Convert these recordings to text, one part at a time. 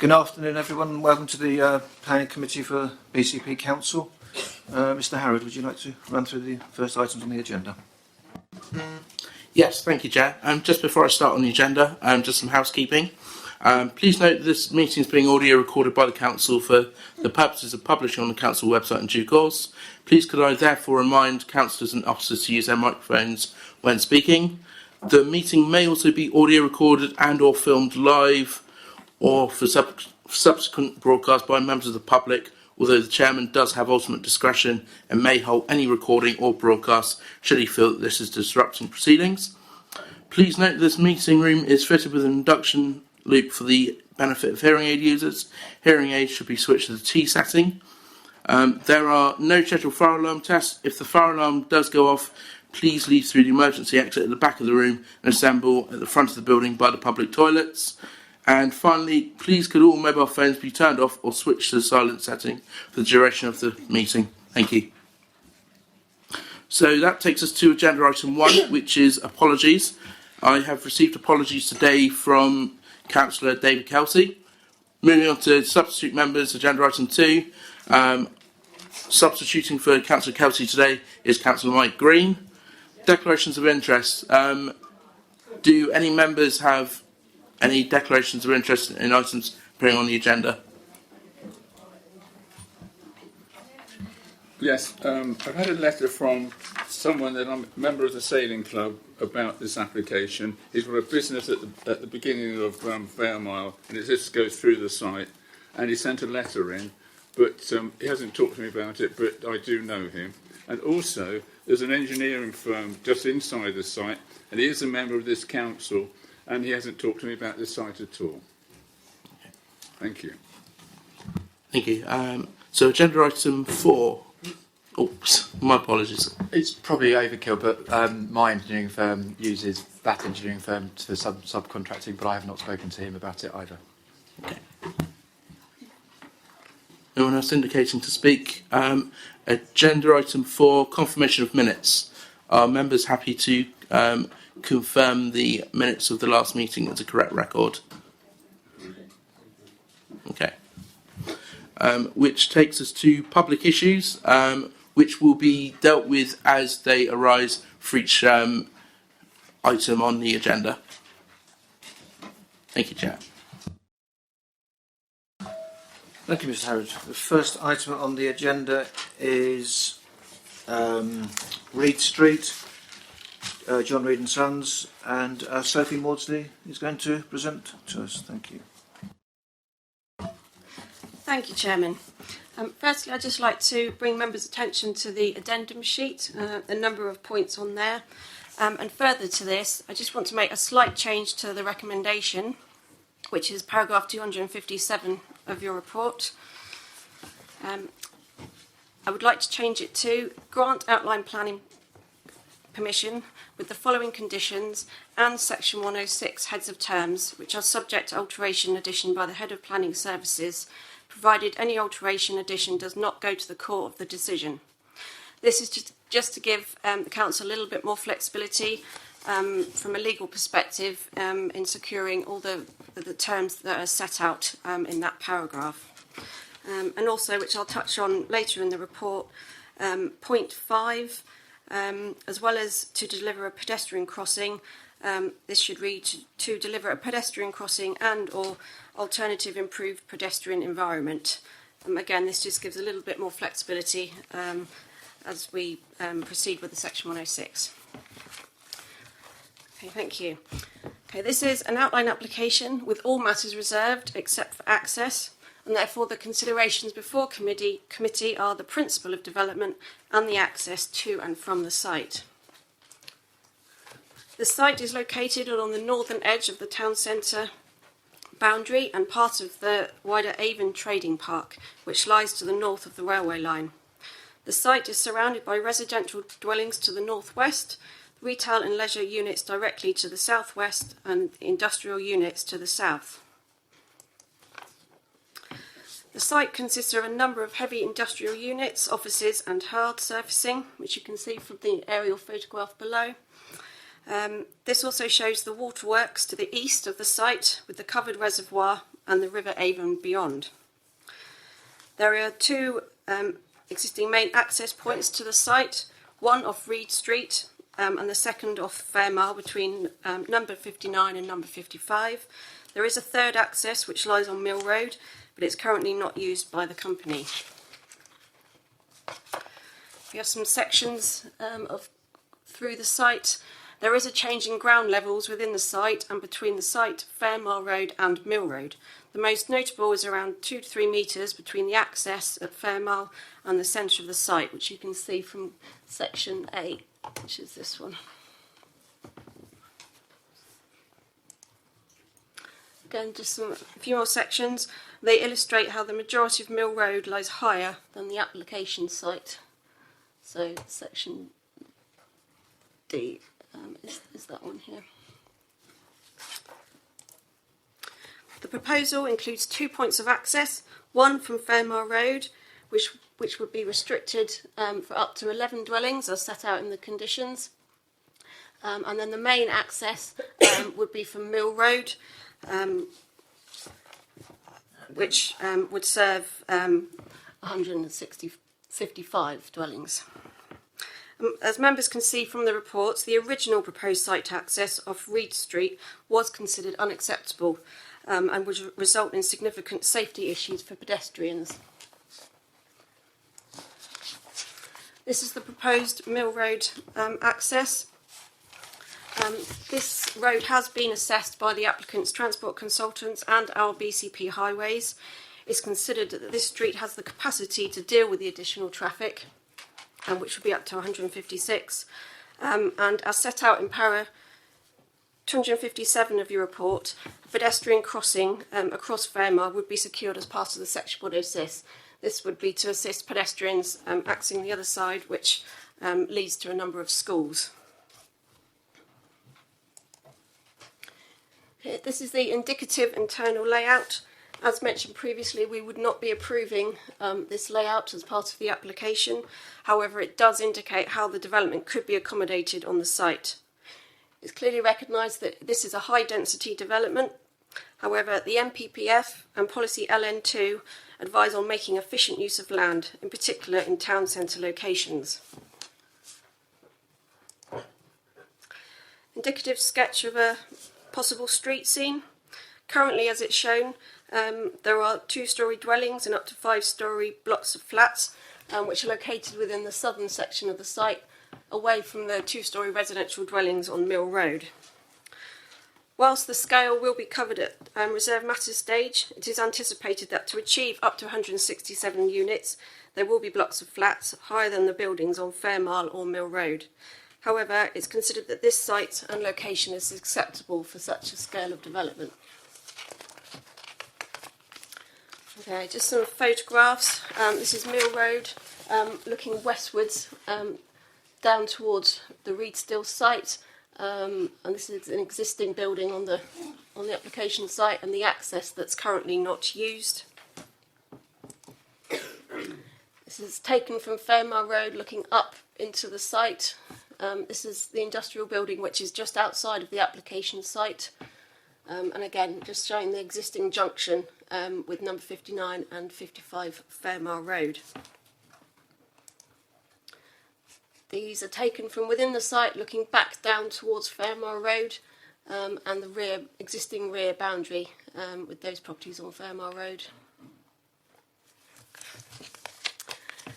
Good afternoon, everyone. Welcome to the Planning Committee for BCP Council. Mr. Harrod, would you like to run through the first items on the agenda? Yes, thank you, Chair. Just before I start on the agenda, just some housekeeping. Please note this meeting is being audio recorded by the Council for the purposes of publishing on the Council website in due course. Please could I therefore remind councillors and officers to use their microphones when speaking. The meeting may also be audio recorded and or filmed live or for subsequent broadcast by members of the public, although the Chairman does have ultimate discretion and may hold any recording or broadcast should he feel that this is disrupting proceedings. Please note this meeting room is fitted with an induction loop for the benefit of hearing aid users. Hearing aids should be switched to the T setting. There are no scheduled fire alarm tests. If the fire alarm does go off, please leave through the emergency exit at the back of the room and assemble at the front of the building by the public toilets. And finally, please could all mobile phones be turned off or switched to the silent setting for the duration of the meeting. Thank you. So that takes us to agenda item 1, which is apologies. I have received apologies today from Councillor David Kelsey. Moving on to substitute members, agenda item 2. Substituting for Councillor Kelsey today is Councillor Mike Green. Declarations of interest. Do any members have any declarations of interest in items appearing on the agenda? Yes, I've had a letter from someone that I'm a member of the sailing club about this application. He's got a business at the beginning of Fair Mile, and it just goes through the site. And he sent a letter in, but he hasn't talked to me about it, but I do know him. And also, there's an engineering firm just inside the site, and he is a member of this council, and he hasn't talked to me about this site at all. Thank you. Thank you. So agenda item 4. Oops, my apologies. It's probably overkill, but my engineering firm uses that engineering firm for subcontracting, but I have not spoken to him about it either. Okay. No one else indicating to speak. Agenda item 4, confirmation of minutes. Are members happy to confirm the minutes of the last meeting as a correct record? Okay. Which takes us to public issues, which will be dealt with as they arise for each item on the agenda. Thank you, Chair. Thank you, Mr. Harrod. The first item on the agenda is Reed Street, John Reed and Sons, and Sophie Maudsley is going to present to us. Thank you. Thank you, Chairman. Firstly, I'd just like to bring members' attention to the addendum sheet, a number of points on there. And further to this, I just want to make a slight change to the recommendation, which is paragraph 257 of your report. I would like to change it to grant outline planning permission with the following conditions and section 106 heads of terms, which are subject to alteration addition by the Head of Planning Services, provided any alteration addition does not go to the core of the decision. This is just to give the Council a little bit more flexibility from a legal perspective in securing all the terms that are set out in that paragraph. And also, which I'll touch on later in the report, point 5, as well as to deliver a pedestrian crossing, this should read to deliver a pedestrian crossing and or alternative improved pedestrian environment. Again, this just gives a little bit more flexibility as we proceed with the section 106. Okay, thank you. Okay, this is an outline application with all matters reserved except for access, and therefore the considerations before committee are the principle of development and the access to and from the site. The site is located along the northern edge of the town centre boundary and part of the wider Avon Trading Park, which lies to the north of the railway line. The site is surrounded by residential dwellings to the northwest, retail and leisure units directly to the southwest, and industrial units to the south. The site consists of a number of heavy industrial units, offices and hard surfacing, which you can see from the aerial photograph below. This also shows the waterworks to the east of the site with the covered reservoir and the River Avon beyond. There are two existing main access points to the site, one off Reed Street and the second off Fair Mile between number 59 and number 55. There is a third access which lies on Mill Road, but it's currently not used by the company. We have some sections through the site. There is a change in ground levels within the site and between the site, Fair Mile Road and Mill Road. The most notable is around 2 to 3 metres between the access at Fair Mile and the centre of the site, which you can see from section A, which is this one. Again, just a few more sections. They illustrate how the majority of Mill Road lies higher than the application site. So section D is that one here. The proposal includes 2 points of access, one from Fair Mile Road, which would be restricted for up to 11 dwellings as set out in the conditions. And then the main access would be from Mill Road, which would serve 55 dwellings. As members can see from the reports, the original proposed site access off Reed Street was considered unacceptable and would result in significant safety issues for pedestrians. This is the proposed Mill Road access. This road has been assessed by the applicant's transport consultants and our BCP Highways. It's considered that this street has the capacity to deal with the additional traffic, which would be up to 156. And as set out in para 257 of your report, a pedestrian crossing across Fair Mile would be secured as part of the section 106. This would be to assist pedestrians accessing the other side, which leads to a number of schools. This is the indicative internal layout. As mentioned previously, we would not be approving this layout as part of the application. However, it does indicate how the development could be accommodated on the site. It's clearly recognised that this is a high-density development. However, the MPPF and policy LN2 advise on making efficient use of land, in particular in town centre locations. Indicative sketch of a possible street scene. Currently, as it's shown, there are 2-storey dwellings and up to 5-storey blocks of flats, which are located within the southern section of the site, away from the 2-storey residential dwellings on Mill Road. Whilst the scale will be covered at reserve matters stage, it is anticipated that to achieve up to 167 units, there will be blocks of flats higher than the buildings on Fair Mile or Mill Road. However, it's considered that this site and location is acceptable for such a scale of development. Okay, just some photographs. This is Mill Road, looking westwards down towards the Reedstill site, and this is an existing building on the application site and the access that's currently not used. This is taken from Fair Mile Road, looking up into the site. This is the industrial building, which is just outside of the application site, and again, just showing the existing junction with number 59 and 55 Fair Mile Road. These are taken from within the site, looking back down towards Fair Mile Road and the existing rear boundary with those properties on Fair Mile Road.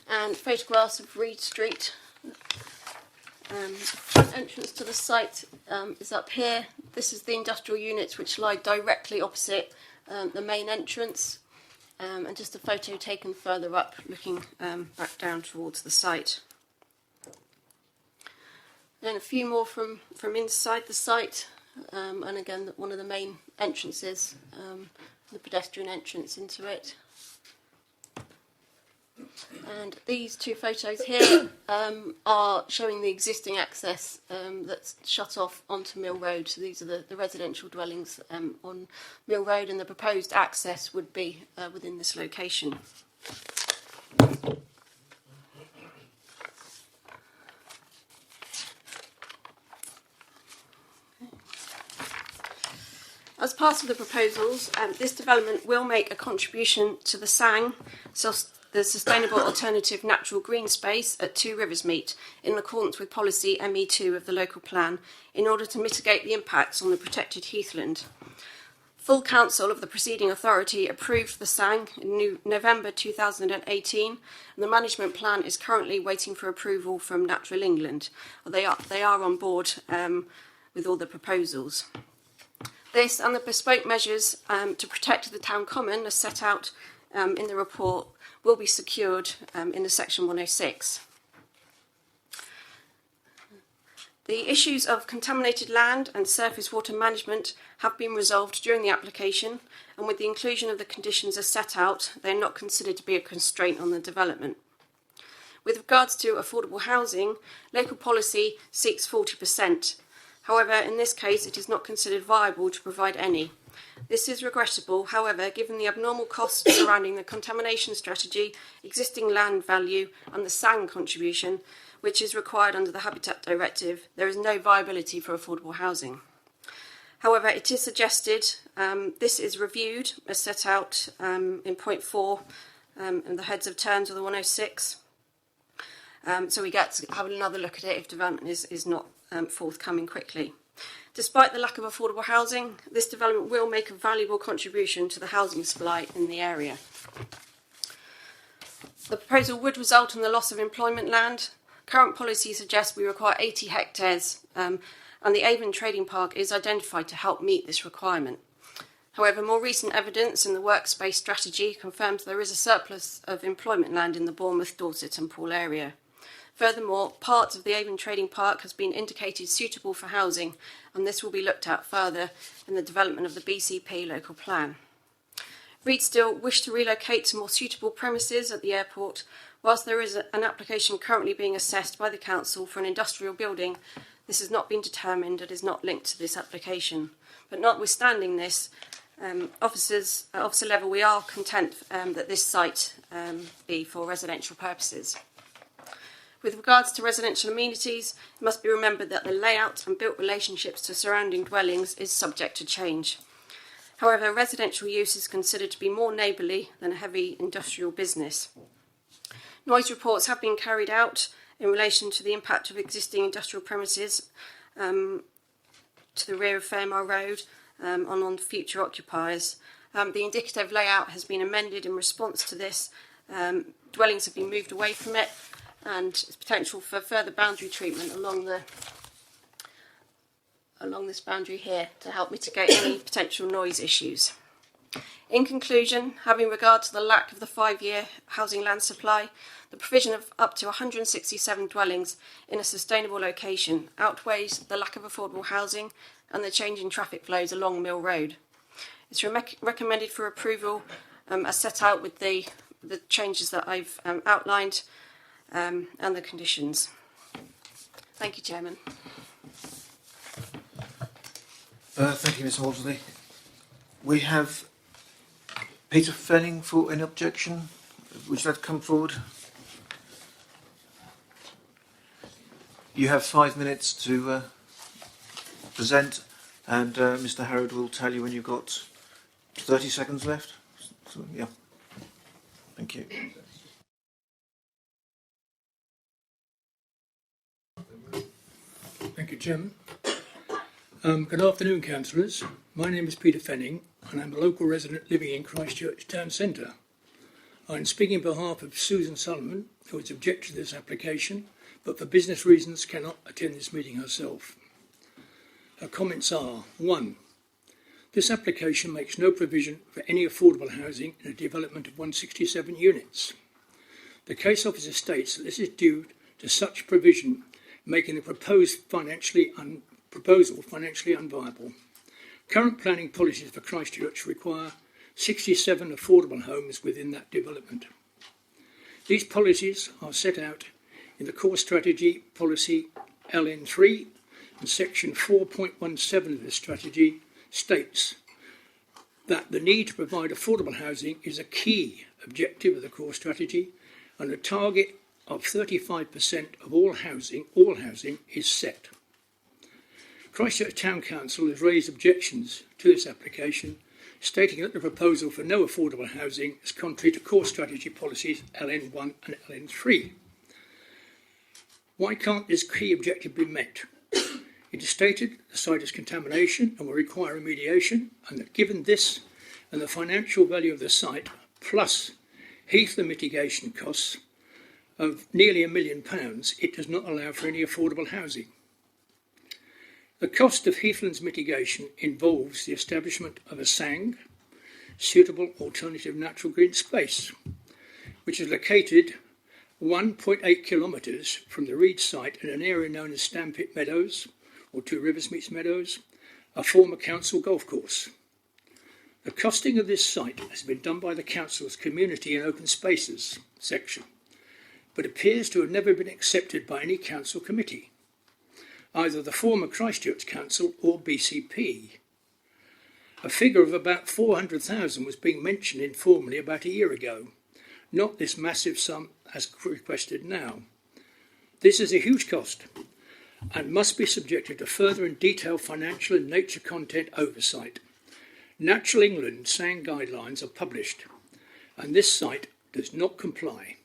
And photographs of Reed Street. The front entrance to the site is up here. This is the industrial units which lie directly opposite the main entrance, and just a photo taken further up, looking back down towards the site. Then a few more from inside the site, and again one of the main entrances, the pedestrian entrance into it. And these two photos here are showing the existing access that's shut off onto Mill Road. So these are the residential dwellings on Mill Road, and the proposed access would be within this location. As part of the proposals, this development will make a contribution to the SANG, so the Sustainable Alternative Natural Green Space at Two Rivers Meet, in accordance with policy ME2 of the local plan, in order to mitigate the impacts on the protected heathland. Full council of the preceding authority approved the SANG in November 2018, and the management plan is currently waiting for approval from Natural England. They are on board with all the proposals. This and the bespoke measures to protect the town common, as set out in the report, will be secured in the section 106. The issues of contaminated land and surface water management have been resolved during the application, and with the inclusion of the conditions as set out, they are not considered to be a constraint on the development. With regards to affordable housing, local policy seeks 40%. However, in this case, it is not considered viable to provide any. This is regrettable, however, given the abnormal costs surrounding the contamination strategy, existing land value and the SANG contribution, which is required under the Habitat Directive, there is no viability for affordable housing. However, it is suggested this is reviewed as set out in point 4 in the heads of terms of the 106. So we get to have another look at it if development is not forthcoming quickly. Despite the lack of affordable housing, this development will make a valuable contribution to the housing supply in the area. The proposal would result in the loss of employment land. Current policy suggests we require 80 hectares, and the Avon Trading Park is identified to help meet this requirement. However, more recent evidence in the workspace strategy confirms there is a surplus of employment land in the Bournemouth, Dorset and Poole area. Furthermore, parts of the Avon Trading Park has been indicated suitable for housing, and this will be looked at further in the development of the BCP local plan. Reed still wish to relocate to more suitable premises at the airport. Whilst there is an application currently being assessed by the council for an industrial building, this has not been determined and is not linked to this application. But notwithstanding this, at officer level, we are content that this site be for residential purposes. With regards to residential amenities, it must be remembered that the layout and built relationships to surrounding dwellings is subject to change. However, residential use is considered to be more neighbourly than a heavy industrial business. Noise reports have been carried out in relation to the impact of existing industrial premises to the rear of Fairmile Road on future occupiers. The indicative layout has been amended in response to this. Dwellings have been moved away from it, and there's potential for further boundary treatment along this boundary here to help mitigate any potential noise issues. In conclusion, having regard to the lack of the 5-year housing land supply, the provision of up to 167 dwellings in a sustainable location outweighs the lack of affordable housing and the change in traffic flows along Mill Road. It's recommended for approval as set out with the changes that I've outlined and the conditions. Thank you, Chairman. Thank you, Ms Horsley. We have Peter Fenning for an objection. Would you like to come forward? You have 5 minutes to present, and Mr Harrod will tell you when you've got 30 seconds left. So, yeah. Thank you. Thank you, Chairman. Good afternoon, councillors. My name is Peter Fenning, and I'm a local resident living in Christchurch Town Centre. I'm speaking on behalf of Susan Solomon, who has objected to this application, but for business reasons cannot attend this meeting herself. Her comments are: 1. This application makes no provision for any affordable housing in a development of 167 units. The case officer states that this is due to such provision making the proposal financially unviable. Current planning policies for Christchurch require 67 affordable homes within that development. These policies are set out in the core strategy policy LN3, and section 4.17 of the strategy states that the need to provide affordable housing is a key objective of the core strategy, and a target of 35% of all housing is set. Christchurch Town Council has raised objections to this application, stating that the proposal for no affordable housing is contrary to core strategy policies LN1 and LN3. Why can't this key objective be met? It is stated the site is contamination and will require remediation, and that given this and the financial value of the site, plus heathland mitigation costs of nearly £1 million, it does not allow for any affordable housing. The cost of heathlands mitigation involves the establishment of a SANG, suitable alternative natural green space, which is located 1.8 kilometres from the Reed site in an area known as Stampit Meadows, or Two Rivers Meets Meadows, a former council golf course. The costing of this site has been done by the council's Community and Open Spaces section, but appears to have never been accepted by any council committee, either the former Christchurch Council or BCP. A figure of about 400,000 was being mentioned informally about a year ago, not this massive sum as requested now. This is a huge cost and must be subjected to further and detailed financial and nature content oversight. Natural England SANG guidelines are published, and this site does not comply.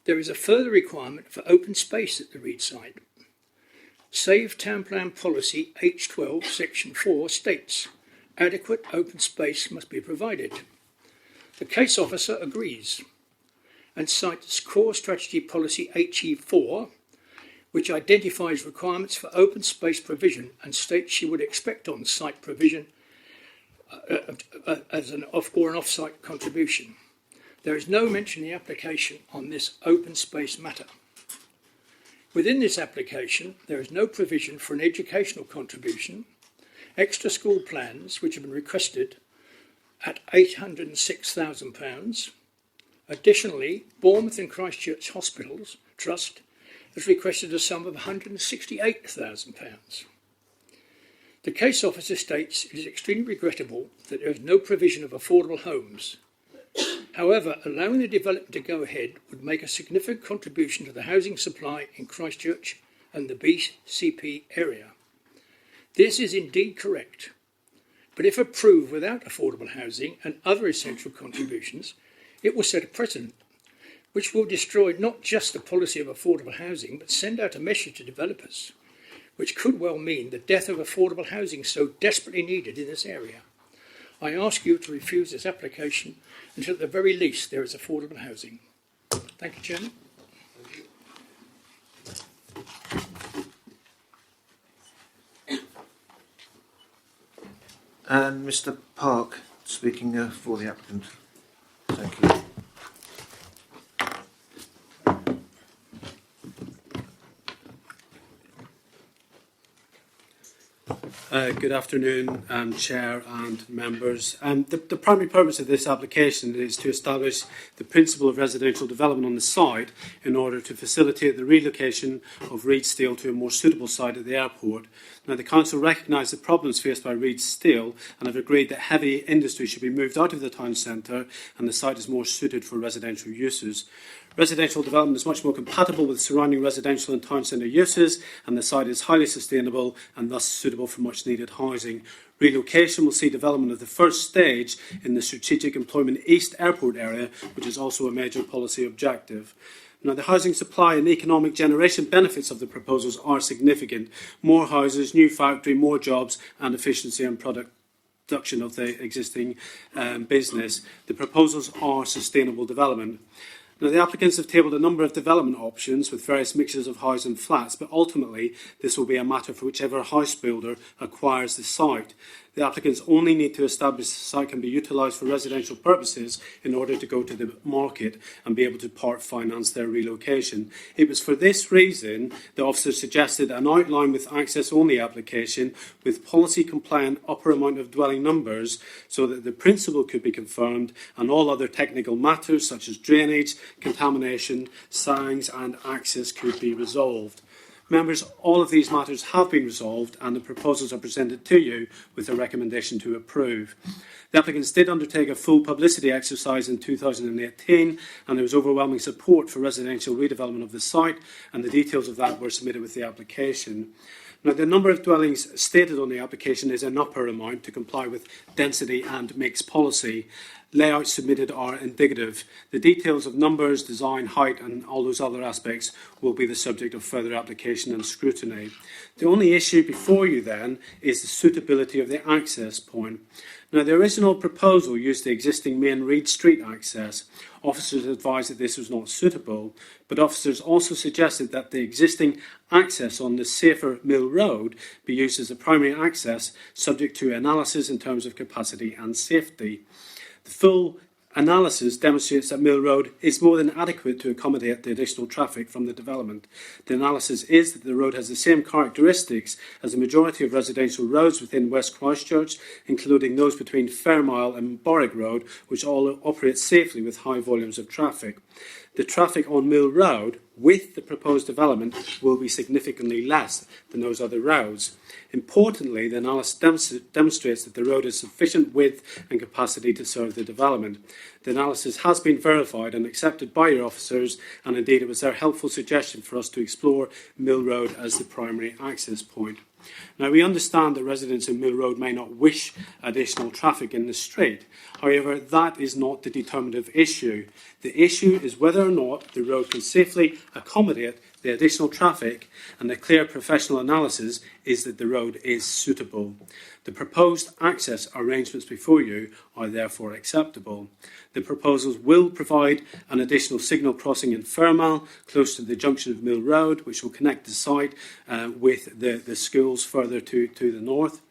There is a further requirement for open space at the Reed site. Save Town Plan Policy H12 Section 4 states adequate open space must be provided. The case officer agrees and cites Core Strategy Policy HE4, which identifies requirements for open space provision and states she would expect on-site provision as an off-site contribution. There is no mention in the application on this open space matter. Within this application, there is no provision for an educational contribution, extra school plans, which have been requested at £806,000. Additionally, Bournemouth and Christchurch Hospitals Trust has requested a sum of £168,000. The case officer states it is extremely regrettable that there is no provision of affordable homes. However, allowing the development to go ahead would make a significant contribution to the housing supply in Christchurch and the BCP area. This is indeed correct, but if approved without affordable housing and other essential contributions, it will set a precedent which will destroy not just the policy of affordable housing, but send out a message to developers, which could well mean the death of affordable housing so desperately needed in this area. I ask you to refuse this application until at the very least there is affordable housing. Thank you, Chairman. And Mr. Park, speaking for the applicant. Thank you. Good afternoon, Chair and members. The primary purpose of this application is to establish the principle of residential development on the site in order to facilitate the relocation of Reed Steel to a more suitable site at the airport. Now, the Council recognise the problems faced by Reed Steel and have agreed that heavy industry should be moved out of the town centre and the site is more suited for residential uses. Residential development is much more compatible with surrounding residential and town centre uses, and the site is highly sustainable and thus suitable for much needed housing. Relocation will see development of the first stage in the Strategic Employment East Airport area, which is also a major policy objective. Now, the housing supply and economic generation benefits of the proposals are significant. More houses, new factory, more jobs and efficiency and production of the existing business. The proposals are sustainable development. Now, the applicants have tabled a number of development options with various mixtures of house and flats, but ultimately this will be a matter for whichever house builder acquires the site. The applicants only need to establish the site can be utilised for residential purposes in order to go to the market and be able to part finance their relocation. It was for this reason the officer suggested an outline with access only application with policy compliant upper amount of dwelling numbers so that the principle could be confirmed and all other technical matters such as drainage, contamination, SANGs and access could be resolved. Members, all of these matters have been resolved and the proposals are presented to you with a recommendation to approve. The applicants did undertake a full publicity exercise in 2018 and there was overwhelming support for residential redevelopment of the site and the details of that were submitted with the application. Now, the number of dwellings stated on the application is an upper amount to comply with density and mix policy. Layouts submitted are indicative. The details of numbers, design, height and all those other aspects will be the subject of further application and scrutiny. The only issue before you then is the suitability of the access point. Now, the original proposal used the existing main Reed Street access. Officers advised that this was not suitable, but officers also suggested that the existing access on the safer Mill Road be used as a primary access, subject to analysis in terms of capacity and safety. The full analysis demonstrates that Mill Road is more than adequate to accommodate the additional traffic from the development. The analysis is that the road has the same characteristics as the majority of residential roads within West Christchurch, including those between Fairmile and Borwick Road, which all operate safely with high volumes of traffic. The traffic on Mill Road with the proposed development will be significantly less than those other roads. Importantly, the analysis demonstrates that the road has sufficient width and capacity to serve the development. The analysis has been verified and accepted by your officers, and indeed it was their helpful suggestion for us to explore Mill Road as the primary access point. Now, we understand that residents in Mill Road may not wish additional traffic in the street. However, that is not the determinative issue. The issue is whether or not the road can safely accommodate the additional traffic, and the clear professional analysis is that the road is suitable. The proposed access arrangements before you are therefore acceptable. The proposals will provide an additional signal crossing in Fairmile, close to the junction of Mill Road, which will connect the site with the schools further to the north.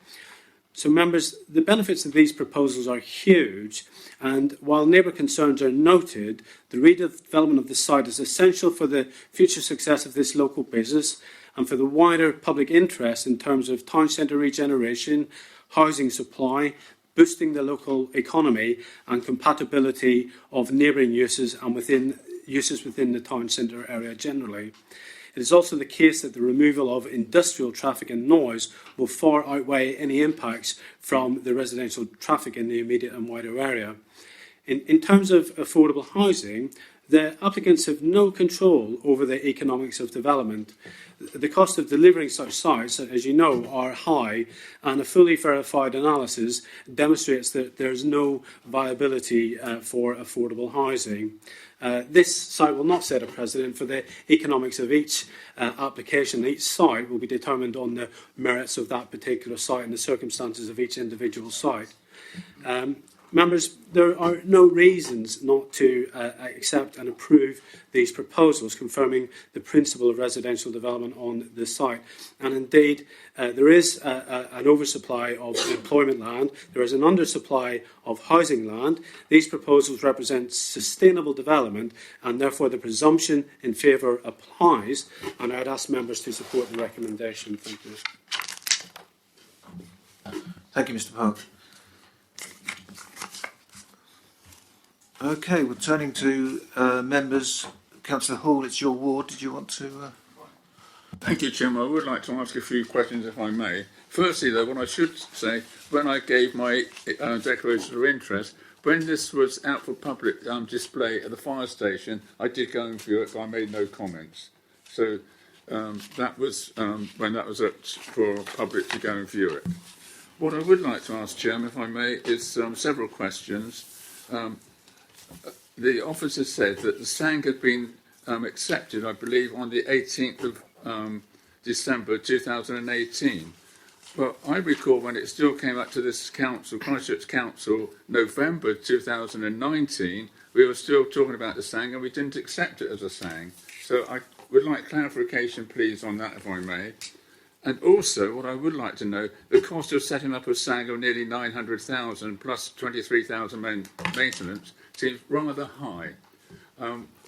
So, members, the benefits of these proposals are huge, and while neighbour concerns are noted, the redevelopment of the site is essential for the future success of this local business and for the wider public interest in terms of town centre regeneration, housing supply, boosting the local economy and compatibility of neighbouring uses and uses within the town centre area generally. It is also the case that the removal of industrial traffic and noise will far outweigh any impacts from the residential traffic in the immediate and wider area. In terms of affordable housing, the applicants have no control over the economics of development. The cost of delivering such sites, as you know, are high, and a fully verified analysis demonstrates that there is no viability for affordable housing. This site will not set a precedent for the economics of each application. Each site will be determined on the merits of that particular site and the circumstances of each individual site. Members, there are no reasons not to accept and approve these proposals, confirming the principle of residential development on the site. And indeed, there is an oversupply of employment land, there is an undersupply of housing land. These proposals represent sustainable development, and therefore the presumption in favour applies, and I'd ask members to support the recommendation. Thank you. Thank you, Mr. Park. Okay, we're turning to members. Councillor Hall, it's your ward. Did you want to? Thank you, Chairman. I would like to ask a few questions, if I may. Firstly, though, what I should say, when I gave my declaration of interest, when this was out for public display at the fire station, I did go and view it, but I made no comments. So that was when that was up for public to go and view it. What I would like to ask, Chairman, if I may, is several questions. The officer said that the SANG had been accepted, I believe, on the 18th of December 2018. Well, I recall when it still came up to this council, Christchurch Council, November 2019, we were still talking about the SANG and we didn't accept it as a SANG. So I would like clarification, please, on that, if I may. And also, what I would like to know, the cost of setting up a SANG of nearly 900,000 plus 23,000 maintenance seems rather high.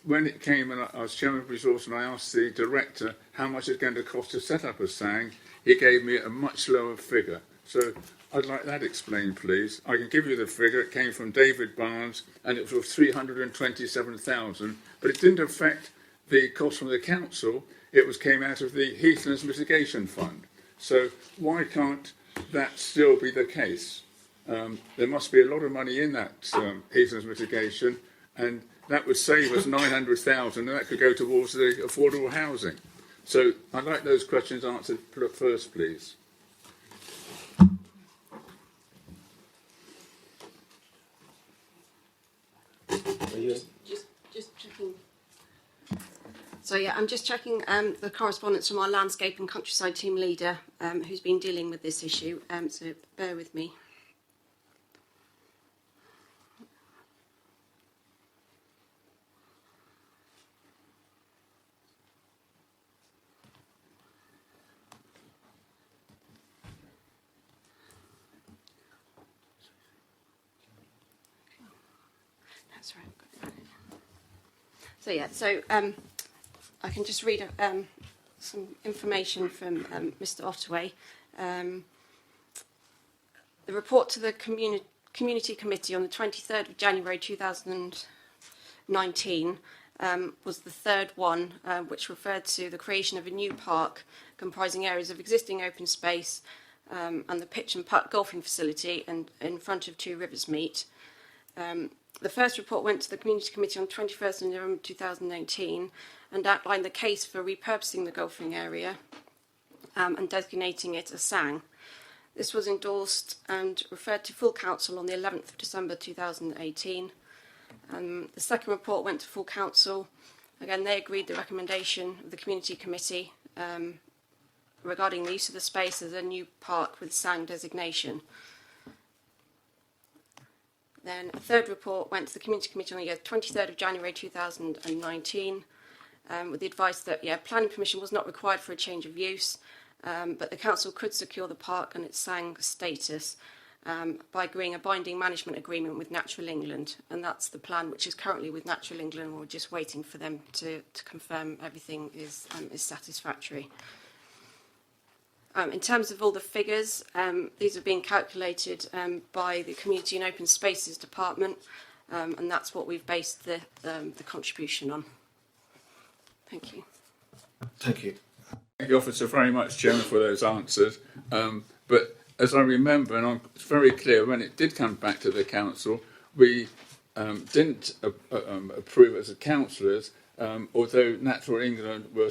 When it came, and I was chairman of resource, and I asked the director how much it's going to cost to set up a SANG, he gave me a much lower figure. So I'd like that explained, please. I can give you the figure. It came from David Barnes, and it was 327,000, but it didn't affect the cost from the council. It came out of the Heathlands Mitigation Fund. So why can't that still be the case? There must be a lot of money in that Heathlands Mitigation, and that would save us 900,000, and that could go towards the affordable housing. So I'd like those questions answered first, please. Just checking. So yeah, I'm just checking the correspondence from our landscape and countryside team leader, who's been dealing with this issue. So bear with me. That's right. So yeah, I can just read some information from Mr. Ottaway. The report to the Community Committee on the 23rd of January 2019 was the third one, which referred to the creation of a new park comprising areas of existing open space and the pitch and putt golfing facility and in front of Two Rivers Meet. The first report went to the Community Committee on 21st of November 2018 and outlined the case for repurposing the golfing area and designating it a SANG. This was endorsed and referred to full council on the 11th of December 2018. The second report went to full council. Again, they agreed the recommendation of the Community Committee regarding the use of the space as a new park with SANG designation. Then a third report went to the Community Committee on the 23rd of January 2019 with the advice that planning permission was not required for a change of use, but the council could secure the park and its SANG status by agreeing a binding management agreement with Natural England, and that's the plan which is currently with Natural England. We're just waiting for them to confirm everything is satisfactory. In terms of all the figures, these are being calculated by the Community and Open Spaces Department, and that's what we've based the contribution on. Thank you. Thank you. Thank you, Officer, very much, Chairman, for those answers. But as I remember, and it's very clear, when it did come back to the council, we didn't approve as councillors, although Natural England were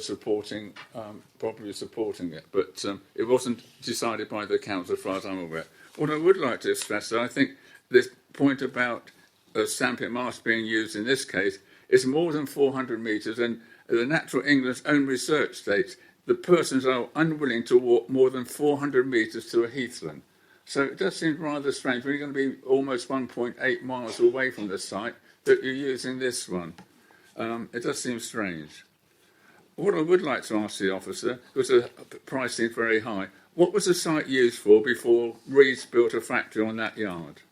probably supporting it. But it wasn't decided by the council, as far as I'm aware. What I would like to stress is I think this point about sandpit mast being used in this case is more than 400 metres, and the Natural England's own research states the persons are unwilling to walk more than 400 metres to a heathland. So it does seem rather strange when you're going to be almost 1.8 miles away from the site that you're using this one. It does seem strange. What I would like to ask the officer, because the price seemed very high, what was the site used for before Reeds built a factory on that yard?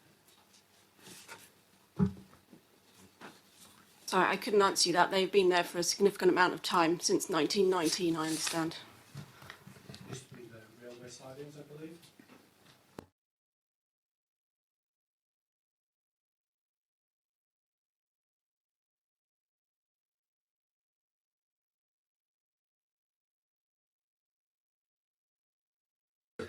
Sorry, I couldn't answer you that. They've been there for a significant amount of time, since 1919, I understand. Used to be the railway sidings, I believe.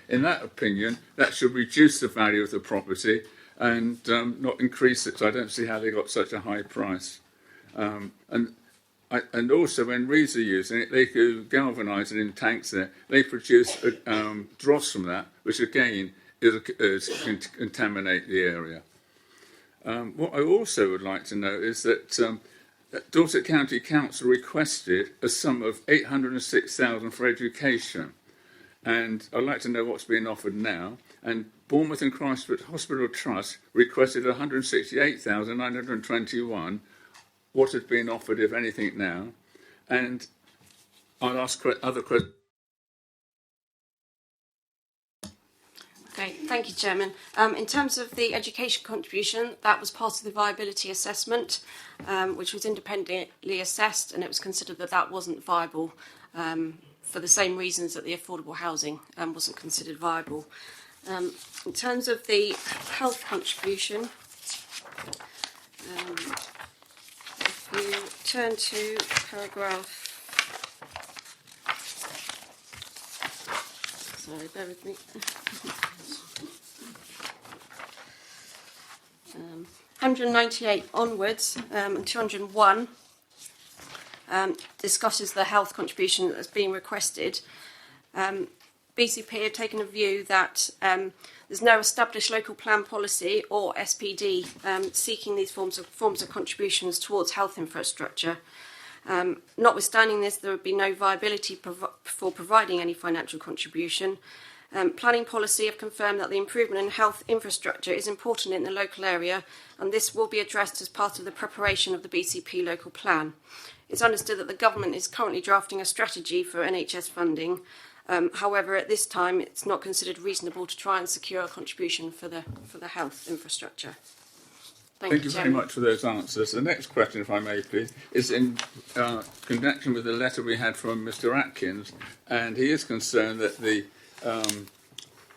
In that opinion, that should reduce the value of the property and not increase it. So I don't see how they got such a high price. And also, when Reeds are using it, they could galvanise it in tanks there. They produce dross from that, which again is contaminate the area. What I also would like to know is that Dorset County Council requested a sum of £806,000 for education. And I'd like to know what's being offered now. And Bournemouth and Christchurch Hospital Trust requested £168,921. What has been offered, if anything, now? And I'll ask other questions. Okay, thank you, Chairman. In terms of the education contribution, that was part of the viability assessment, which was independently assessed, and it was considered that that wasn't viable for the same reasons that the affordable housing wasn't considered viable. In terms of the health contribution, if you turn to paragraph, sorry, bear with me. 198 onwards and 201, discusses the health contribution that's being requested. BCP have taken a view that there's no established local plan policy or SPD seeking these forms of contributions towards health infrastructure. Notwithstanding this, there would be no viability for providing any financial contribution. Planning policy have confirmed that the improvement in health infrastructure is important in the local area, and this will be addressed as part of the preparation of the BCP local plan. It's understood that the government is currently drafting a strategy for NHS funding. However, at this time, it's not considered reasonable to try and secure a contribution for the health infrastructure. Thank you very much for those answers. The next question, if I may please, is in connection with the letter we had from Mr Atkins, and he is concerned that the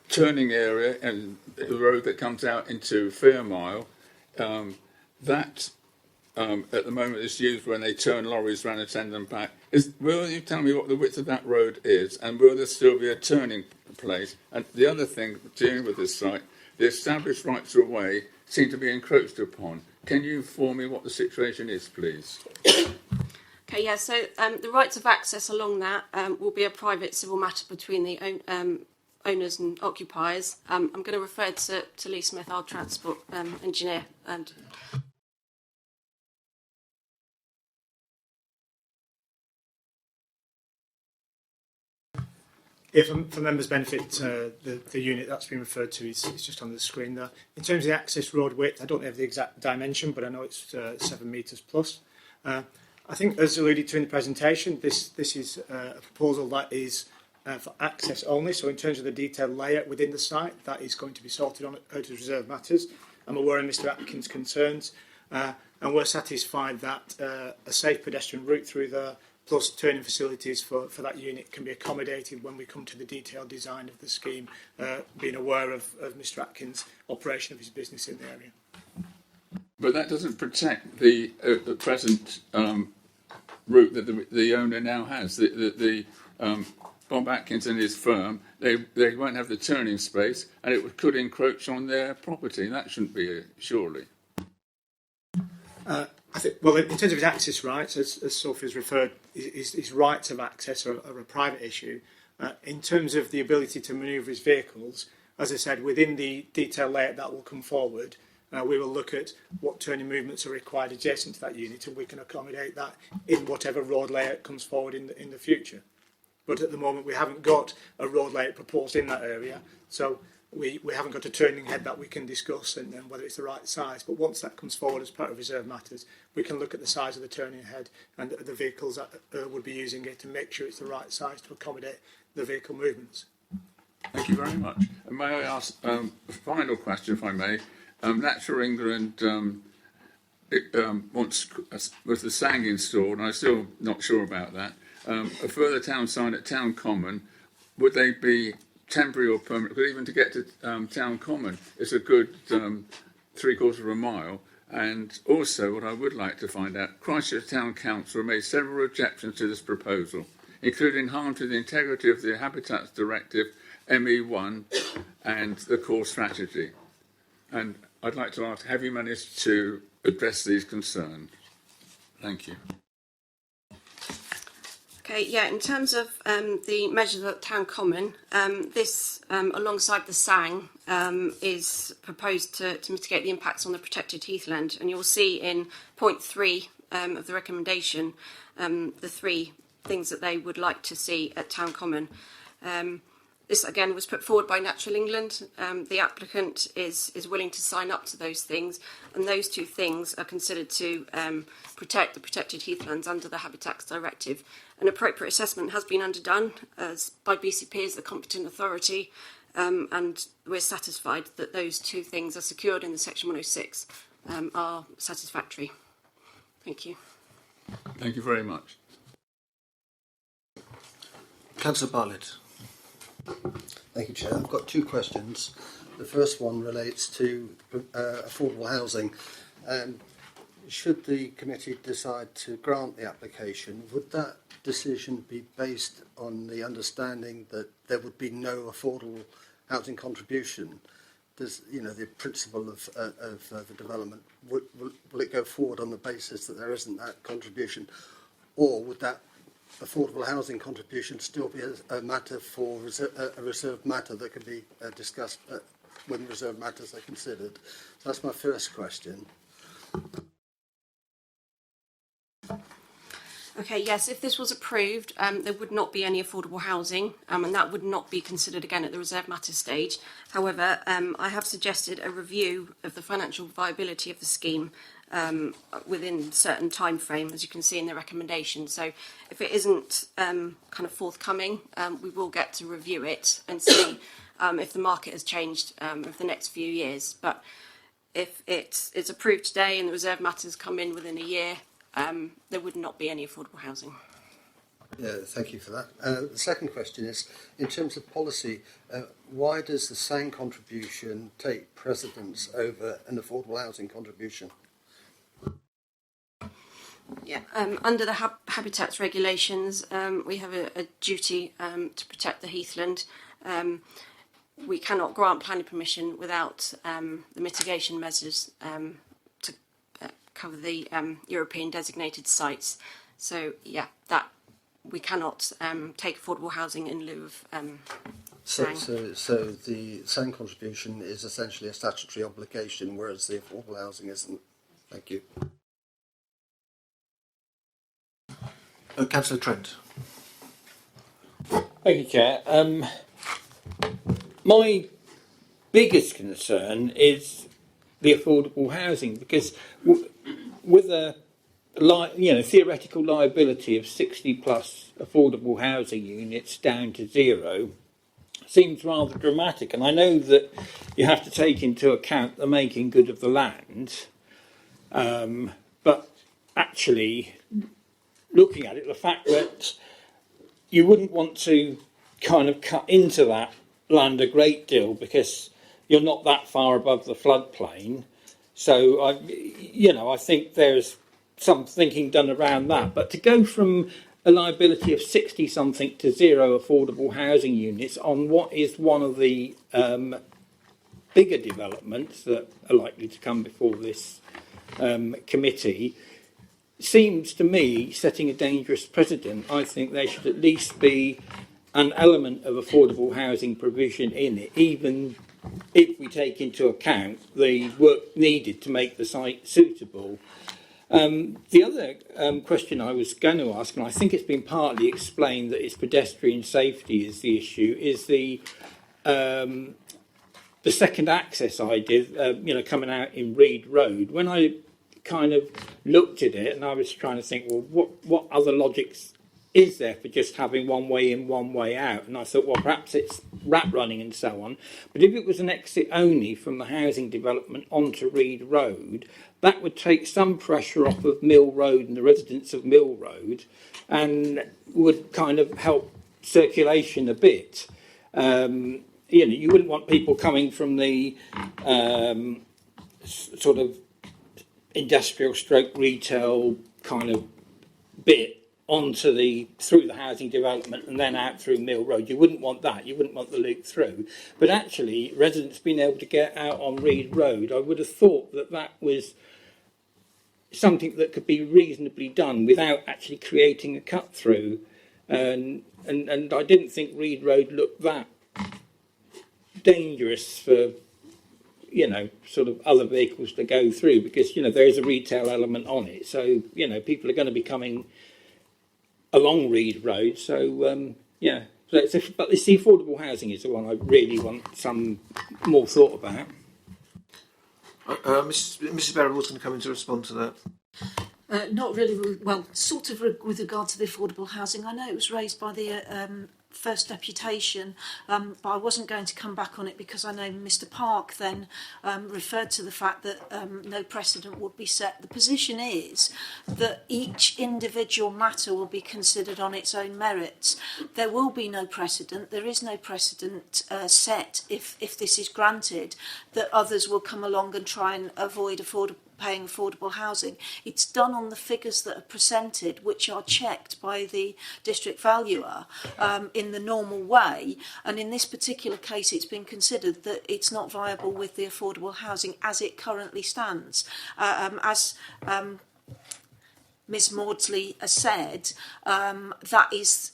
turning area and the road that comes out into Fairmile, that at the moment is used when they turn lorries around and send them back. Will you tell me what the width of that road is, and will there still be a turning place? And the other thing, dealing with this site, the established rights of way seem to be encroached upon. Can you inform me what the situation is, please? Okay, yeah, so the rights of access along that will be a private civil matter between the owners and occupiers. I'm going to refer to Lee Smith, our transport engineer. And yeah, for members' benefit, the unit that's been referred to is just on the screen there. In terms of the access road width, I don't have the exact dimension, but I know it's 7 metres plus. I think, as alluded to in the presentation, this is a proposal that is for access only. So in terms of the detailed layout within the site, that is going to be sorted on out of reserve matters. I'm aware of Mr Atkins' concerns, and we're satisfied that a safe pedestrian route through there, plus turning facilities for that unit, can be accommodated when we come to the detailed design of the scheme, being aware of Mr Atkins' operation of his business in the area. But that doesn't protect the present route that the owner now has. Bob Atkins and his firm, they won't have the turning space, and it could encroach on their property. That shouldn't be, surely. I think, well, in terms of his access rights, as Sophie's referred, his rights of access are a private issue. In terms of the ability to manoeuvre his vehicles, as I said, within the detailed layout that will come forward, we will look at what turning movements are required adjacent to that unit, and we can accommodate that in whatever road layout comes forward in the future. But at the moment, we haven't got a road layout proposed in that area, so we haven't got a turning head that we can discuss and whether it's the right size. But once that comes forward as part of reserve matters, we can look at the size of the turning head and the vehicles that would be using it to make sure it's the right size to accommodate the vehicle movements. Thank you very much. And may I ask a final question, if I may? Natural England wants, with the SANG installed, and I'm still not sure about that, a further town sign at Town Common. Would they be temporary or permanent? Because even to get to Town Common, it's a good 3/4 of a mile. And also, what I would like to find out, Christchurch Town Council made several objections to this proposal, including harm to the integrity of the Habitats Directive, ME1, and the core strategy. And I'd like to ask, have you managed to address these concerns? Thank you. okay, yeah, in terms of the measures at Town Common, this, alongside the SANG, is proposed to mitigate the impacts on the protected heathland. And you'll see in point 3 of the recommendation the 3 things that they would like to see at Town Common. This, again, was put forward by Natural England. The applicant is willing to sign up to those things, and those 2 things are considered to protect the protected heathlands under the Habitats Directive. An appropriate assessment has been underdone by BCP as the competent authority, and we're satisfied that those 2 things are secured in the Section 106 are satisfactory. Thank you. Thank you very much. Councillor Bartlett. Thank you, Chair. I've got 2 questions. The first one relates to affordable housing. Should the committee decide to grant the application, would that decision be based on the understanding that there would be no affordable housing contribution? Does, the principle of the development, will it go forward on the basis that there isn't that contribution? or would that affordable housing contribution still be a matter for a reserved matter that can be discussed when reserved matters are considered? So that's my first question. Okay, yes, if this was approved, there would not be any affordable housing, and that would not be considered again at the reserve matters stage. However, I have suggested a review of the financial viability of the scheme within a certain time frame, as you can see in the recommendation. So if it isn't kind of forthcoming, we will get to review it and see if the market has changed over the next few years. But if it's approved today and the reserve matters come in within a year, there would not be any affordable housing. Yeah, thank you for that. The second question is, in terms of policy, why does the SANG contribution take precedence over an affordable housing contribution? Yeah, under the habitats regulations, we have a duty to protect the heathland. We cannot grant planning permission without the mitigation measures to cover the European designated sites. So yeah, that we cannot take affordable housing in lieu of So SANG. the SANG contribution is essentially a statutory obligation, whereas the affordable housing isn't. Thank you. Councillor Trent. Thank you, Chair. My biggest concern is the affordable housing, because with a theoretical liability of 60 plus affordable housing units down to zero seems rather dramatic. And I know that you have to take into account the making good of the land, but actually looking at it, the fact that you wouldn't want to kind of cut into that land a great deal because you're not that far above the floodplain. So I think there's some thinking done around that. But to go from a liability of 60 something to zero affordable housing units on what is one of the bigger developments that are likely to come before this committee seems to me setting a dangerous precedent. I think there should at least be an element of affordable housing provision in it, even if we take into account the work needed to make the site suitable. The other question I was going to ask, and I think it's been partly explained that it's pedestrian safety is the issue, is the second access idea, coming out in Reed Road. When I kind of looked at it and I was trying to think, well, what other logics is there for just having one way in, one way out? And I thought, well, perhaps it's rat running and so on. But if it was an exit only from the housing development onto Reed Road, that would take some pressure off of Mill Road and the residents of Mill Road and would kind of help circulation a bit. You wouldn't want people coming from the sort of industrial stroke retail kind of bit through the housing development and then out through Mill Road. You wouldn't want that. You wouldn't want the loop through. But actually, residents being able to get out on Reed Road, I would have thought that was something that could be reasonably done without actually creating a cut through. And I didn't think Reed Road looked that dangerous for sort of other vehicles to go through, because there is a retail element on it, so people are going to be coming along Reed Road. So but it's the affordable housing is the one I really want some more thought about. Mrs. Berrow's going to come in to respond to that. Not really, well, sort of with regard to the affordable housing. I know it was raised by the first deputation, but I wasn't going to come back on it because I know Mr. Park then referred to the fact that no precedent would be set. The position is that each individual matter will be considered on its own merits. There will be no precedent. There is no precedent set if this is granted that others will come along and try and avoid paying affordable housing. It's done on the figures that are presented, which are checked by the district valuer in the normal way. And in this particular case, it's been considered that it's not viable with the affordable housing as it currently stands. Ms Maudsley has said, that is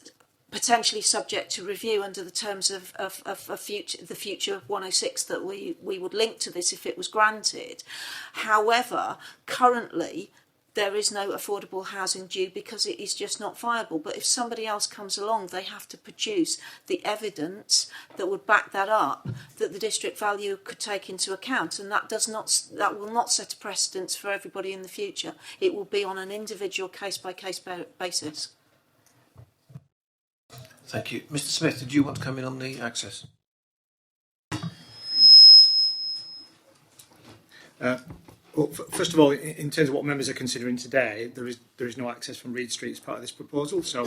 potentially subject to review under the terms of the future 106 that we would link to this if it was granted. However, currently there is no affordable housing due because it is just not viable. But if somebody else comes along, they have to produce the evidence that would back that up, that the district value could take into account, and that will not set a precedence for everybody in the future. It will be on an individual case-by-case basis. Thank you. Mr. Smith, did you want to come in on the access? Well, first of all, in terms of what members are considering today, there is no access from Reed Street as part of this proposal. So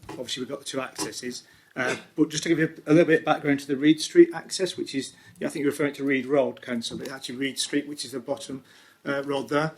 obviously we've got the two accesses. But just to give you a little bit of background to the Reed Street access, which is, I think you're referring to Reed Road, Council, but it's actually Reed Street, which is the bottom road there.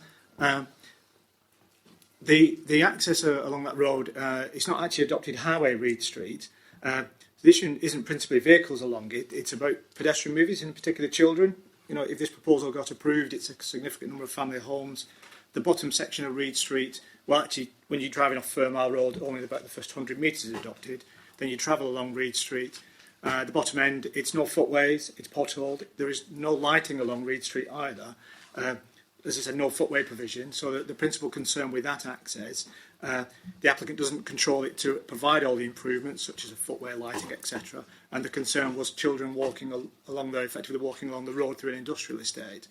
The access along that road, it's not actually adopted highway Reed Street. The issue isn't principally vehicles along it, it's about pedestrian movers, in particular children. You know, if this proposal got approved, it's a significant number of family homes. The bottom section of Reed Street, well actually, when you're driving off Fairmile Road, only about the first 100 metres is adopted. Then you travel along Reed Street. The bottom end, it's no footways, it's potholed. There is no lighting along Reed Street either. As I said, no footway provision. So the principal concern with that access, the applicant doesn't control it to provide all the improvements, such as a footway, lighting, etc. And the concern was children walking along effectively walking along the road through an industrial estate.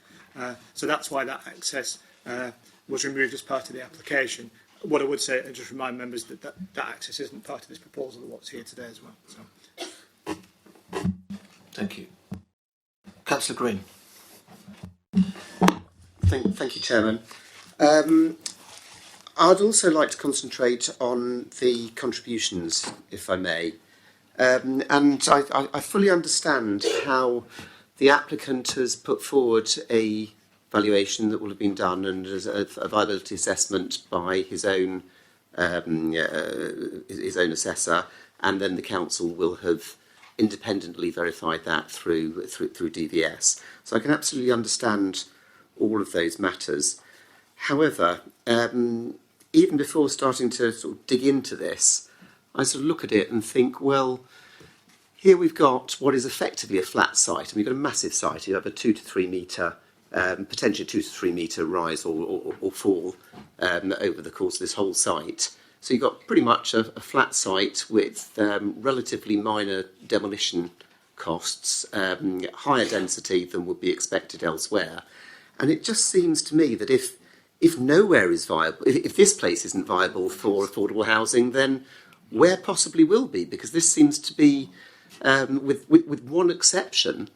So that's why that access was removed as part of the application. What I would say, and just remind members that access isn't part of this proposal of what's here today as well. So. Thank you. Councillor Green. Thank you, Chairman. I'd also like to concentrate on the contributions, if I may. And I fully understand how the applicant has put forward a valuation that will have been done and as a viability assessment by his own assessor, and then the council will have independently verified that through DVS. So I can absolutely understand all of those matters. However, even before starting to sort of dig into this, I sort of look at it and think, well, here we've got what is effectively a flat site, and we've got a massive site. You have a 2 to 3 metre, potentially 2 to 3 metre rise or fall over the course of this whole site. So you've got pretty much a flat site with relatively minor demolition costs, higher density than would be expected elsewhere. And it just seems to me that if nowhere is viable, if this place isn't viable for affordable housing, then where possibly will be? Because this seems to be, with one exception,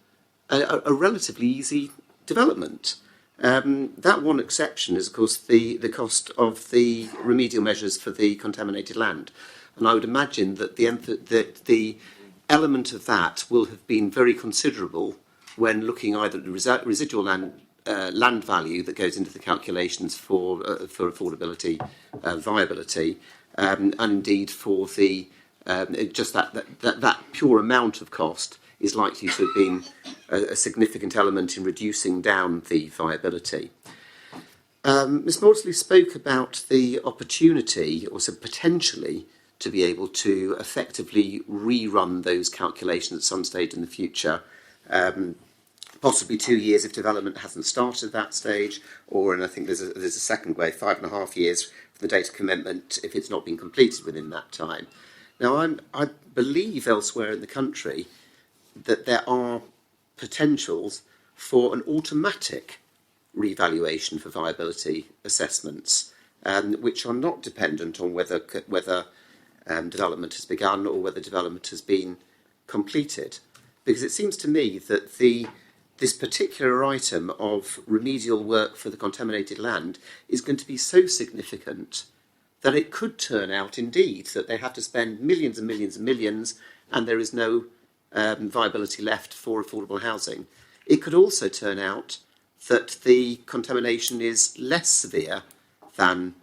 a relatively easy development. That one exception is, of course, the cost of the remedial measures for the contaminated land. And I would imagine that the element of that will have been very considerable when looking either at the residual land value that goes into the calculations for affordability, viability, and indeed for the just that pure amount of cost is likely to have been a significant element in reducing down the viability. Ms Maudsley spoke about the opportunity, or said potentially, to be able to effectively rerun those calculations at some stage in the future, possibly 2 years if development hasn't started at that stage, or, and I think there's a second way, 5.5 years for the date of commitment if it's not been completed within that time. Now, I believe elsewhere in the country that there are potentials for an automatic revaluation for viability assessments, which are not dependent on whether development has begun or whether development has been completed. Because it seems to me that this particular item of remedial work for the contaminated land is going to be so significant that it could turn out indeed that they have to spend millions and millions and millions and there is no viability left for affordable housing. It could also turn out that the contamination is less severe than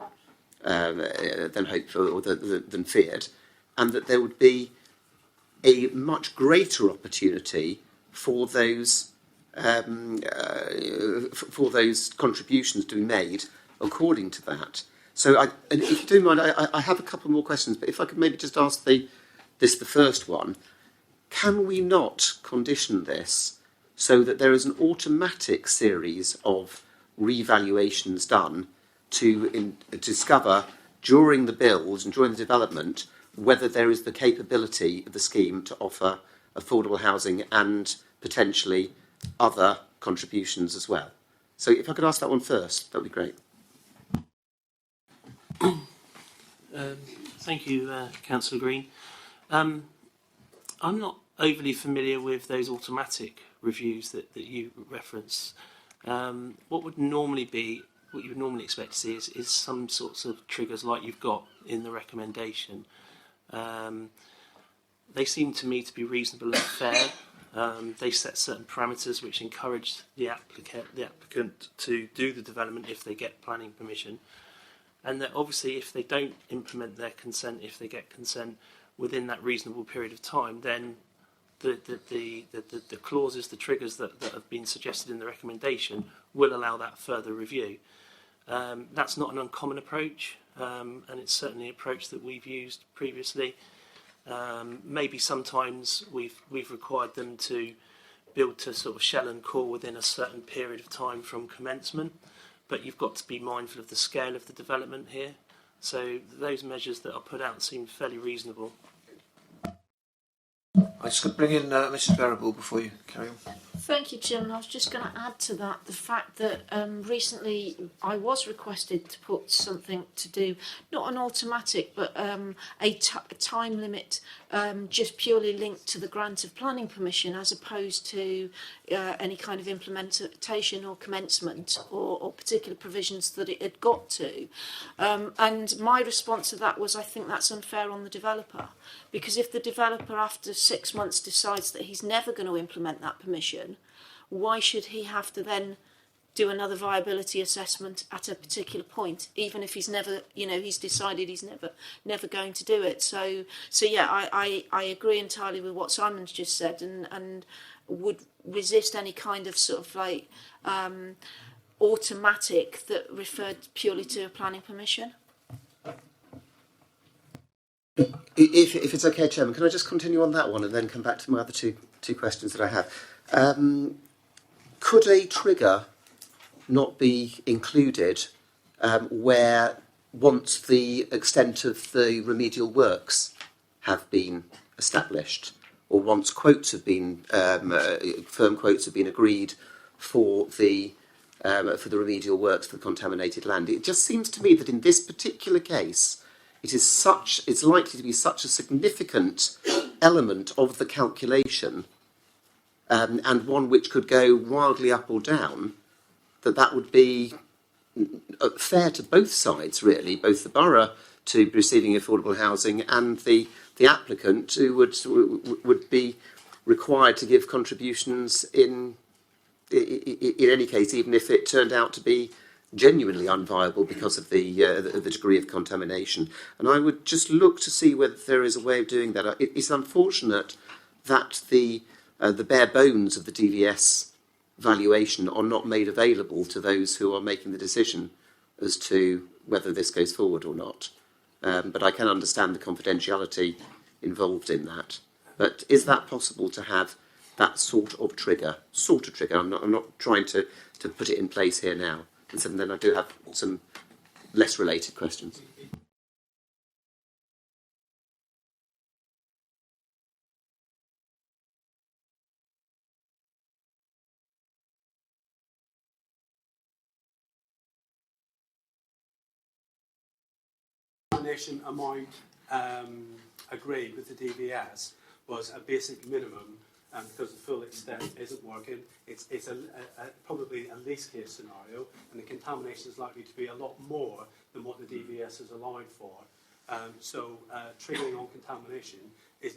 hoped for or than feared, and that there would be a much greater opportunity for those contributions to be made according to that. So, and if you don't mind, I have a couple more questions, but if I could maybe just ask the first one, can we not condition this so that there is an automatic series of revaluations done to discover during the build and during the development whether there is the capability of the scheme to offer affordable housing and potentially other contributions as well? So if I could ask that one first, that would be great. Thank you, Councillor Green. I'm not overly familiar with those automatic reviews that you reference. What you would normally expect to see is some sorts of triggers like you've got in the recommendation. They seem to me to be reasonable and fair. They set certain parameters which encourage the applicant to do the development if they get planning permission. And that obviously if they don't implement their consent, if they get consent within that reasonable period of time, then the clauses, the triggers that have been suggested in the recommendation will allow that further review. That's not an uncommon approach, and it's certainly an approach that we've used previously. Maybe sometimes we've required them to build to sort of shell and core within a certain period of time from commencement, but you've got to be mindful of the scale of the development here. So those measures that are put out seem fairly reasonable. I just got to bring in Mrs. Barrable before you carry on. Thank you, Chairman. I was just going to add to that the fact that recently I was requested to put something to do, not an automatic, but a time limit just purely linked to the grant of planning permission as opposed to any kind of implementation or commencement or particular provisions that it had got to. And my response to that was, I think that's unfair on the developer, because if the developer after 6 months decides that he's never going to implement that permission, why should he have to then do another viability assessment at a particular point, even if he's never, he's decided he's never going to do it? So yeah, I agree entirely with what Simon's just said, and would resist any kind of sort of like automatic that referred purely to a planning permission. If it's okay, Chairman, can I just continue on that one and then come back to my other two questions that I have? Could a trigger not be included where once the extent of the remedial works have been established, or once quotes have been firm quotes have been agreed for the remedial works for the contaminated land? It just seems to me that in this particular case, it's likely to be such a significant element of the calculation, and one which could go wildly up or down, that would be fair to both sides, really, both the borough to be receiving affordable housing and the applicant who would be required to give contributions in any case, even if it turned out to be genuinely unviable because of the degree of contamination. And I would just look to see whether there is a way of doing that. It's unfortunate that the bare bones of the DVS valuation are not made available to those who are making the decision as to whether this goes forward or not. But I can understand the confidentiality involved in that. But is that possible to have that sort of trigger? I'm not trying to put it in place here now. And then I do have some less related questions. Amount agreed with the DVS was a basic minimum, because the full extent isn't working. It's probably a least case scenario, and the contamination is likely to be a lot more than what the DVS has allowed for. So triggering on contamination is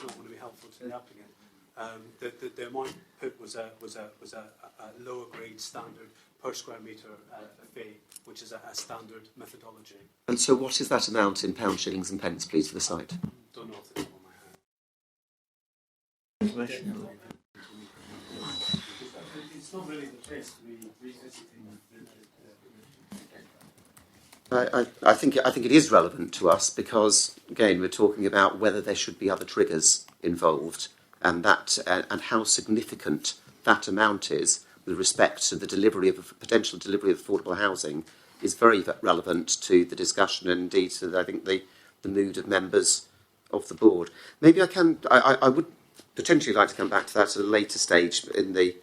not going to be helpful to the applicant. The amount put was a lower grade standard per square metre fee, which is a standard methodology. And so what is that amount in pounds, shillings and pence, please, for the site? Don't know off the top of my head. It's not really the case to be revisiting I think it is relevant to us because, again, we're talking about whether there should be other triggers involved, and how significant that amount is with respect to the potential delivery of affordable housing is very relevant to the discussion and indeed to, I think, the mood of members of the board. Maybe I would potentially like to come back to that at a later stage in the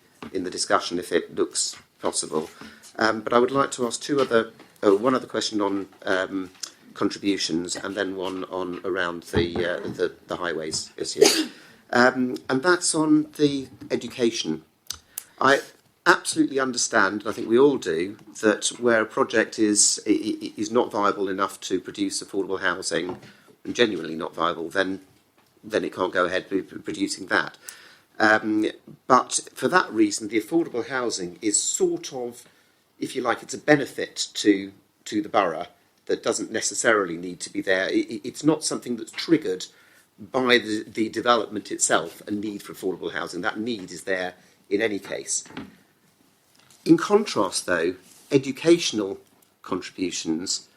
discussion if it looks possible. But I would like to ask one other question on contributions and then one on around the highways issue. And that's on the education. I absolutely understand, and I think we all do, that where a project is not viable enough to produce affordable housing, and genuinely not viable, then it can't go ahead with producing that. But for that reason, the affordable housing is sort of, if you like, it's a benefit to the borough that doesn't necessarily need to be there. It's not something that's triggered by the development itself, a need for affordable housing. That need is there in any case. In contrast, though, educational contributions,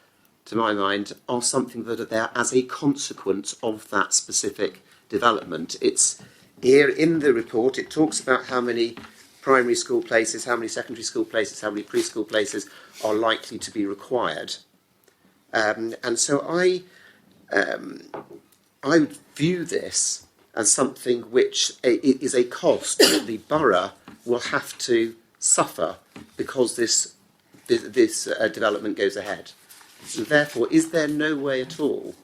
to my mind, are something that are there as a consequence of that specific development. It's here in the report, it talks about how many primary school places, how many secondary school places, how many preschool places are likely to be required. And so I would view this as something which is a cost that the borough will have to suffer because this development goes ahead. So therefore, is there no way at all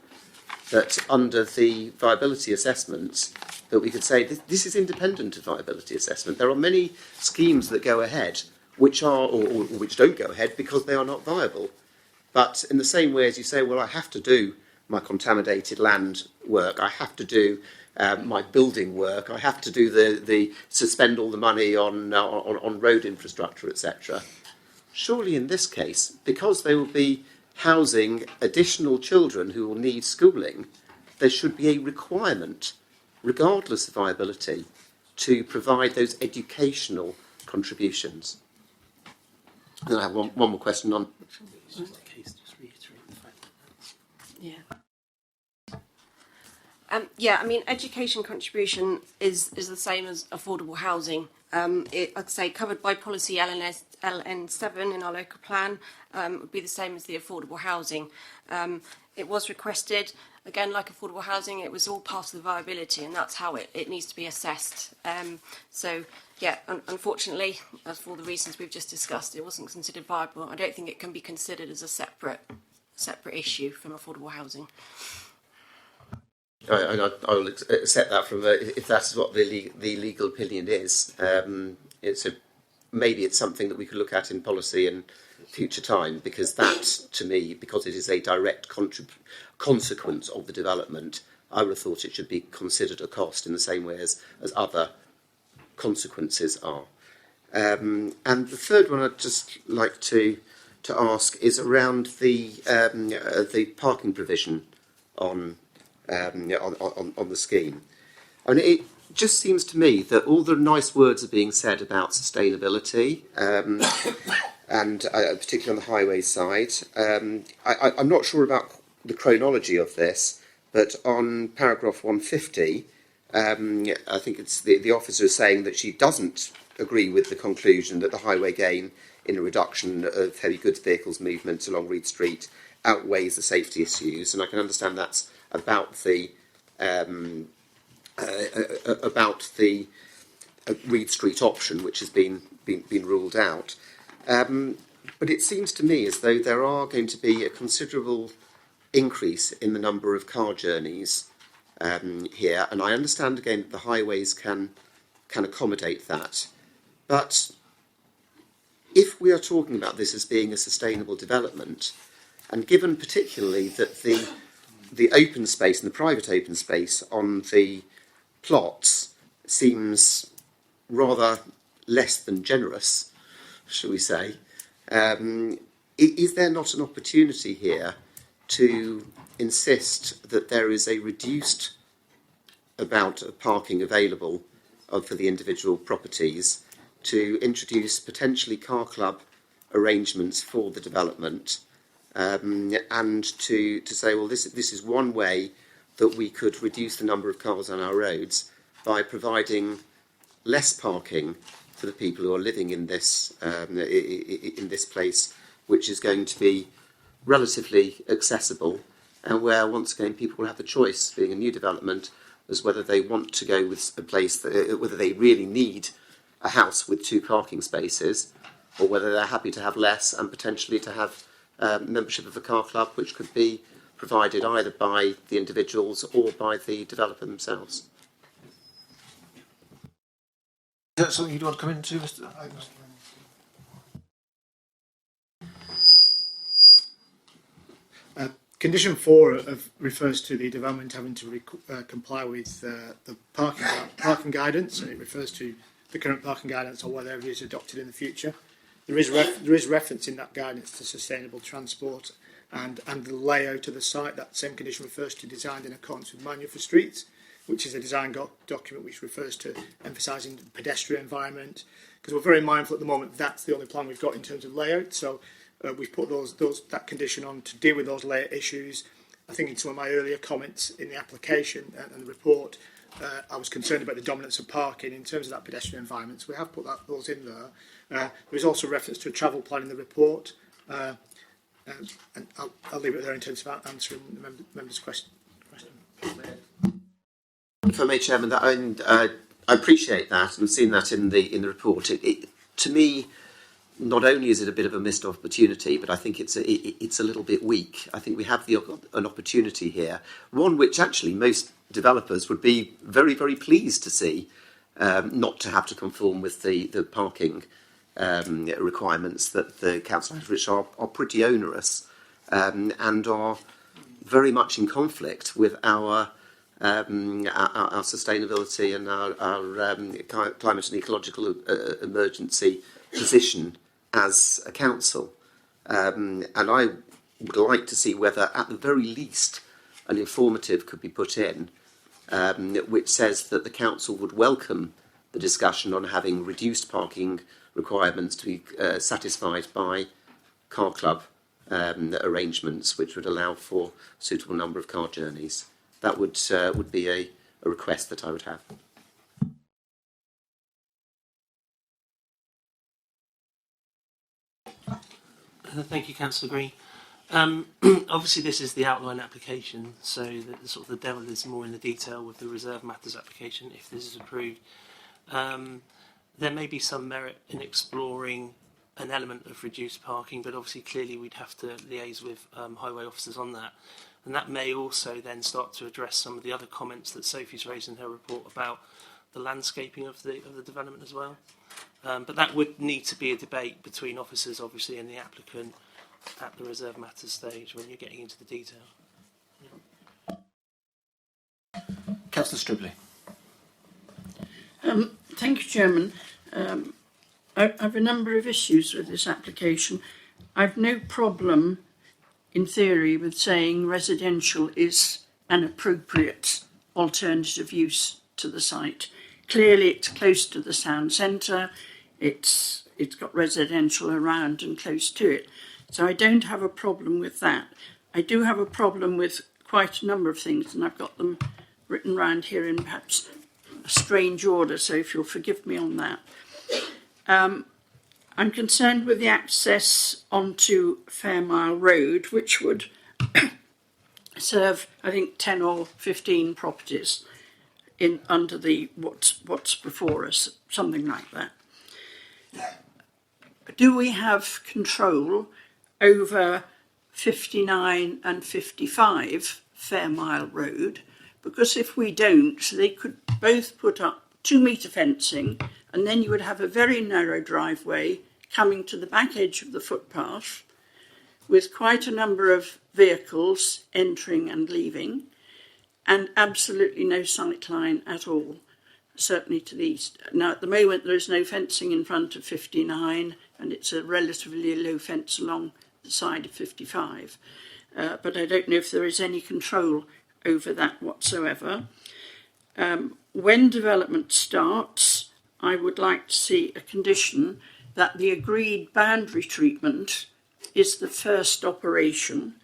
that under the viability assessments that we could say this is independent of viability assessment? There are many schemes that go ahead which are or which don't go ahead because they are not viable. But in the same way as you say, well, I have to do my contaminated land work, I have to do my building work, I have to do the suspend all the money on road infrastructure, etc. Surely in this case, because they will be housing additional children who will need schooling, there should be a requirement, regardless of viability, to provide those educational contributions. And I have one more question on. Yeah, I mean, education contribution is the same as affordable housing. I'd say covered by policy LN7 in our local plan would be the same as the affordable housing. It was requested, again, like affordable housing, it was all part of the viability, and that's how it needs to be assessed. So, yeah, unfortunately, as for the reasons we've just discussed, it wasn't considered viable. I don't think it can be considered as a separate issue from affordable housing. I will accept that from if that's what the legal opinion is. Maybe it's something that we could look at in policy in future time, because that, to me, because it is a direct consequence of the development, I would have thought it should be considered a cost in the same way as other consequences are. And the third one I'd just like to ask is around the parking provision on the scheme. I mean, it just seems to me that all the nice words are being said about sustainability, and particularly on the highway side. I'm not sure about the chronology of this, but on paragraph 150, I think it's the officer is saying that she doesn't agree with the conclusion that the highway gain in a reduction of heavy goods vehicles movements along Reed Street outweighs the safety issues, and I can understand that's about the Reed Street option, which has been ruled out. But it seems to me as though there are going to be a considerable increase in the number of car journeys here, and I understand again that the highways can accommodate that. But if we are talking about this as being a sustainable development, and given particularly that the open space and the private open space on the plots seems rather less than generous, shall we say, is there not an opportunity here to insist that there is a reduced amount of parking available for the individual properties, to introduce potentially car club arrangements for the development, and to say, well, this is one way that we could reduce the number of cars on our roads by providing less parking for the people who are living in this place, which is going to be relatively accessible, and where once again people will have the choice, being a new development, as whether they want to go with a place whether they really need a house with 2 parking spaces, or whether they're happy to have less and potentially to have membership of a car club, which could be provided either by the individuals or by the developer themselves. Is that something you'd want to come into, Mr. Agnes? Condition 4 refers to the development having to comply with the parking guidance, and it refers to the current parking guidance or whatever is adopted in the future. There is reference in that guidance to sustainable transport and the layout of the site. That same condition refers to designed in accordance with Manual for Streets, which is a design document which refers to emphasising the pedestrian environment, because we're very mindful at the moment that's the only plan we've got in terms of layout. So we've put that condition on to deal with those layout issues. I think in some of my earlier comments in the application and the report, I was concerned about the dominance of parking in terms of that pedestrian environment. So we have put those in there. There is also reference to a travel plan in the report, and I'll leave it there in terms of answering the members' question. If I may, Chairman, I appreciate that and seen that in the report. To me, not only is it a bit of a missed opportunity, but I think it's a little bit weak. I think we have an opportunity here, one which actually most developers would be very, very pleased to see, not to have to conform with the parking requirements that the council has, which are pretty onerous and are very much in conflict with our sustainability and our climate and ecological emergency position as a council. And I would like to see whether, at the very least, an informative could be put in which says that the council would welcome the discussion on having reduced parking requirements to be satisfied by car club arrangements, which would allow for a suitable number of car journeys. That would be a request that I would have. Thank you, Councillor Green. Obviously, this is the outline application, so the sort of the devil is more in the detail with the reserve matters application. If this is approved, there may be some merit in exploring an element of reduced parking, but obviously, clearly, we'd have to liaise with highway officers on that, and that may also then start to address some of the other comments that Sophie's raised in her report about the landscaping of the development as well. But that would need to be a debate between officers, obviously, and the applicant at the reserve matters stage when you're getting into the detail. Yeah. Councillor Stribley. Thank you, Chairman. I have a number of issues with this application. I've no problem, in theory, with saying residential is an appropriate alternative use to the site. Clearly, it's close to the town centre. It's got residential around and close to it. So I don't have a problem with that. I do have a problem with quite a number of things, and I've got them written round here in perhaps a strange order, so if you'll forgive me on that. I'm concerned with the access onto Fairmile Road, which would serve, I think, 10 or 15 properties in under the what's before us, something like that. Do we have control over 59 and 55 Fairmile Road? Because if we don't, they could both put up 2-metre fencing, and then you would have a very narrow driveway coming to the back edge of the footpath with quite a number of vehicles entering and leaving, and absolutely no sight line at all, certainly to the east. Now, at the moment, there is no fencing in front of 59, and it's a relatively low fence along the side of 55. But I don't know if there is any control over that whatsoever. When development starts, I would like to see a condition that the agreed boundary treatment is the first operation,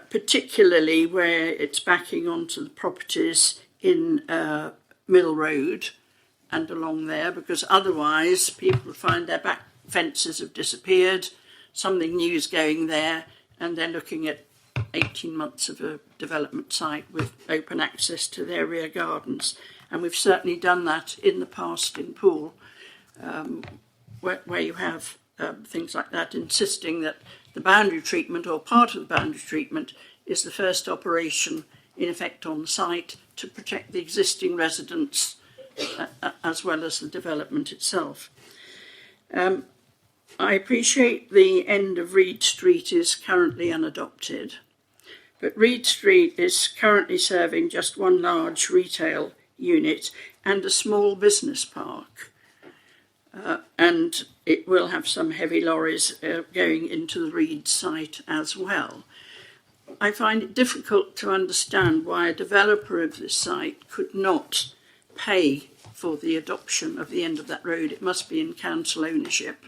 particularly where it's backing onto the properties in Mill Road and along there, because otherwise people find their back fences have disappeared, something new is going there, and they're looking at 18 months of a development site with open access to their rear gardens. And we've certainly done that in the past in Poole, where you have things like that, insisting that the boundary treatment or part of the boundary treatment is the first operation in effect on the site to protect the existing residents as well as the development itself. I appreciate the end of Reed Street is currently unadopted, but Reed Street is currently serving just one large retail unit and a small business park. And it will have some heavy lorries going into the Reed site as well. I find it difficult to understand why a developer of this site could not pay for the adoption of the end of that road. It must be in council ownership.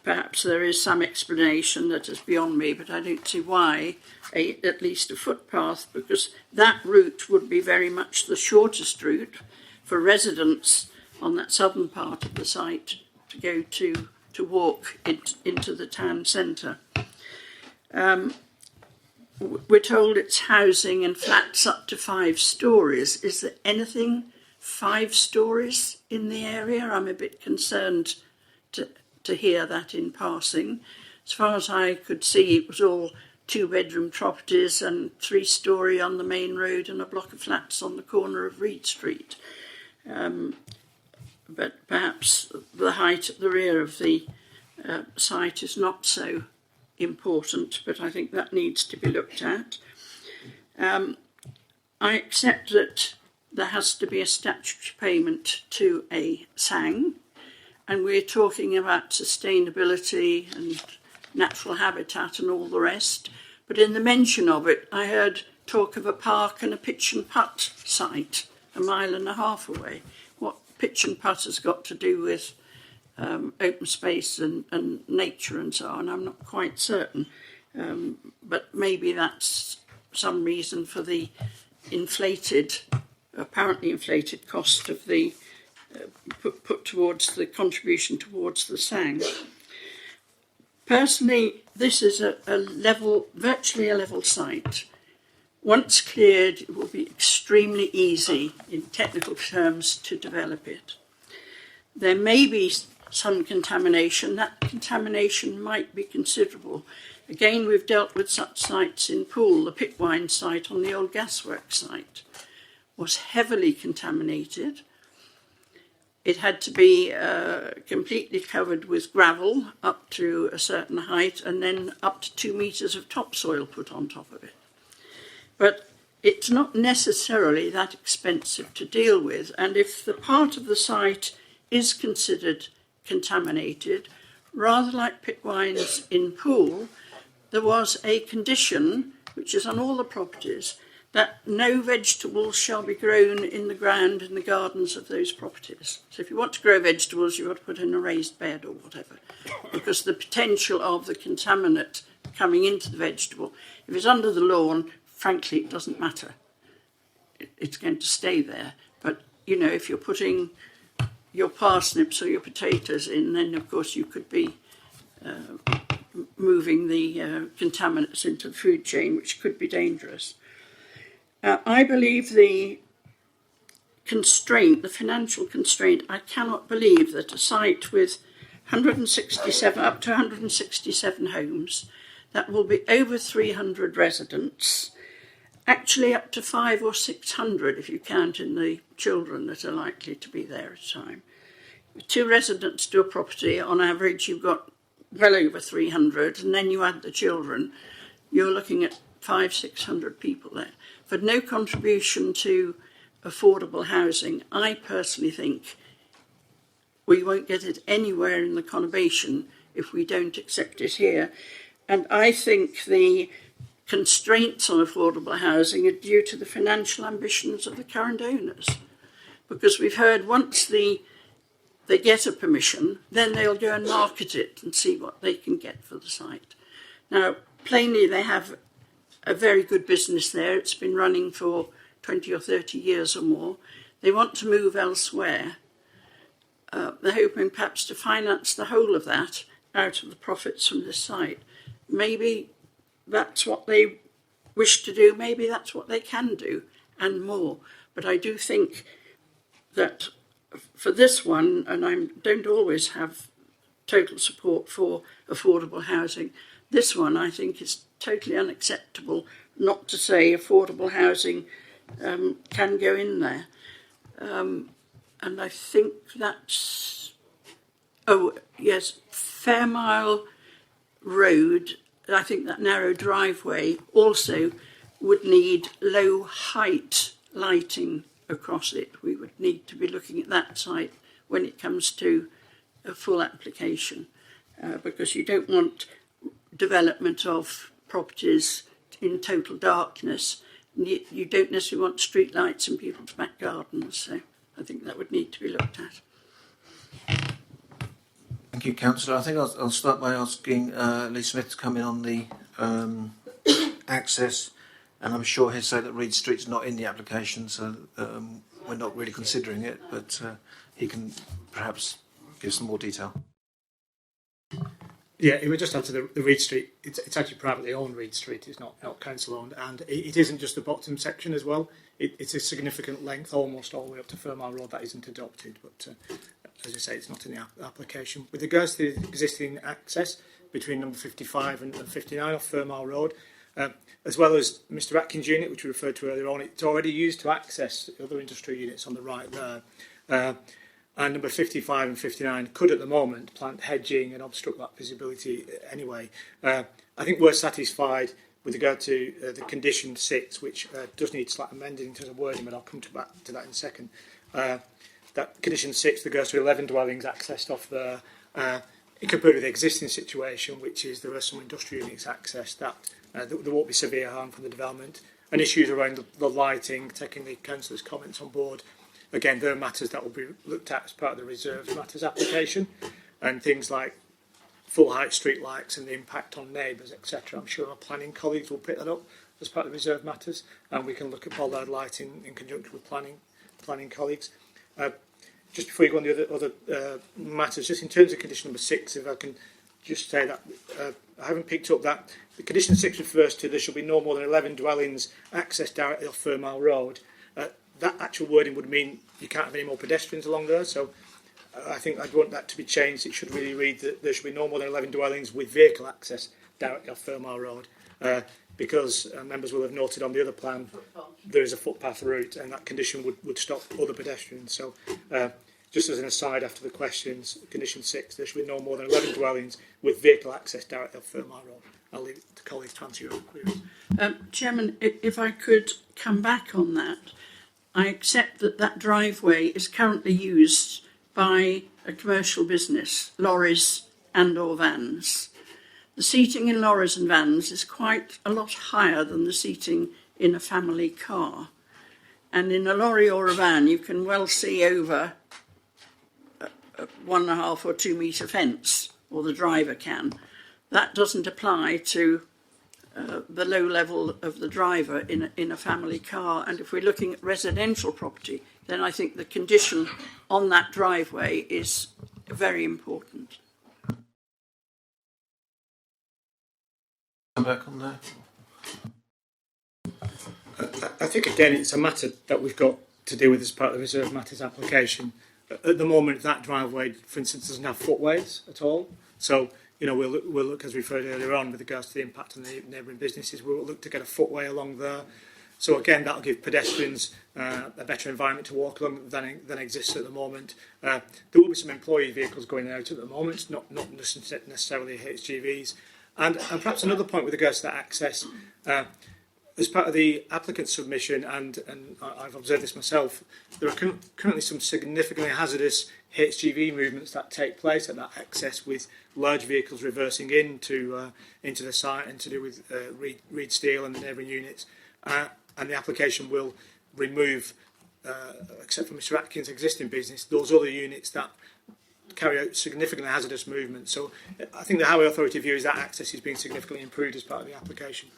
Perhaps there is some explanation that is beyond me, but I don't see why at least a footpath, because that route would be very much the shortest route for residents on that southern part of the site to go to walk into the town centre. We're told it's housing and flats up to 5 stories. Is there anything 5 stories in the area? I'm a bit concerned to hear that in passing. As far as I could see, it was all 2-bedroom properties and 3-storey on the main road and a block of flats on the corner of Reed Street. But perhaps the height at the rear of the site is not so important, but I think that needs to be looked at. I accept that there has to be a statutory payment to a SANG, and we're talking about sustainability and natural habitat and all the rest, but in the mention of it, I heard talk of a park and a pitch and putt site 1.5 miles away. What pitch and putt has got to do with open space and nature and so on, I'm not quite certain. But maybe that's some reason for the apparently inflated cost of the put towards the contribution towards the SANG. Personally, this is virtually a level site. Once cleared, it will be extremely easy in technical terms to develop it. There may be some contamination. That contamination might be considerable. Again, we've dealt with such sites in Poole. The Pitwine site on the old gasworks site was heavily contaminated. It had to be completely covered with gravel up to a certain height and then up to 2 metres of topsoil put on top of it. But it's not necessarily that expensive to deal with, and if the part of the site is considered contaminated, rather like Pitwines in Poole, there was a condition, which is on all the properties, that no vegetables shall be grown in the ground in the gardens of those properties. So if you want to grow vegetables, you've got to put in a raised bed or whatever, because the potential of the contaminant coming into the vegetable, if it's under the lawn, frankly, it doesn't matter. It's going to stay there. But, you know, if you're putting your parsnips or your potatoes in, then of course you could be moving the contaminants into the food chain, which could be dangerous. I believe the constraint, the financial constraint, I cannot believe that a site with 167, up to 167 homes, that will be over 300 residents, actually up to 500 or 600 if you count in the children that are likely to be there at a time. With 2 residents to a property, on average you've got well over 300, and then you add the children, you're looking at 500-600 people there. For no contribution to affordable housing, I personally think we won't get it anywhere in the conurbation if we don't accept it here. And I think the constraints on affordable housing are due to the financial ambitions of the current owners. Because we've heard once the they get a permission, then they'll go and market it and see what they can get for the site. Now, plainly, they have a very good business there. It's been running for 20 or 30 years or more. They want to move elsewhere. They're hoping perhaps to finance the whole of that out of the profits from this site. Maybe that's what they wish to do. Maybe that's what they can do and more. But I do think that for this one, and I don't always have total support for affordable housing, this one I think is totally unacceptable, not to say affordable housing can go in there. And I think that's... Oh, yes, Fairmile Road, I think that narrow driveway also would need low height lighting across it. We would need to be looking at that site when it comes to a full application, because you don't want development of properties in total darkness. You don't necessarily want street lights in people's back gardens, so I think that would need to be looked at. Thank you, Councillor. I think I'll start by asking Lee Smith to come in on the access, and I'm sure he'll say that Reed Street's not in the application, so we're not really considering it, but he can perhaps give some more detail. Yeah, it would just add to the Reed Street. It's actually privately owned Reed Street. It's not council owned, and it isn't just the bottom section as well. It's a significant length, almost all the way up to Fairmile Road, that isn't adopted. But as I say, it's not in the application. With regards to the existing access between number 55 and 59 off Fairmile Road, as well as Mr Atkins' unit, which we referred to earlier on, it's already used to access other industrial units on the right there. And number 55 and 59 could at the moment plant hedging and obstruct that visibility anyway. I think we're satisfied with regard to the condition 6, which does need slight amending in terms of wording, but I'll come back to that in a second. That condition 6 that goes to 11 dwellings accessed off there, in compared with the existing situation, which is there are some industrial units accessed, that there won't be severe harm from the development. And issues around the lighting, taking the councillor's comments on board, again, there are matters that will be looked at as part of the reserved matters application, and things like full height street lights and the impact on neighbours, etc. I'm sure our planning colleagues will pick that up as part of the reserved matters, and we can look at bollard lighting in conjunction with planning colleagues. Just before you go on the other matters, just in terms of condition number 6, if I can just say that I haven't picked up that the condition 6 refers to there shall be no more than 11 dwellings accessed directly off Fairmile Road. That actual wording would mean you can't have any more pedestrians along there, so I think I'd want that to be changed. It should really read that there should be no more than 11 dwellings with vehicle access directly off Fairmile Road, because members will have noted on the other plan there is a footpath route, and that condition would stop other pedestrians. So just as an aside after the questions, condition 6, there should be no more than 11 dwellings with vehicle access directly off Fairmile Road. I'll leave it to colleagues to answer your queries. Chairman, if I could come back on that, I accept that that driveway is currently used by a commercial business, lorries and or vans. The seating in lorries and vans is quite a lot higher than the seating in a family car. And in a lorry or a van, you can well see over a 1.5 or 2 metre fence, or the driver can. That doesn't apply to the low level of the driver in a family car. And if we're looking at residential property, then I think the condition on that driveway is very important. Come back on that. I think again it's a matter that we've got to deal with as part of the reserved matters application. At the moment, that driveway, for instance, doesn't have footways at all. So we'll look, as referred earlier on, with regards to the impact on the neighbouring businesses, we'll look to get a footway along there. So again, that'll give pedestrians a better environment to walk along than exists at the moment. There will be some employee vehicles going out at the moment, not necessarily HGVs. And perhaps another point with regards to that access, as part of the applicant submission, and I've observed this myself, there are currently some significantly hazardous HGV movements that take place at that access, with large vehicles reversing into the site and to do with Reed Steel and the neighbouring units. And the application will remove, except for Mr Atkins' existing business, those other units that carry out significantly hazardous movements. So I think the Highway Authority view is that access is being significantly improved as part of the application.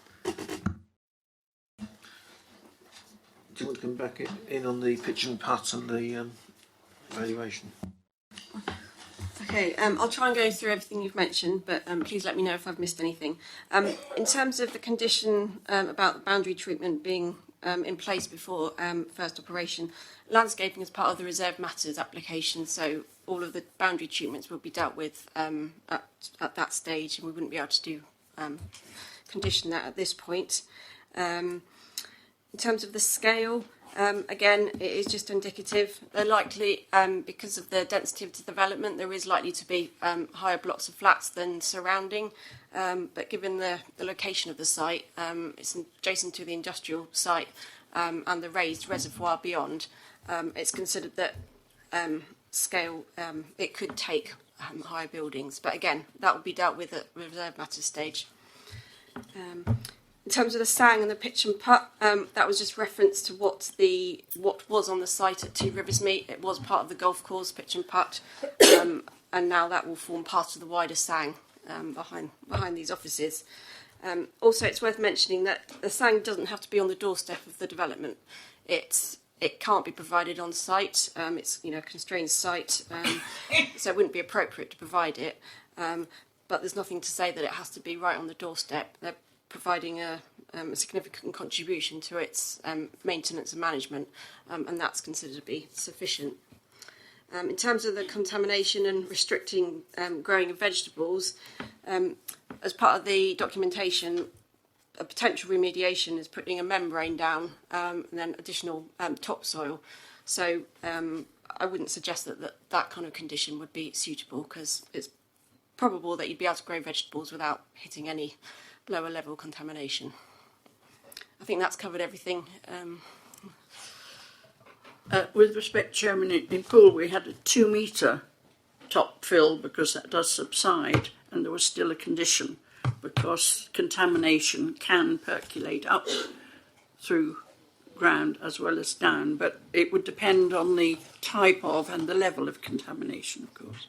Do you want to come back in on the pitch and putt and the valuation? Okay, I'll try and go through everything you've mentioned, but please let me know if I've missed anything. In terms of the condition about the boundary treatment being in place before first operation, landscaping is part of the reserve matters application, so all of the boundary treatments will be dealt with at that stage, and we wouldn't be able to do condition that at this point. In terms of the scale, again, it is just indicative. They're likely, because of the density of the development, there is likely to be higher blocks of flats than surrounding. But given the location of the site, it's adjacent to the industrial site and the raised reservoir beyond, it's considered that scale, it could take higher buildings. But again, that will be dealt with at reserve matters stage. In terms of the sang and the pitch and putt, that was just reference to what was on the site at Two Rivers Meet. It was part of the golf course, pitch and putt, and now that will form part of the wider sang behind these offices. Also, it's worth mentioning that the sang doesn't have to be on the doorstep of the development. It can't be provided on site. It's a constrained site, so it wouldn't be appropriate to provide it. But there's nothing to say that it has to be right on the doorstep. They're providing a significant contribution to its maintenance and management, and that's considered to be sufficient. In terms of the contamination and restricting growing of vegetables, as part of the documentation, a potential remediation is putting a membrane down and then additional topsoil. So I wouldn't suggest that kind of condition would be suitable, because it's probable that you'd be able to grow vegetables without hitting any lower level contamination. I think that's covered everything. With respect, Chairman, in Poole we had a 2 metre top fill because that does subside, and there was still a condition because contamination can percolate up through ground as well as down, but it would depend on the type of and the level of contamination, of course.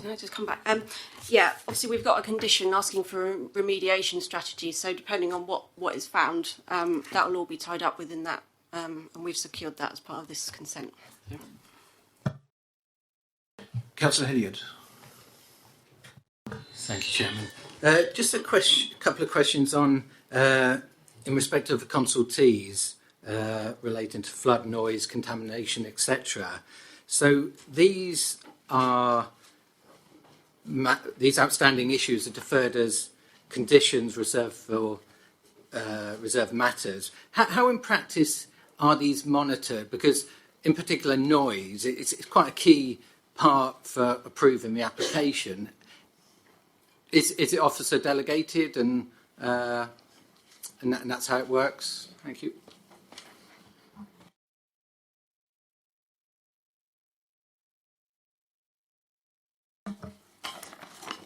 Can I just come back? Yeah, obviously we've got a condition asking for a remediation strategy, so depending on what is found, that will all be tied up within that, and we've secured that as part of this consent. Councillor Hilliard. Thank you, Chairman. Just a couple of questions on, in respect of the consultees relating to flood, noise, contamination, etc. So these outstanding issues are deferred as conditions reserved for reserved matters. How in practice are these monitored? Because in particular noise, it's quite a key part for approving the application. Is it officer delegated and that's how it works? Thank you.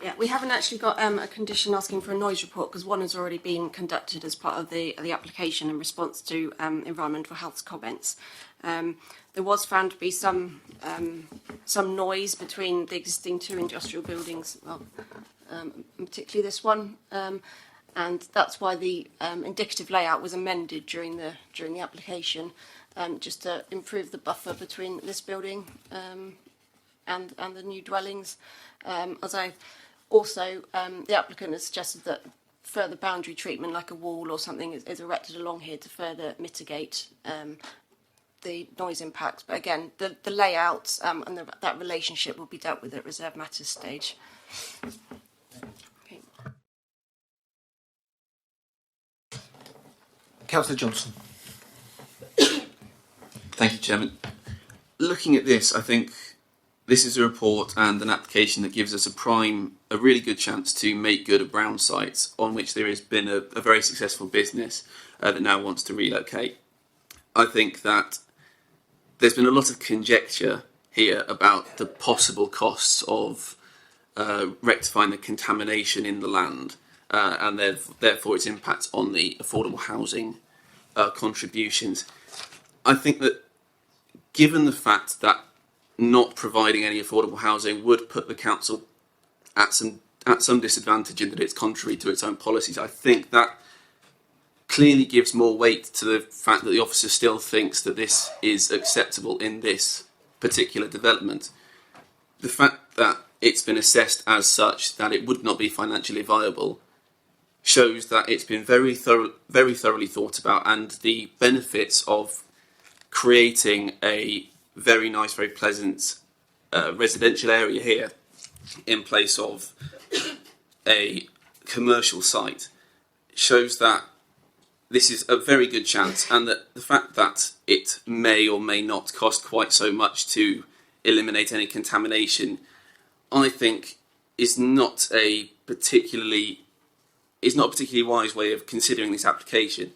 Yeah, we haven't actually got a condition asking for a noise report, because one has already been conducted as part of the application in response to environmental health comments. There was found to be some noise between the existing 2 industrial buildings, well, particularly this one, and that's why the indicative layout was amended during the application, just to improve the buffer between this building and the new dwellings. The applicant has suggested that further boundary treatment, like a wall or something, is erected along here to further mitigate the noise impacts. But again, the layout and that relationship will be dealt with at reserve matters stage. Okay. Councillor Johnson. Thank you, Chairman. Looking at this, I think this is a report and an application that gives us a really good chance to make good of brown sites on which there has been a very successful business that now wants to relocate. I think that there's been a lot of conjecture here about the possible costs of rectifying the contamination in the land and therefore its impact on the affordable housing contributions. I think that given the fact that not providing any affordable housing would put the council at some disadvantage in that it's contrary to its own policies. I think that clearly gives more weight to the fact that the officer still thinks that this is acceptable in this particular development. The fact that it's been assessed as such that it would not be financially viable shows that it's been very thoroughly thought about, and the benefits of creating a very nice, very pleasant residential area here in place of a commercial site shows that this is a very good chance, and that the fact that it may or may not cost quite so much to eliminate any contamination, I think is not a particularly wise way of considering this application.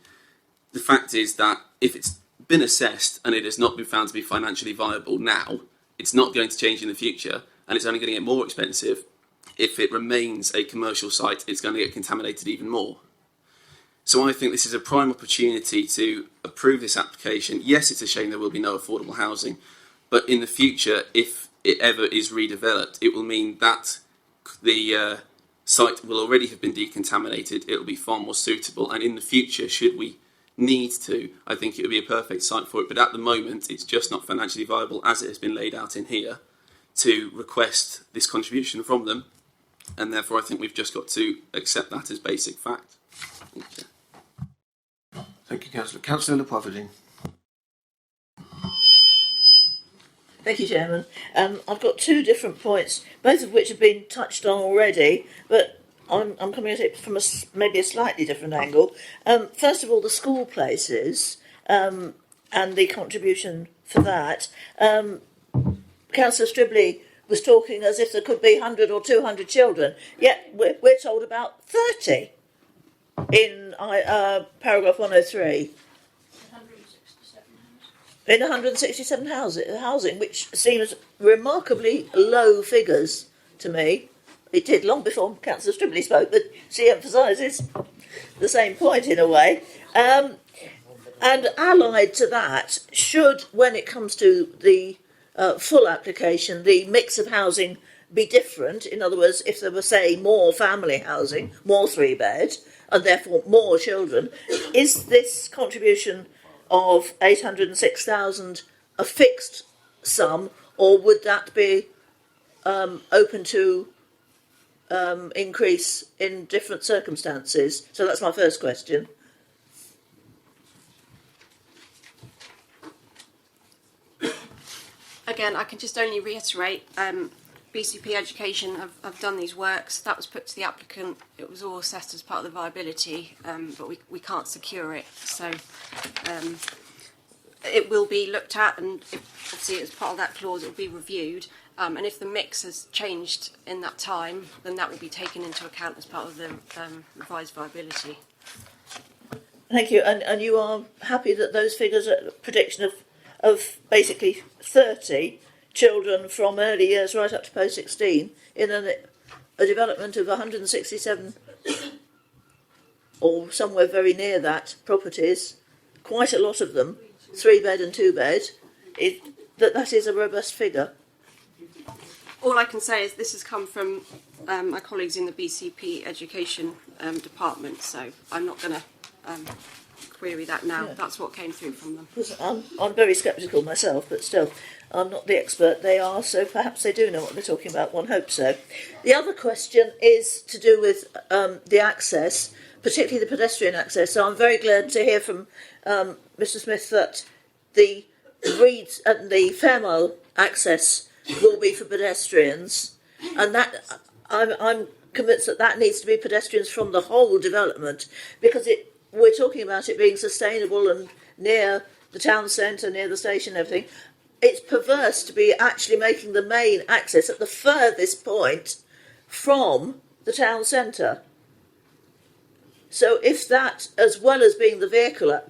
The fact is that if it's been assessed and it has not been found to be financially viable now, it's not going to change in the future, and it's only going to get more expensive. If it remains a commercial site, it's going to get contaminated even more. So I think this is a prime opportunity to approve this application. Yes, it's a shame there will be no affordable housing, but in the future, if it ever is redeveloped, it will mean that the site will already have been decontaminated. It will be far more suitable, and in the future, should we need to, I think it would be a perfect site for it. But at the moment, it's just not financially viable as it has been laid out in here to request this contribution from them, and therefore I think we've just got to accept that as basic fact. Thank you. Thank you, Councillor. Councillor Lepoivre. Thank you, Chairman. I've got two different points, both of which have been touched on already, but I'm coming at it from maybe a slightly different angle. First of all, the school places and the contribution for that. Councillor Stribley was talking as if there could be 100 or 200 children, yet we're told about 30 in paragraph 103. In 167 housing, which seems remarkably low figures to me. It did long before Councillor Stribley spoke, but she emphasises the same point in a way. And allied to that, should, when it comes to the full application, the mix of housing be different, in other words, if there were, say, more family housing, more 3-bed, and therefore more children, is this contribution of 806,000 a fixed sum, or would that be open to increase in different circumstances? So that's my first question. Again, I can just only reiterate, BCP Education have done these works. That was put to the applicant. It was all assessed as part of the viability, but we can't secure it. So it will be looked at, and if, obviously as part of that clause, it will be reviewed. And if the mix has changed in that time, then that will be taken into account as part of the revised viability. Thank you. And you are happy that those figures are a prediction of basically 30 children from early years right up to post-16 in a development of 167 or somewhere very near that properties, quite a lot of them, 3-bed and 2-bed, that is a robust figure. All I can say is this has come from my colleagues in the BCP Education department, so I'm not going to query that now. Yeah. That's what came through from them. I'm very sceptical myself, but still, I'm not the expert. They are, so perhaps they do know what they're talking about. One hopes so. The other question is to do with the access, particularly the pedestrian access. So I'm very glad to hear from Mr. Smith that the Reeds and the Fairmile access will be for pedestrians, and that I'm convinced that needs to be pedestrians from the whole development, because we're talking about it being sustainable and near the town centre, near the station, everything. It's perverse to be actually making the main access at the furthest point from the town centre. So if that, as well as being the vehicular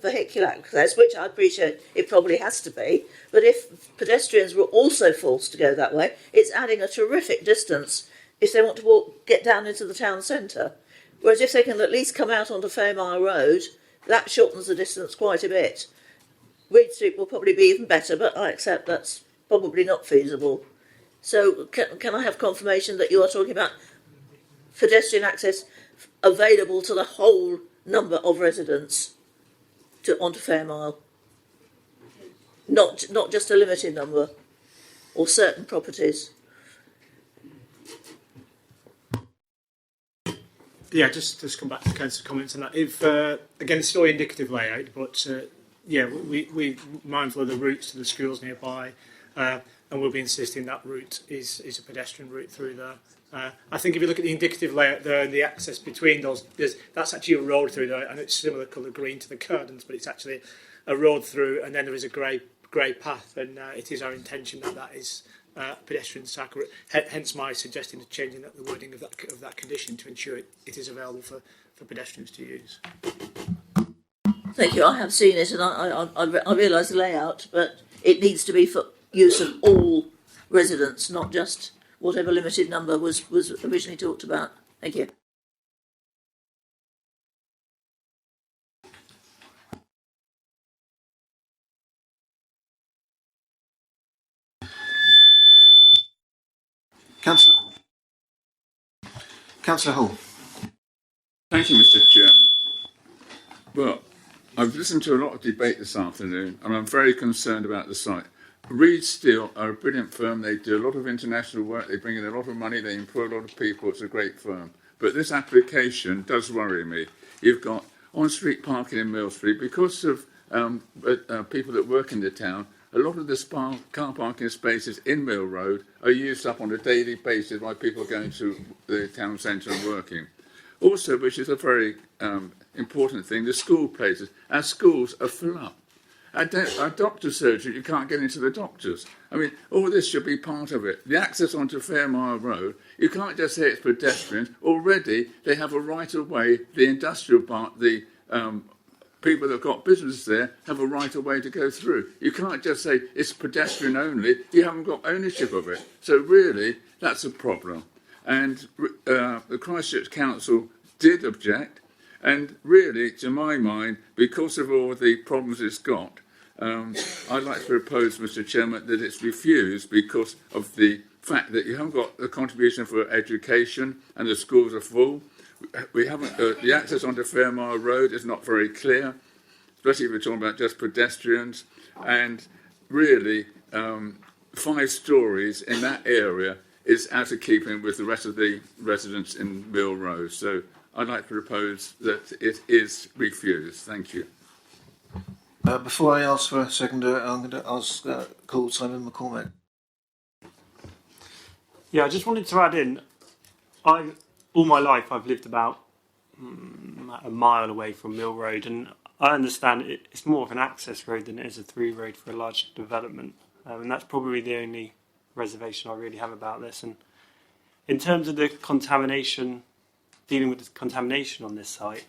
access, which I appreciate it probably has to be, but if pedestrians were also forced to go that way, it's adding a terrific distance if they want to get down into the town centre. Whereas if they can at least come out onto Fairmile Road, that shortens the distance quite a bit. Reed Street will probably be even better, but I accept that's probably not feasible. So can I have confirmation that you are talking about pedestrian access available to the whole number of residents onto Fairmile? Not just a limited number or certain properties? Yeah, just come back to Council's comments on that. If again, it's still indicative layout, but yeah, we mindful of the routes to the schools nearby, and we'll be insisting that route is a pedestrian route through there. I think if you look at the indicative layout there and the access between those, that's actually a road through there, and it's similar colour green to the gardens, but it's actually a road through, and then there is a grey path, and it is our intention that is pedestrian cycle route. Hence my suggesting of changing the wording of that condition to ensure it is available for pedestrians to use. Thank you. I have seen it, and I realise the layout, but it needs to be for use of all residents, not just whatever limited number was originally talked about. Thank you. Councillor Hall. Thank you, Mr. Chairman. Well, I've listened to a lot of debate this afternoon, and I'm very concerned about the site. Reed Steel are a brilliant firm. They do a lot of international work. They bring in a lot of money. They employ a lot of people. It's a great firm. But this application does worry me. You've got on-street parking in Mill Street. Because of people that work in the town, a lot of the car parking spaces in Mill Road are used up on a daily basis by people going to the town centre and working. Also, which is a very important thing, the school places. Our schools are full up. Our doctor's surgery, you can't get into the doctors. I mean, all this should be part of it. The access onto Fairmile Road, you can't just say it's pedestrians. Already, they have a right-of-way, the industrial part, the people that have got businesses there have a right-of-way to go through. You can't just say it's pedestrian only. You haven't got ownership of it. So really, that's a problem. And the Christchurch Council did object, and really, to my mind, because of all the problems it's got, I'd like to propose, Mr. Chairman, that it's refused because of the fact that you haven't got the contribution for education and the schools are full. We haven't. The access onto Fairmile Road is not very clear, especially if we're talking about just pedestrians, and really, 5 stories in that area is out of keeping with the rest of the residents in Mill Road. So I'd like to propose that it is refused. Thank you. Before I ask for a seconder, I'm going to ask call Simon McCormack. Yeah, I just wanted to add in, all my life I've lived about a mile away from Mill Road, and I understand it's more of an access road than it is a through road for a large development, and that's probably the only reservation I really have about this. And in terms of the contamination, dealing with the contamination on this site,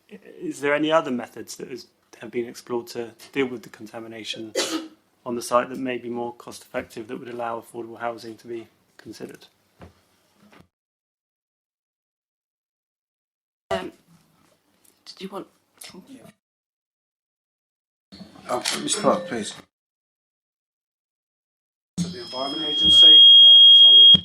is there any other methods that have been explored to deal with the contamination on the site that may be more cost effective, that would allow affordable housing to be considered? Did you want? Mr. Clark, please. The Environment Agency, that's all we can.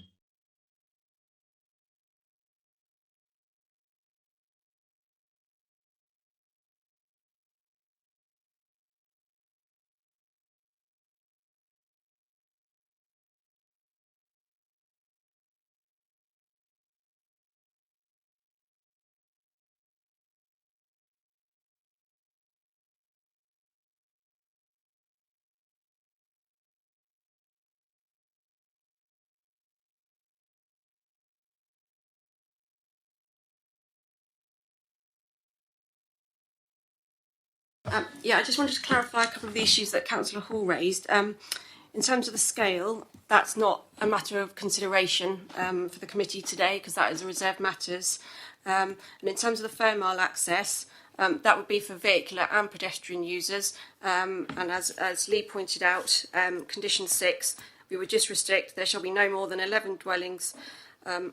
Yeah, I just wanted to clarify a couple of the issues that Councillor Hall raised. In terms of the scale, that's not a matter of consideration for the committee today, because that is a reserved matters. And in terms of the Fairmile access, that would be for vehicular and pedestrian users. And as Lee pointed out, condition 6, we would just restrict there shall be no more than 11 dwellings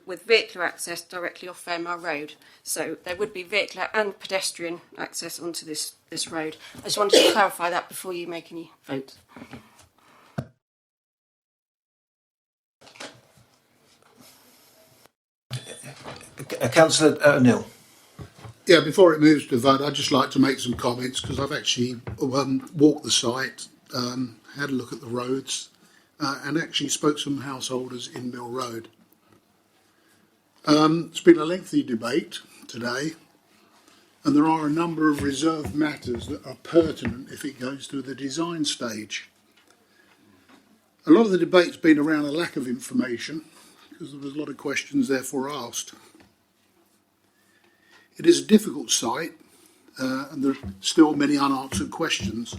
with vehicular access directly off Fairmile Road. So there would be vehicular and pedestrian access onto this road. I just wanted to clarify that before you make any votes. Councillor O'Neill. Yeah, before it moves to vote, I'd just like to make some comments because I've actually walked the site, had a look at the roads, and actually spoke to some householders in Mill Road. It's been a lengthy debate today, and there are a number of reserved matters that are pertinent if it goes to the design stage. A lot of the debate's been around a lack of information because there was a lot of questions therefore asked. It is a difficult site, and there are still many unanswered questions.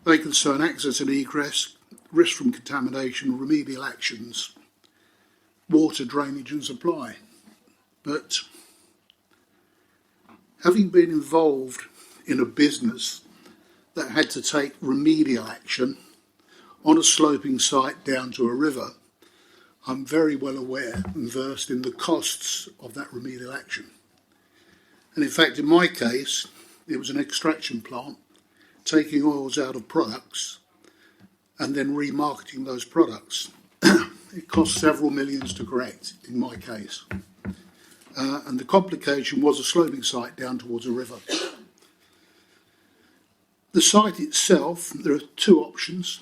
They concern access and egress, risk from contamination, remedial actions, water, drainage and supply. But having been involved in a business that had to take remedial action on a sloping site down to a river, I'm very well aware and versed in the costs of that remedial action. And in fact, in my case, it was an extraction plant taking oils out of products and then remarketing those products. It cost several millions to correct in my case. And the complication was a sloping site down towards a river. The site itself, there are two options.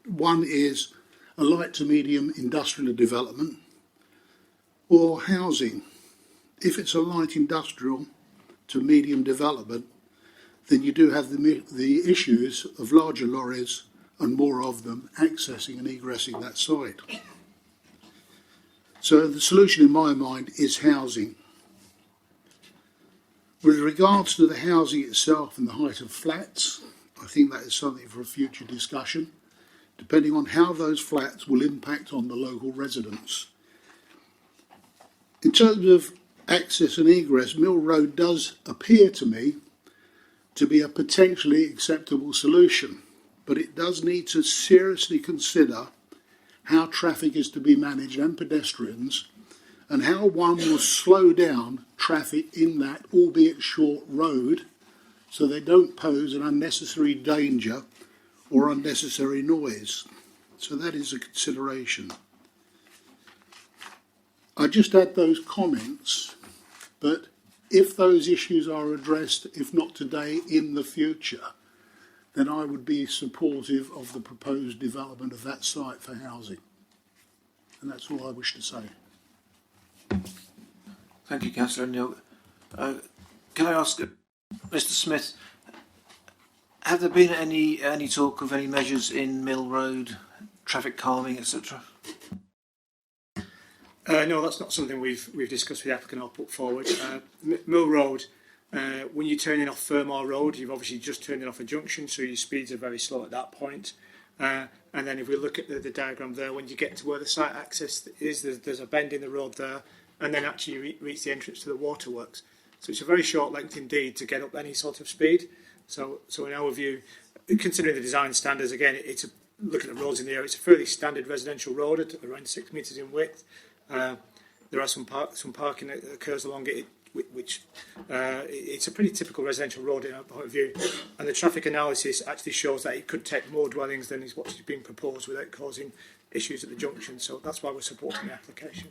One is a light to medium industrial development or housing. If it's a light industrial to medium development, then you do have the issues of larger lorries and more of them accessing and egressing that site. So the solution in my mind is housing. With regards to the housing itself and the height of flats, I think that is something for a future discussion, depending on how those flats will impact on the local residents. In terms of access and egress, Mill Road does appear to me to be a potentially acceptable solution, but it does need to seriously consider how traffic is to be managed and pedestrians, and how one will slow down traffic in that, albeit short, road, so they don't pose an unnecessary danger or unnecessary noise. So that is a consideration. I just add those comments, but if those issues are addressed, if not today, in the future, then I would be supportive of the proposed development of that site for housing. And that's all I wish to say. Thank you, Councillor O'Neill. Can I ask Mr. Smith, have there been any talk of any measures in Mill Road, traffic calming, etc.? No, that's not something we've discussed with the applicant or put forward. Mill Road, when you're turning off Fermar Road, you've obviously just turned it off a junction, so your speeds are very slow at that point. And then if we look at the diagram there, when you get to where the site access is, there's a bend in the road there, and then actually you reach the entrance to the waterworks. So it's a very short length indeed to get up any sort of speed. So in our view, considering the design standards, again, looking at the roads in the area, it's a fairly standard residential road at around 6 metres in width. There are some parking that occurs along it, which it's a pretty typical residential road in our point of view, and the traffic analysis actually shows that it could take more dwellings than is what's being proposed without causing issues at the junction. So that's why we're supporting the application.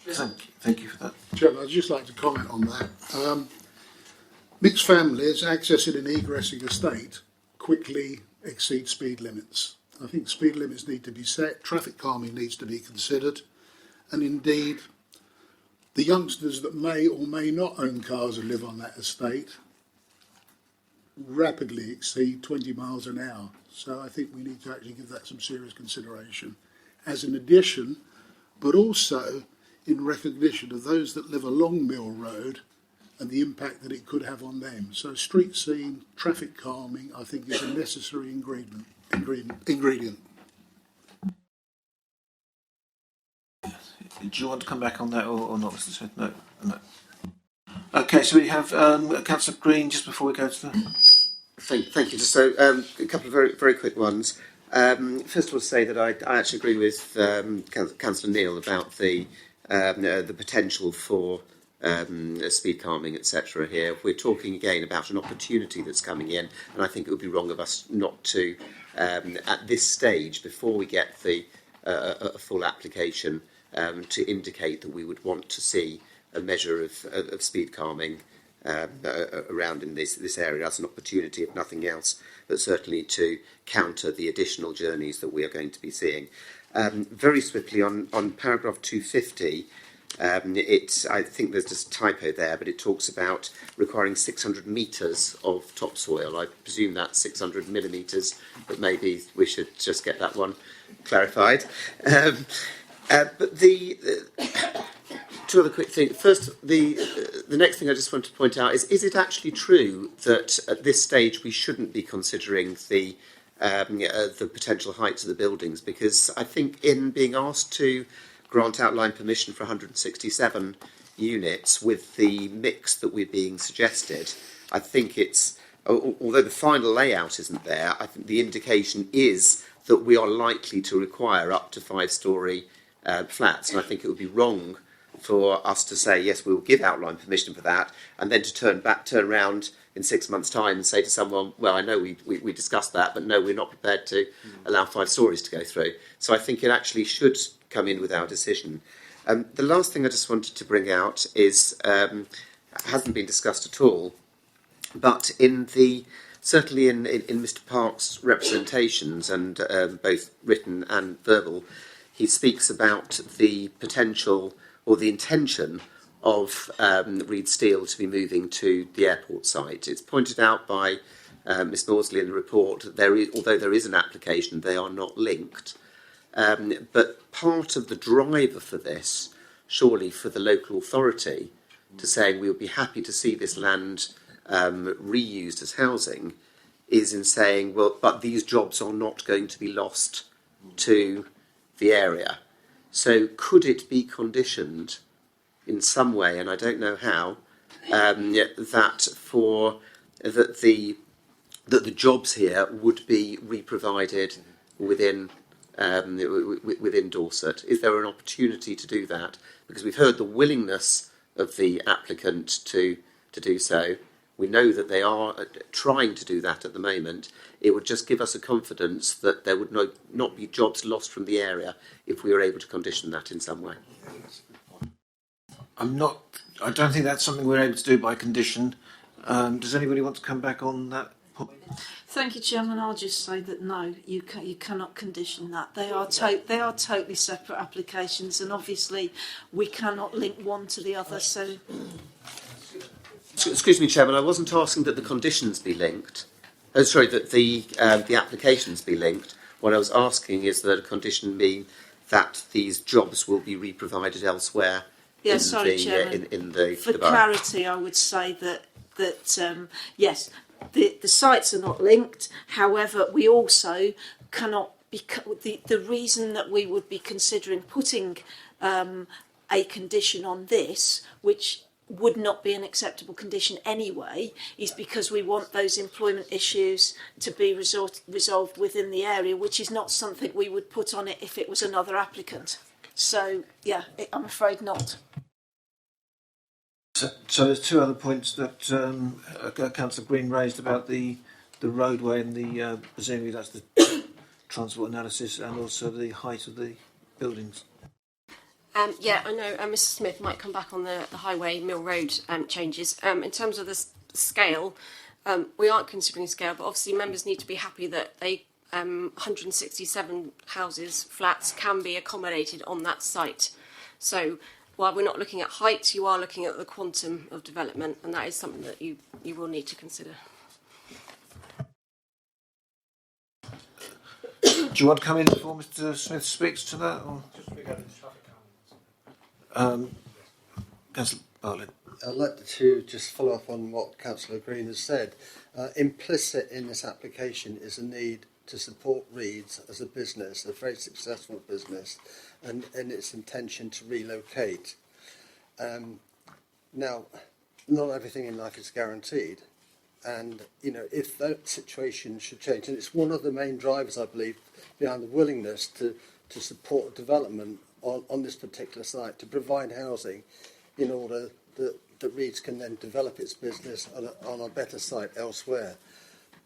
Thank you for that. Chairman, I'd just like to comment on that. Mixed families accessing and egressing a estate quickly exceed speed limits. I think speed limits need to be set, traffic calming needs to be considered, and indeed the youngsters that may or may not own cars and live on that estate rapidly exceed 20 miles an hour. So I think we need to actually give that some serious consideration as an addition, but also in recognition of those that live along Mill Road and the impact that it could have on them. So street scene, traffic calming, I think is a necessary ingredient. Do you want to come back on that or not, Mr. Smith? No. Okay, so we have Councillor Green just before we go to the... Thank you. So a couple of very, very quick ones. First of all, to say that I actually agree with Councillor Neil about the potential for speed calming, etc. here. We're talking again about an opportunity that's coming in, and I think it would be wrong of us not to, at this stage, before we get the a full application, to indicate that we would want to see a measure of speed calming around in this area as an opportunity, if nothing else, but certainly to counter the additional journeys that we are going to be seeing. Very swiftly on paragraph 250, I think there's just a typo there, but it talks about requiring 600 metres of topsoil. I presume that's 600 millimetres, but maybe we should just get that one clarified. But the two other quick things. First, the next thing I just want to point out is it actually true that at this stage we shouldn't be considering the potential heights of the buildings? Because I think in being asked to grant outline permission for 167 units with the mix that we're being suggested, I think it's, although the final layout isn't there, I think the indication is that we are likely to require up to 5-storey flats, and I think it would be wrong for us to say, yes, we will give outline permission for that, and then to turn around in 6 months' time and say to someone, well, I know we discussed that, but no, we're not prepared to allow 5 storeys to go through. So I think it actually should come in with our decision. The last thing I just wanted to bring out is, hasn't been discussed at all, but certainly in Mr. Park's representations, and both written and verbal, he speaks about the potential or the intention of Reed Steel to be moving to the airport site. It's pointed out by Ms. Norsley in the report that although there is an application, they are not linked. But part of the driver for this, surely for the local authority, to saying we would be happy to see this land reused as housing, is in saying, well, but these jobs are not going to be lost to the area. So could it be conditioned in some way, and I don't know how, that the jobs here would be reprovided within Dorset? Is there an opportunity to do that? Because we've heard the willingness of the applicant to do so. We know that they are trying to do that at the moment. It would just give us a confidence that there would not be jobs lost from the area if we were able to condition that in some way. I don't think that's something we're able to do by condition. Does anybody want to come back on that point? Thank you, Chairman. I'll just say that no, you cannot condition that. They are totally separate applications, and obviously we cannot link one to the other. So, excuse me, Chairman. I wasn't asking that the conditions be linked. That the applications be linked. What I was asking is that a condition mean that these jobs will be reprovided elsewhere. Yeah, sorry, Chairman. In the for borough. Clarity, I would say that yes, the sites are not linked. However, we also cannot be the reason that we would be considering putting a condition on this, which would not be an acceptable condition anyway, is because we want those employment issues to be resolved within the area, which is not something we would put on it if it was another applicant. So, yeah, I'm afraid not. So there's two other points that Councillor Green raised about the roadway and the presumably that's the transport analysis, and also the height of the buildings. Yeah, I know Mr. Smith might come back on the Highway Mill Road changes. In terms of the scale, we aren't considering scale, but obviously members need to be happy that 167 houses, flats, can be accommodated on that site. So while we're not looking at height, you are looking at the quantum of development, and that is something that you will need to consider. Do you want to come in before Mr. Smith speaks to that? Or? Just regarding traffic calming. Councillor Bartlett. I'd like to just follow up on what Councillor Green has said. Implicit in this application is a need to support Reeds as a business, a very successful business, and its intention to relocate. Now, not everything in life is guaranteed, and if that situation should change, and it's one of the main drivers, I believe, behind the willingness to support development on this particular site, to provide housing in order that Reeds can then develop its business on a better site elsewhere.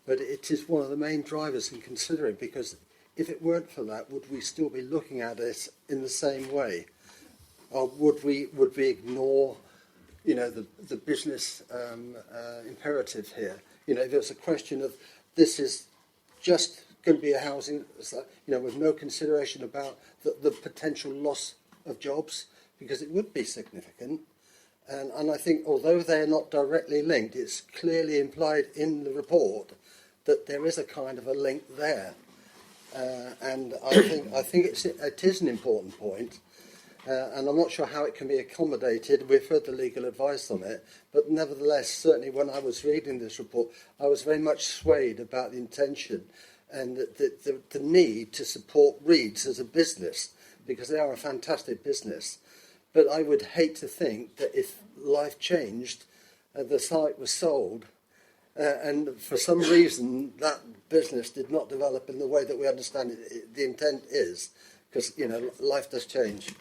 But it is one of the main drivers in considering, because if it weren't for that, would we still be looking at it in the same way? or would we ignore, you know, the business imperative here? You know, if it's a question of this is just going to be a housing, you know, with no consideration about the potential loss of jobs, because it would be significant. And I think although they're not directly linked, it's clearly implied in the report that there is a kind of a link there. And I think it is an important point. And I'm not sure how it can be accommodated. We've heard the legal advice on it, but nevertheless, certainly when I was reading this report, I was very much swayed about the intention and the need to support Reeds as a business, because they are a fantastic business. But I would hate to think that if life changed, the site was sold, and for some reason that business did not develop in the way that we understand it, the intent is, because, you know, life does change.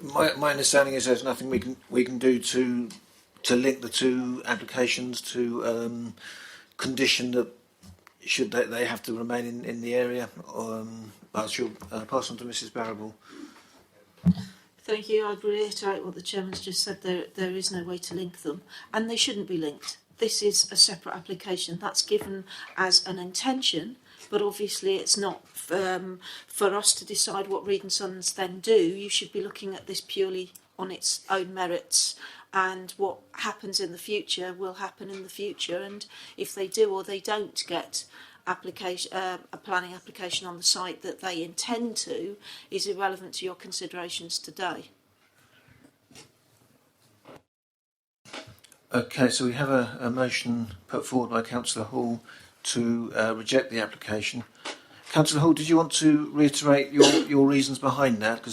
My understanding is there's nothing we can do to link the two applications to condition that should they have to remain in the area. I shall pass on to Mrs. Barrable. Thank you. I'd reiterate what the Chairman's just said. There is no way to link them, and they shouldn't be linked. This is a separate application that's given as an intention, but obviously it's not for us to decide what Reed and Sons then do. You should be looking at this purely on its own merits, and what happens in the future will happen in the future, and if they do or they don't get a planning application on the site that they intend to is irrelevant to your considerations today. Okay, so we have a motion put forward by Councillor Hall to reject the application. Councillor Hall, did you want to reiterate your reasons behind that?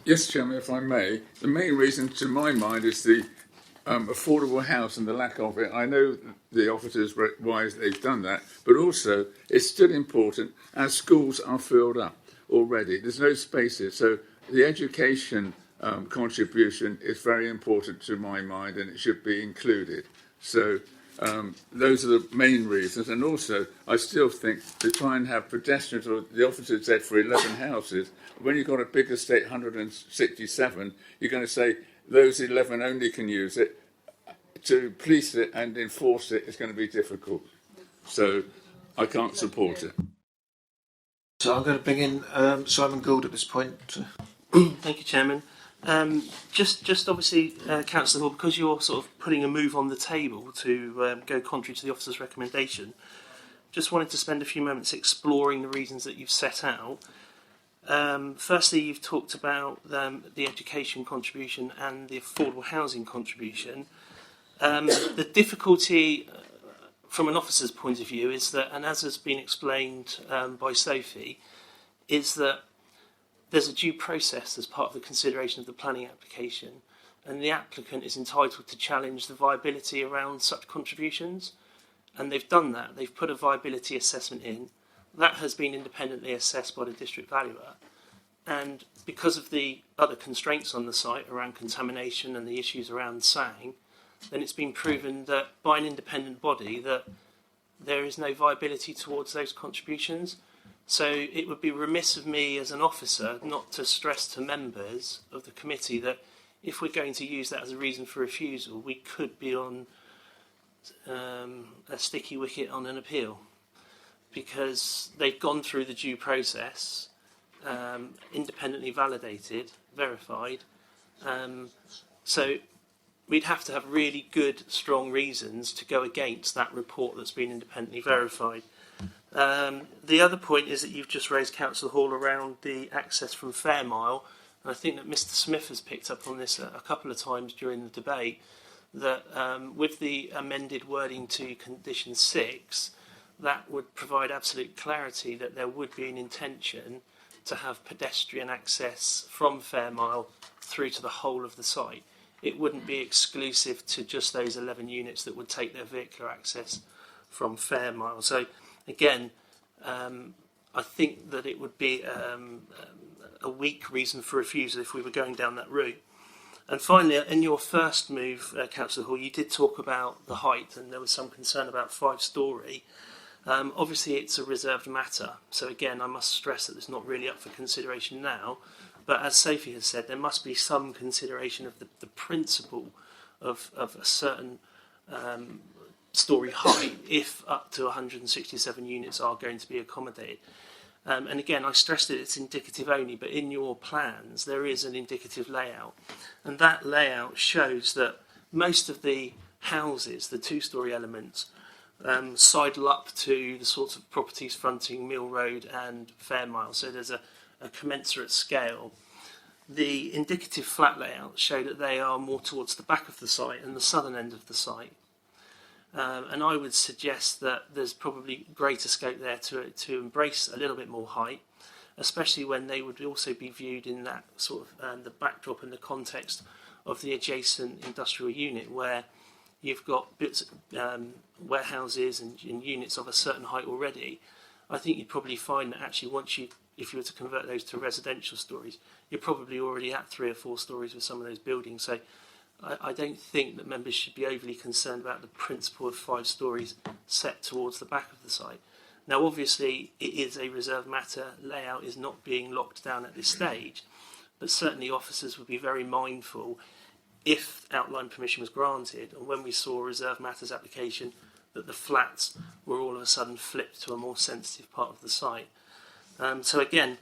Yes, Chairman, if I may. The main reason, to my mind, is the affordable house and the lack of it. I know the officers why they've done that, but also it's still important as schools are filled up already. There's no spaces, so the education contribution is very important to my mind, and it should be included. So those are the main reasons, and also I still think to try and have pedestrians, or the officer said for 11 houses, when you've got a big estate, 167, you're going to say those 11 only can use it. To police it and enforce it is going to be difficult. So I can't support it. So I'm going to bring in Simon Gould at this point. Thank you, Chairman. Just obviously, Councillor Hall, because you're sort of putting a move on the table to go contrary to the officer's recommendation, just wanted to spend a few moments exploring the reasons that you've set out. Firstly, you've talked about the education contribution and the affordable housing contribution. The difficulty from an officer's point of view is that, and as has been explained by Sophie, is that there's a due process as part of the consideration of the planning application, and the applicant is entitled to challenge the viability around such contributions, and they've done that. They've put a viability assessment in. That has been independently assessed by the district valuer, and because of the other constraints on the site around contamination and the issues around SANG, then it's been proven that by an independent body that there is no viability towards those contributions. So it would be remiss of me as an officer not to stress to members of the committee that if we're going to use that as a reason for refusal, we could be on a sticky wicket on an appeal, because they've gone through the due process, independently validated, verified. So we'd have to have really good, strong reasons to go against that report that's been independently verified. The other point is that you've just raised, Councillor Hall, around the access from Fairmile, and I think that Mr Smith has picked up on this a couple of times during the debate, that with the amended wording to condition 6, that would provide absolute clarity that there would be an intention to have pedestrian access from Fairmile through to the whole of the site. It wouldn't be exclusive to just those 11 units that would take their vehicular access from Fairmile. So again, I think that it would be a weak reason for refusal if we were going down that route. And finally, in your first move, Councillor Hall, you did talk about the height, and there was some concern about 5-storey. Obviously, it's a reserved matter. So again, I must stress that it's not really up for consideration now. But as Sophie has said, there must be some consideration of the principle of a certain storey height if up to 167 units are going to be accommodated. And again, I stress that it's indicative only, but in your plans there is an indicative layout. And that layout shows that most of the houses, the 2-storey elements, sidle up to the sorts of properties fronting Mill Road and Fairmile. So there's a commensurate scale. The indicative flat layouts show that they are more towards the back of the site and the southern end of the site. And I would suggest that there's probably greater scope there to embrace a little bit more height, especially when they would also be viewed in that sort of the backdrop and the context of the adjacent industrial unit, where you've got bits, warehouses and units of a certain height already. I think you'd probably find that actually if you were to convert those to residential stories, you're probably already at 3 or 4 stories with some of those buildings. So I don't think that members should be overly concerned about the principle of 5 stories set towards the back of the site. Now, obviously, it is a reserved matter. Layout is not being locked down at this stage, but certainly officers would be very mindful if outline permission was granted, and when we saw a reserved matters application, that the flats were all of a sudden flipped to a more sensitive part of the site. So again,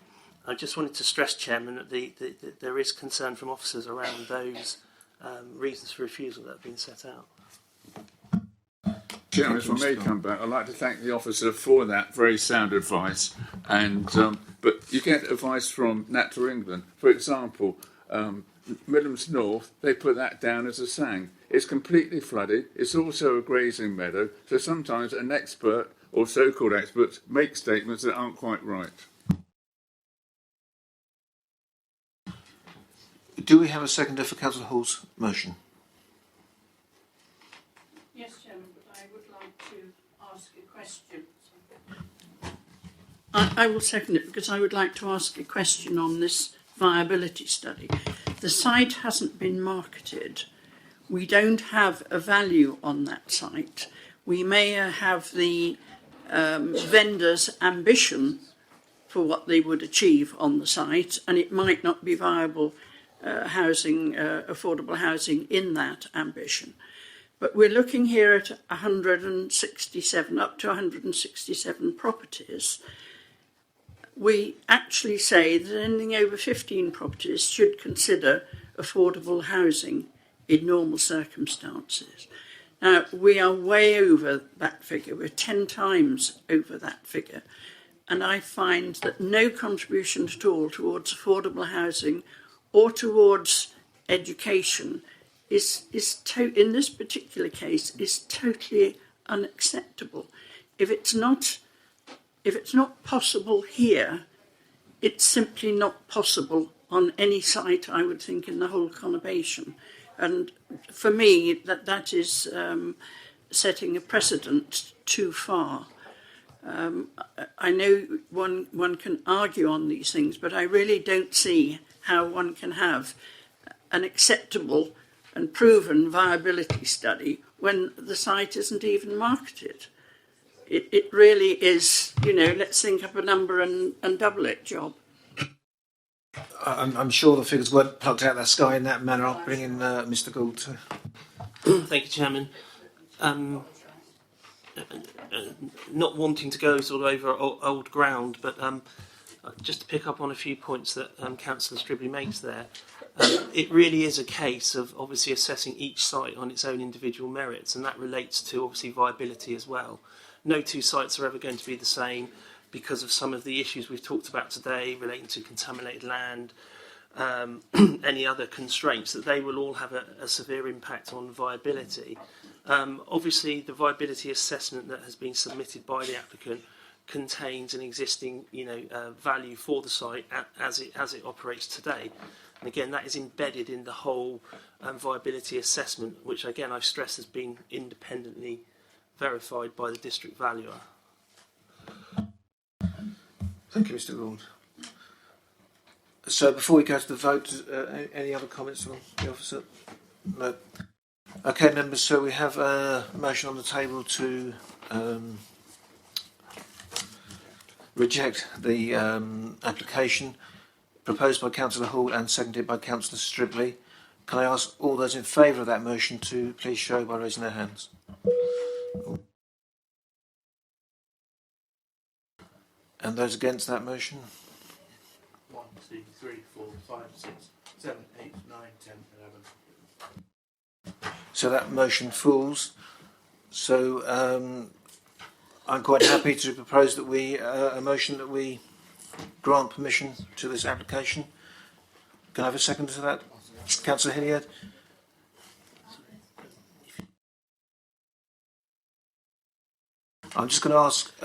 I just wanted to stress, Chairman, that there is concern from officers around those reasons for refusal that have been set out. Chairman, if I may come back, I'd like to thank the officer for that very sound advice. And but you get advice from NATRA England. For example, Midlands North, they put that down as a sang. It's completely flooded. It's also a grazing meadow. So sometimes an expert or so-called experts make statements that aren't quite right. Do we have a seconder for Councillor Hall's motion? Yes, Chairman, but I would like to ask a question. I will second it because I would like to ask a question on this viability study. The site hasn't been marketed. We don't have a value on that site. We may have the vendor's ambition for what they would achieve on the site, and it might not be viable affordable housing in that ambition. But we're looking here at 167, up to 167 properties. We actually say that anything over 15 properties should consider affordable housing in normal circumstances. Now, we are way over that figure. We're 10 times over that figure. And I find that no contribution at all towards affordable housing or towards education in this particular case is totally unacceptable. If it's not possible here, it's simply not possible on any site, I would think, in the whole conurbation. And for me, that is setting a precedent too far. I know one can argue on these things, but I really don't see how one can have an acceptable and proven viability study when the site isn't even marketed. It really is, let's think up a number and double it job. I'm sure the figures weren't plucked out of the sky in that manner. I'll bring in Mr. Gould. Thank you, Chairman. Not wanting to go sort of over old ground, but just to pick up on a few points that Councillor Stribley makes there, it really is a case of obviously assessing each site on its own individual merits, and that relates to obviously viability as well. No 2 sites are ever going to be the same because of some of the issues we've talked about today relating to contaminated land, any other constraints, that they will all have a severe impact on viability. Obviously, the viability assessment that has been submitted by the applicant contains an existing, value for the site as it operates today. And again, that is embedded in the whole viability assessment, which again I stress has been independently verified by the district valuer. Thank you, Mr. Gould. So before we go to the vote, any other comments from the officer? No. Okay, members, so we have a motion on the table to reject the application proposed by Councillor Hall and seconded by Councillor Stribley. Can I ask all those in favour of that motion to please show by raising their hands? And those against that motion? 1, 2, 3, 4, 5, 6, 7, 8, 9, 10, 11. So that motion falls. So I'm quite happy to propose that a motion that we grant permission to this application. Can I have a second to that? Councillor Hilliard. I'm just going to ask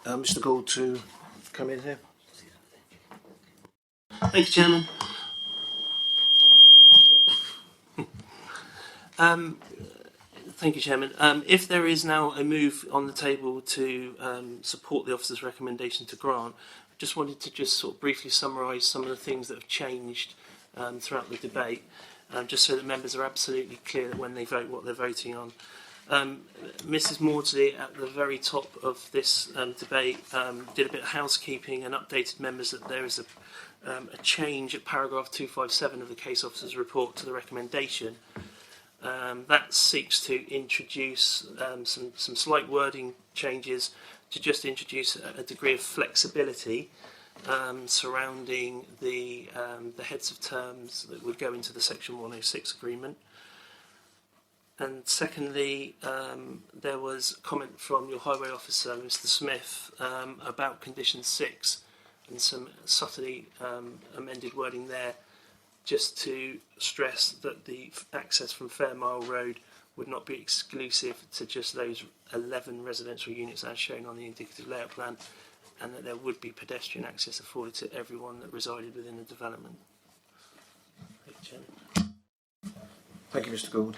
Mr. Gould to come in here. Thank you, Chairman. Thank you, Chairman. If there is now a move on the table to support the officer's recommendation to grant, I just wanted to just sort of briefly summarise some of the things that have changed throughout the debate, just so that members are absolutely clear that when they vote what they're voting on. Mrs. Maudsley, at the very top of this debate, did a bit of housekeeping and updated members that there is a change at paragraph 257 of the case officer's report to the recommendation. That seeks to introduce some slight wording changes to just introduce a degree of flexibility surrounding the heads of terms that would go into the Section 106 agreement. And secondly, there was a comment from your highway officer, Mr. Smith, about condition 6 and some subtly amended wording there, just to stress that the access from Fairmile Road would not be exclusive to just those 11 residential units as shown on the indicative layout plan, and that there would be pedestrian access afforded to everyone that resided within the development. Thank you, Chairman. Thank you, Mr. Gould.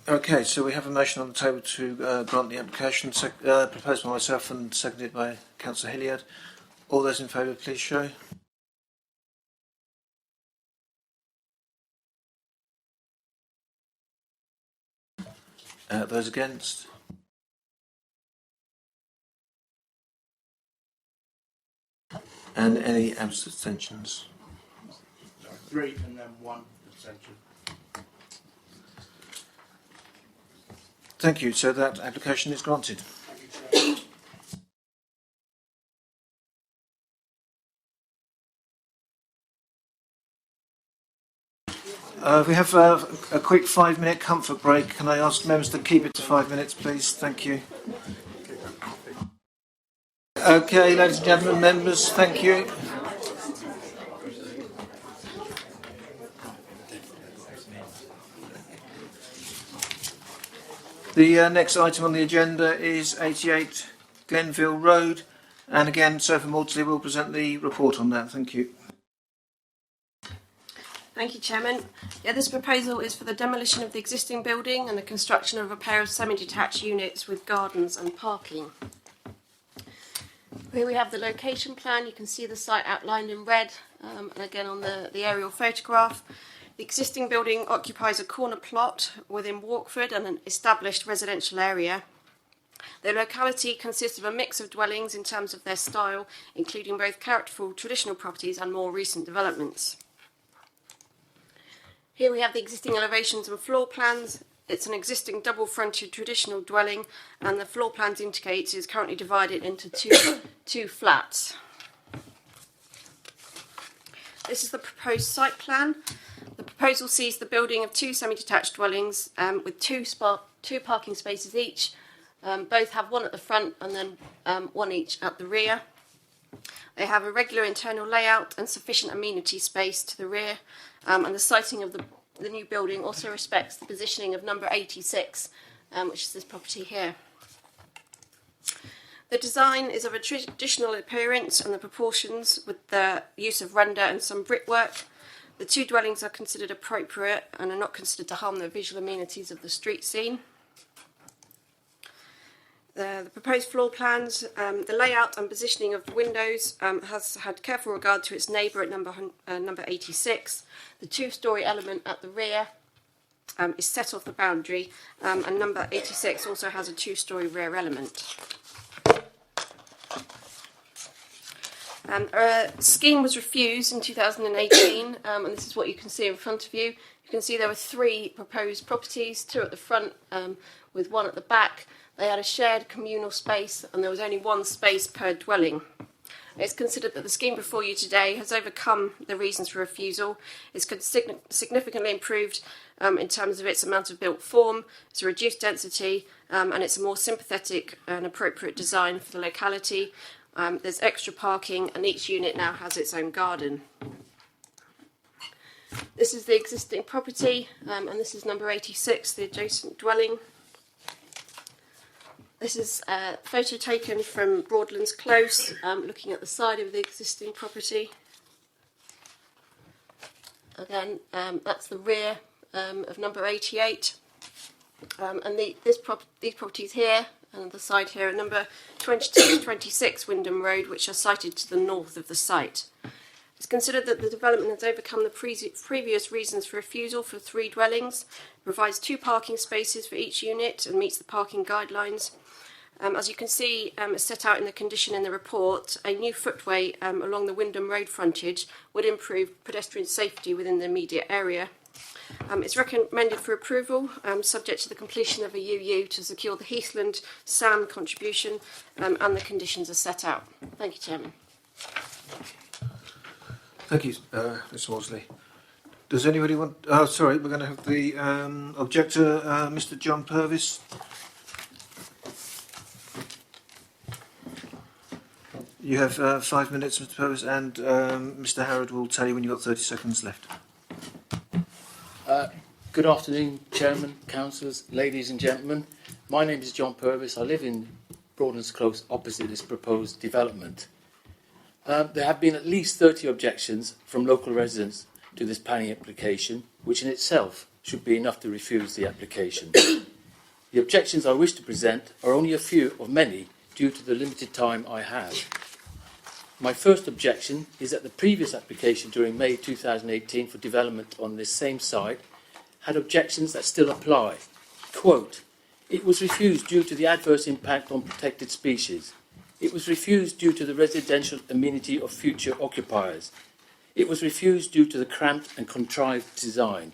Okay, so we have a motion on the table to grant the application, proposed by myself and seconded by Councillor Hilliard. All those in favour, please show. Those against? And any abstentions? 3 and then 1 abstention. Thank you. So that application is granted. We have a quick 5-minute comfort break. Can I ask members to keep it to 5 minutes, please? Thank you. Okay, ladies and gentlemen, members, thank you. The next item on the agenda is 88 Glenville Road, and again, Sophie Maudsley will present the report on that. Thank you. Thank you, Chairman. Yeah, this proposal is for the demolition of the existing building and the construction of a pair of semi-detached units with gardens and parking. Here we have the location plan. You can see the site outlined in red, and again on the aerial photograph. The existing building occupies a corner plot within Walkford and an established residential area. The locality consists of a mix of dwellings in terms of their style, including both characterful traditional properties and more recent developments. Here we have the existing elevations and floor plans. It's an existing double-fronted traditional dwelling, and the floor plans indicate it is currently divided into two flats. This is the proposed site plan. The proposal sees the building of 2 semi-detached dwellings with two parking spaces each. Both have one at the front and then one each at the rear. They have a regular internal layout and sufficient amenity space to the rear, and the siting of the new building also respects the positioning of number 86, which is this property here. The design is of a traditional appearance and the proportions with the use of render and some brickwork. The 2 dwellings are considered appropriate and are not considered to harm the visual amenities of the street scene. The proposed floor plans, the layout and positioning of the windows has had careful regard to its neighbour at number 86. The two-storey element at the rear is set off the boundary, and number 86 also has a two-storey rear element. A scheme was refused in 2018, and this is what you can see in front of you. You can see there were 3 proposed properties, 2 at the front with 1 at the back. They had a shared communal space, and there was only 1 space per dwelling. It's considered that the scheme before you today has overcome the reasons for refusal. It's significantly improved in terms of its amount of built form, it's a reduced density, and it's a more sympathetic and appropriate design for the locality. There's extra parking, and each unit now has its own garden. This is the existing property, and this is number 86, the adjacent dwelling. This is a photo taken from Broadlands Close, looking at the side of the existing property. Again, that's the rear of number 88. And these properties here, and the side here, are number 22 to 26 Wyndham Road, which are sited to the north of the site. It's considered that the development has overcome the previous reasons for refusal for 3 dwellings, provides 2 parking spaces for each unit, and meets the parking guidelines. As you can see, as set out in the condition in the report, a new footway along the Wyndham Road frontage would improve pedestrian safety within the immediate area. It's recommended for approval, subject to the completion of a UU to secure the Heathland SAM contribution, and the conditions are set out. Thank you, Chairman. Thank you, Ms Worsley. Does anybody want... Oh, sorry, we're going to have the objector, Mr John Purvis. You have 5 minutes, Mr Purvis, and Mr Harrod will tell you when you've got 30 seconds left. Good afternoon, Chairman, Councillors, ladies and gentlemen. My name is John Purvis. I live in Broadlands Close, opposite this proposed development. There have been at least 30 objections from local residents to this planning application, which in itself should be enough to refuse the application. The objections I wish to present are only a few of many due to the limited time I have. My first objection is that the previous application during May 2018 for development on this same site had objections that still apply. Quote, "It was refused due to the adverse impact on protected species. It was refused due to the residential amenity of future occupiers. It was refused due to the cramped and contrived design."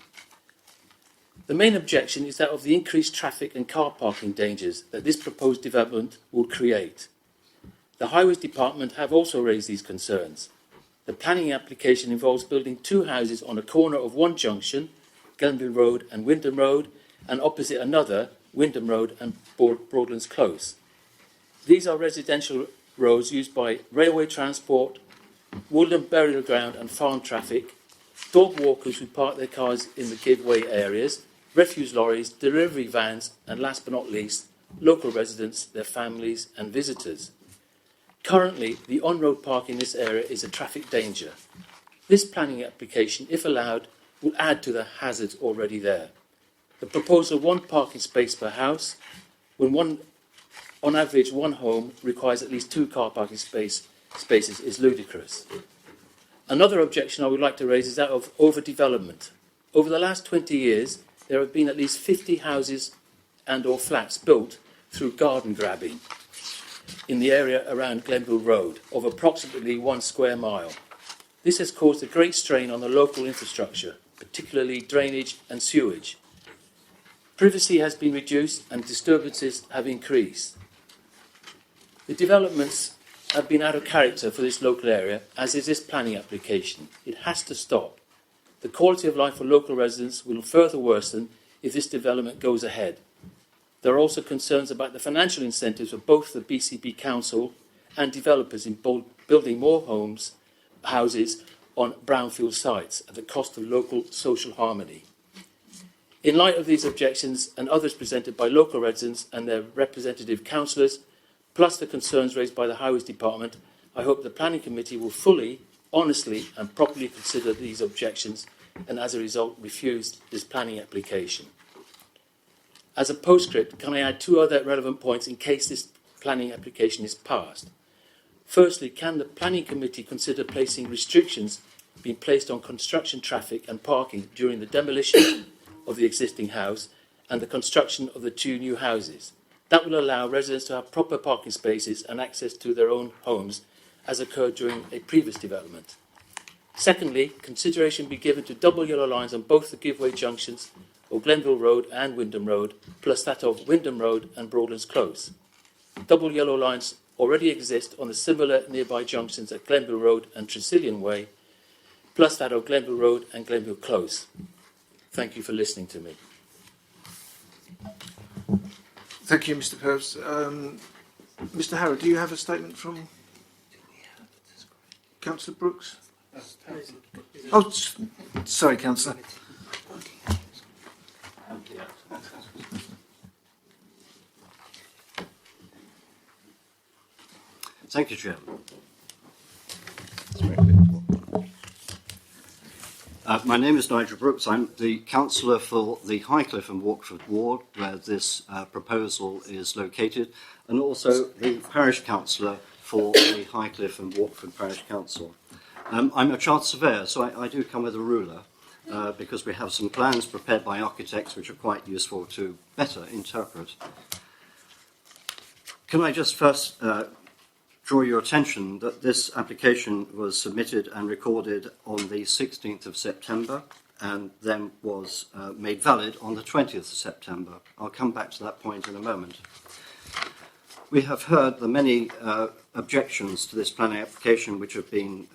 The main objection is that of the increased traffic and car parking dangers that this proposed development will create. The Highways Department have also raised these concerns. The planning application involves building 2 houses on a corner of one junction, Glenville Road and Wyndham Road, and opposite another, Wyndham Road and Broadlands Close. These are residential roads used by railway transport, woodland burial ground and farm traffic, dog walkers who park their cars in the giveaway areas, refuse lorries, delivery vans, and last but not least, local residents, their families and visitors. Currently, the on-road parking in this area is a traffic danger. This planning application, if allowed, will add to the hazards already there. The proposal of 1 parking space per house, when on average one home requires at least 2 car parking spaces, is ludicrous. Another objection I would like to raise is that of overdevelopment. Over the last 20 years, there have been at least 50 houses and or flats built through garden grabbing in the area around Glenville Road of approximately 1 square mile. This has caused a great strain on the local infrastructure, particularly drainage and sewage. Privacy has been reduced and disturbances have increased. The developments have been out of character for this local area, as is this planning application. It has to stop. The quality of life for local residents will further worsen if this development goes ahead. There are also concerns about the financial incentives of both the BCP Council and developers in building more houses on brownfield sites at the cost of local social harmony. In light of these objections and others presented by local residents and their representative councillors, plus the concerns raised by the Highways Department, I hope the Planning Committee will fully, honestly and properly consider these objections and as a result refuse this planning application. As a postscript, can I add two other relevant points in case this planning application is passed? Firstly, can the Planning Committee consider placing restrictions being placed on construction traffic and parking during the demolition of the existing house and the construction of the two new houses? That will allow residents to have proper parking spaces and access to their own homes, as occurred during a previous development. Secondly, consideration be given to double yellow lines on both the giveaway junctions of Glenville Road and Wyndham Road, plus that of Wyndham Road and Broadlands Close. Double yellow lines already exist on the similar nearby junctions at Glenville Road and Tresillian Way, plus that of Glenville Road and Glenville Close. Thank you for listening to me. Thank you, Mr. Purves. Mr. Harrow, do you have a statement from Councillor Brooks? Oh, sorry, Councillor. Thank you, Chairman. My name is Nigel Brooks. I'm the councillor for the Highcliffe and Walkford ward, where this proposal is located, and also the parish councillor for the Highcliffe and Walkford Parish Council. I'm a chartered surveyor, so I do come with a ruler, because we have some plans prepared by architects which are quite useful to better interpret. Can I just first draw your attention that this application was submitted and recorded on the 16th of September and then was made valid on the 20th of September. I'll come back to that point in a moment. We have heard the many objections to this planning application which have been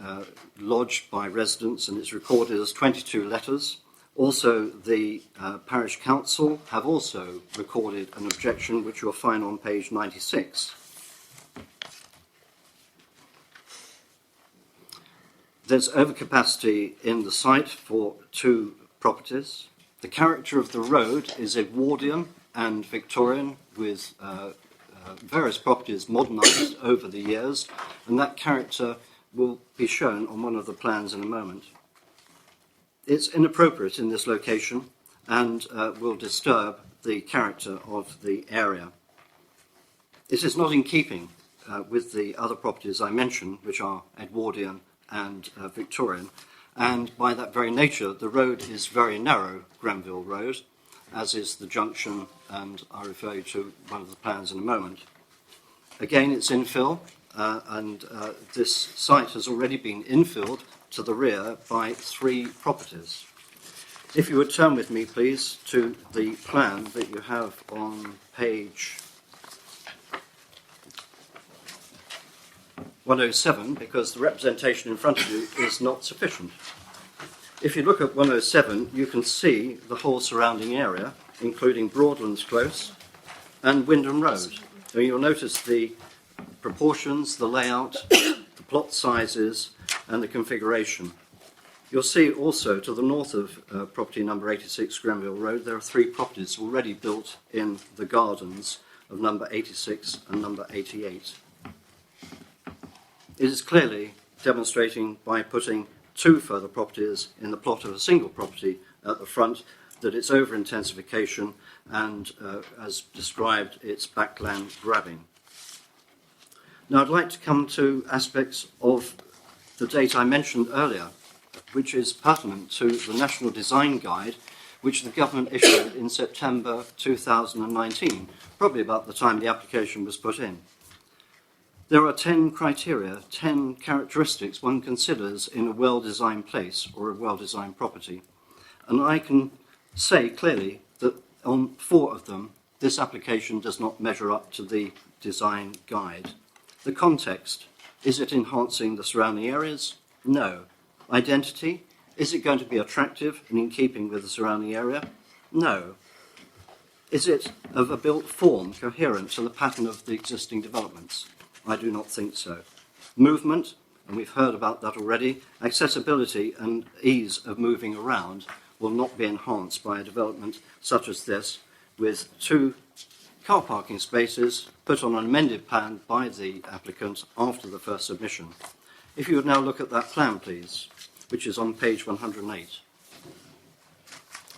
lodged by residents, and it's recorded as 22 letters. Also, the parish council have also recorded an objection which you'll find on page 96. There's overcapacity in the site for two properties. The character of the road is Edwardian and Victorian, with various properties modernised over the years, and that character will be shown on one of the plans in a moment. It's inappropriate in this location and will disturb the character of the area. It is not in keeping with the other properties I mentioned, which are Edwardian and Victorian, and by that very nature the road is very narrow, Grenville Road, as is the junction, and I'll refer you to one of the plans in a moment. Again, it's infill, and this site has already been infilled to the rear by three properties. If you would turn with me, please, to the plan that you have on page 107, because the representation in front of you is not sufficient. If you look at 107, you can see the whole surrounding area, including Broadlands Close and Wyndham Road. So you'll notice the proportions, the layout, the plot sizes, and the configuration. You'll see also to the north of property number 86 Grenville Road, there are three properties already built in the gardens of number 86 and number 88. It is clearly demonstrating by putting two further properties in the plot of a single property at the front that it's over-intensification and, as described, it's backland grabbing. Now I'd like to come to aspects of the date I mentioned earlier, which is pertinent to the National Design Guide, which the government issued in September 2019, probably about the time the application was put in. There are 10 criteria, 10 characteristics one considers in a well-designed place or a well-designed property. And I can say clearly that on 4 of them, this application does not measure up to the design guide. The context, is it enhancing the surrounding areas? No. Identity, is it going to be attractive and in keeping with the surrounding area? No. Is it of a built form coherent to the pattern of the existing developments? I do not think so. Movement, and we've heard about that already, accessibility and ease of moving around will not be enhanced by a development such as this, with 2 car parking spaces put on an amended plan by the applicant after the first submission. If you would now look at that plan, please, which is on page 108,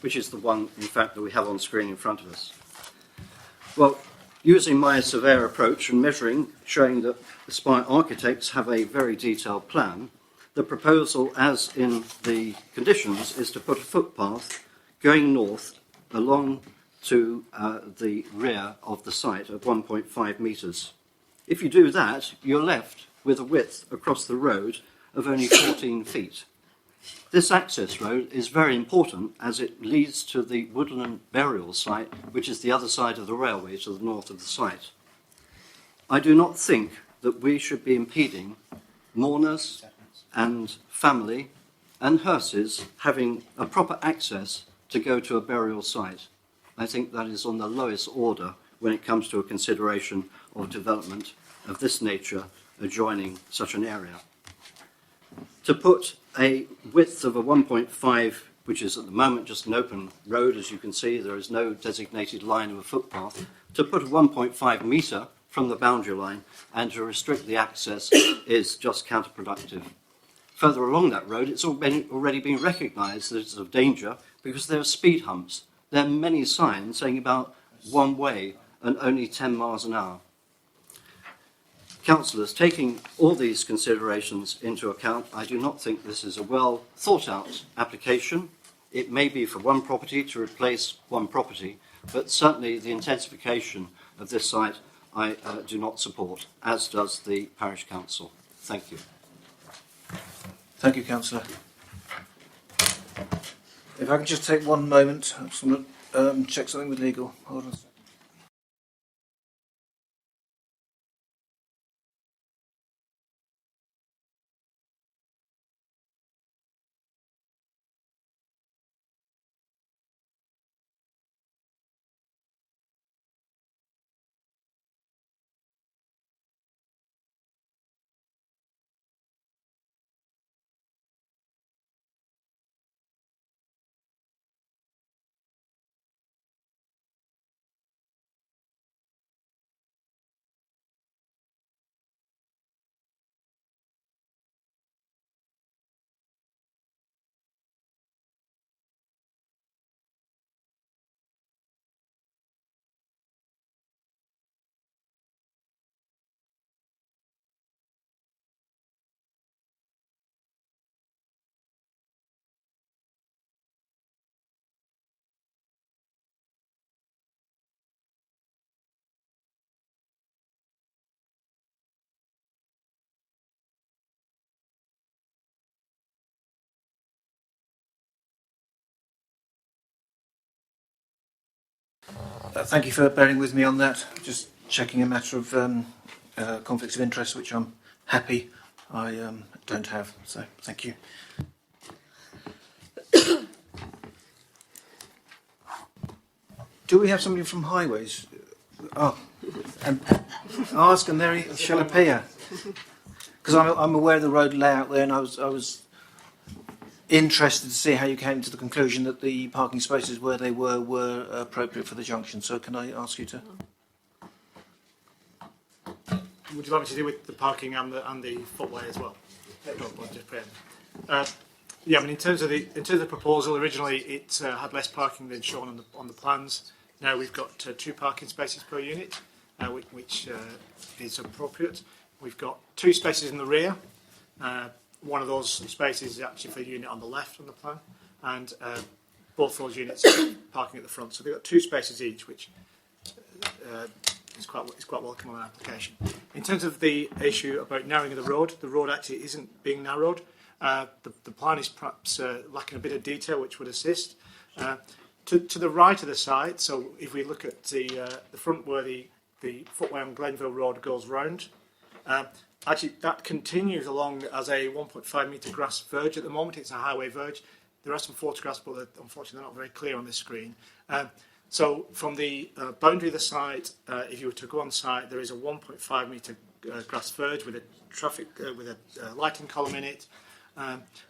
which is the one, in fact, that we have on screen in front of us. Well, using my surveyor approach and measuring, showing that the Spire architects have a very detailed plan, the proposal, as in the conditions, is to put a footpath going north along to the rear of the site at 1.5 metres. If you do that, you're left with a width across the road of only 14 feet. This access road is very important as it leads to the woodland burial site, which is the other side of the railway to the north of the site. I do not think that we should be impeding mourners and family and hearses having a proper access to go to a burial site. I think that is on the lowest order when it comes to a consideration of development of this nature adjoining such an area. To put a width of a 1.5, which is at the moment just an open road, as you can see, there is no designated line of a footpath, to put a 1.5 metre from the boundary line and to restrict the access is just counterproductive. Further along that road, it's already been recognised that it's of danger because there are speed humps. There are many signs saying about one way and only 10 miles an hour. Councillors, taking all these considerations into account, I do not think this is a well thought out application. It may be for one property to replace one property, but certainly the intensification of this site I do not support, as does the Parish Council. Thank you. Thank you, Councillor. If I can just take one moment, I just want to check something with legal. Hold on a second. Thank you for bearing with me on that. Just checking a matter of conflicts of interest, which I'm happy I don't have. So thank you. Do we have somebody from Highways? Oh, and ask and there he shall appear. Because I'm aware of the road layout there, and I was interested to see how you came to the conclusion that the parking spaces where they were appropriate for the junction. So can I ask you to? Would you like me to deal with the parking and the footway as well? Yeah, I mean in terms of the proposal, originally it had less parking than shown on the plans. Now we've got 2 parking spaces per unit, which is appropriate. We've got 2 spaces in the rear. One of those spaces is actually for the unit on the left on the plan, and both those units are parking at the front. So they've got 2 spaces each, which is quite welcome on an application. In terms of the issue about narrowing the road actually isn't being narrowed. The plan is perhaps lacking a bit of detail, which would assist. To the right of the site, so if we look at the front where the footway on Glenville Road goes round, actually that continues along as a 1.5 metre grass verge at the moment. It's a highway verge. There are some photographs, but unfortunately they're not very clear on this screen. So from the boundary of the site, if you were to go on site, there is a 1.5 metre grass verge with a lighting column in it,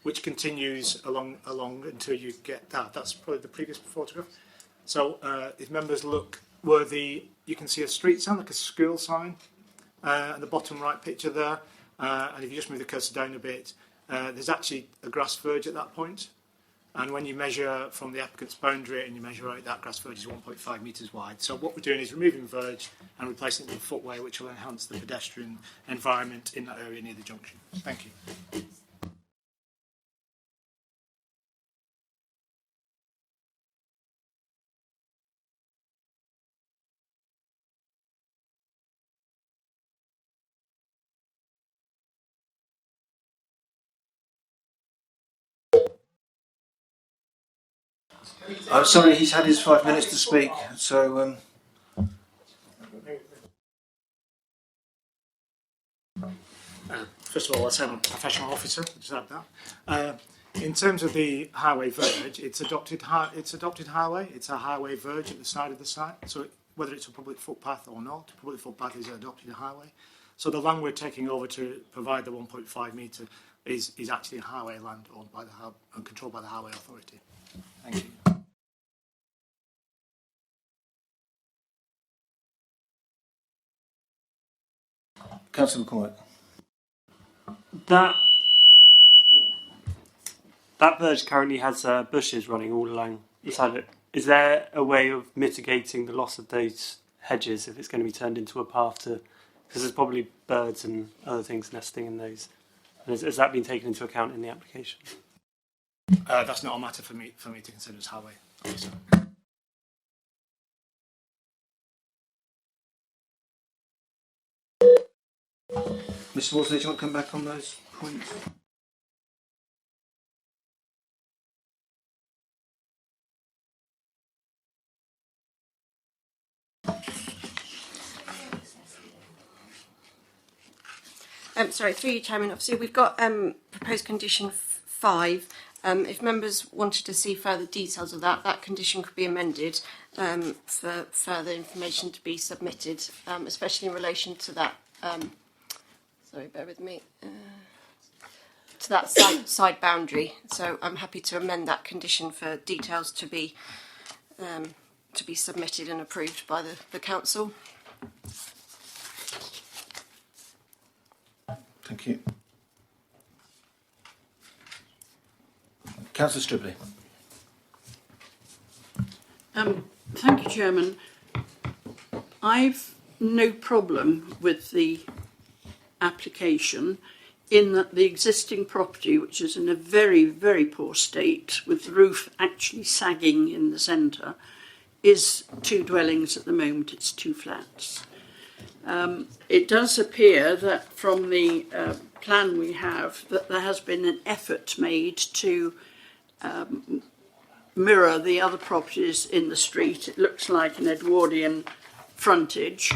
which continues along until you get that. That's probably the previous photograph. So if members look where you can see a street sign, like a school sign, at the bottom right picture there, and if you just move the cursor down a bit, there's actually a grass verge at that point. And when you measure from the applicant's boundary and you measure out, that grass verge is 1.5 metres wide. So what we're doing is removing verge and replacing it with a footway, which will enhance the pedestrian environment in that area near the junction. Thank you. I'm sorry, he's had his 5 minutes to speak, so First of all, let's have a professional officer. Just add that. In terms of the highway verge, it's adopted highway. It's a highway verge at the side of the site. So whether it's a public footpath or not, public footpath is an adopted highway. So the land we're taking over to provide the 1.5 metre is actually highway land owned by and controlled by the Highway Authority. Thank you. Councillor McCormick. That verge currently has bushes running all along the side of it. Is there a way of mitigating the loss of those hedges if it's going to be turned into a path to? Because there's probably birds and other things nesting in those. And has that been taken into account in the application? That's not a matter for me to consider as highway officer. Mr. Wolseley, do you want to come back on those points? Sorry, through you, Chairman. Obviously, we've got proposed condition 5. If members wanted to see further details of that condition could be amended for further information to be submitted, especially in relation to that. Sorry, bear with me. To that side boundary. So I'm happy to amend that condition for details to be submitted and approved by the council. Thank you. Councillor Stribley. Thank you, Chairman. I've no problem with the application in that the existing property, which is in a very, very poor state, with the roof actually sagging in the centre, is 2 dwellings at the moment. It's 2 flats. It does appear that from the plan we have that there has been an effort made to mirror the other properties in the street. It looks like an Edwardian frontage.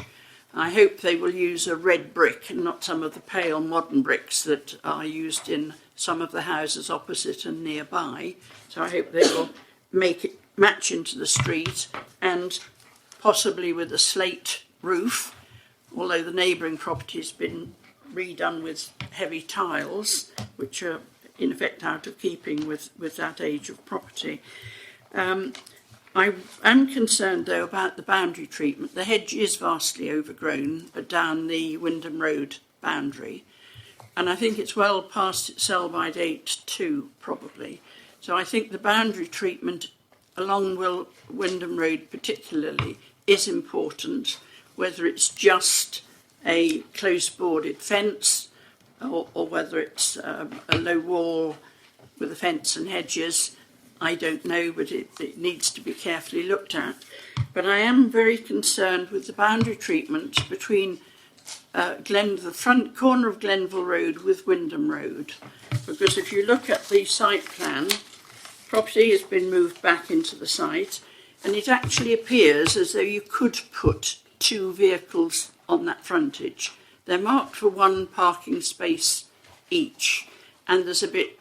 I hope they will use a red brick and not some of the pale modern bricks that are used in some of the houses opposite and nearby. So I hope they will make it match into the street, and possibly with a slate roof, although the neighbouring property has been redone with heavy tiles, which are in effect out of keeping with that age of property. I am concerned, though, about the boundary treatment. The hedge is vastly overgrown down the Wyndham Road boundary, and I think it's well past its sell-by date too, probably. So I think the boundary treatment along Wyndham Road particularly is important, whether it's just a close-boarded fence or whether it's a low wall with a fence and hedges. I don't know, but it needs to be carefully looked at. But I am very concerned with the boundary treatment between the front corner of Glenville Road with Wyndham Road. Because if you look at the site plan, property has been moved back into the site, and it actually appears as though you could put 2 vehicles on that frontage. They're marked for 1 parking space each, and there's a bit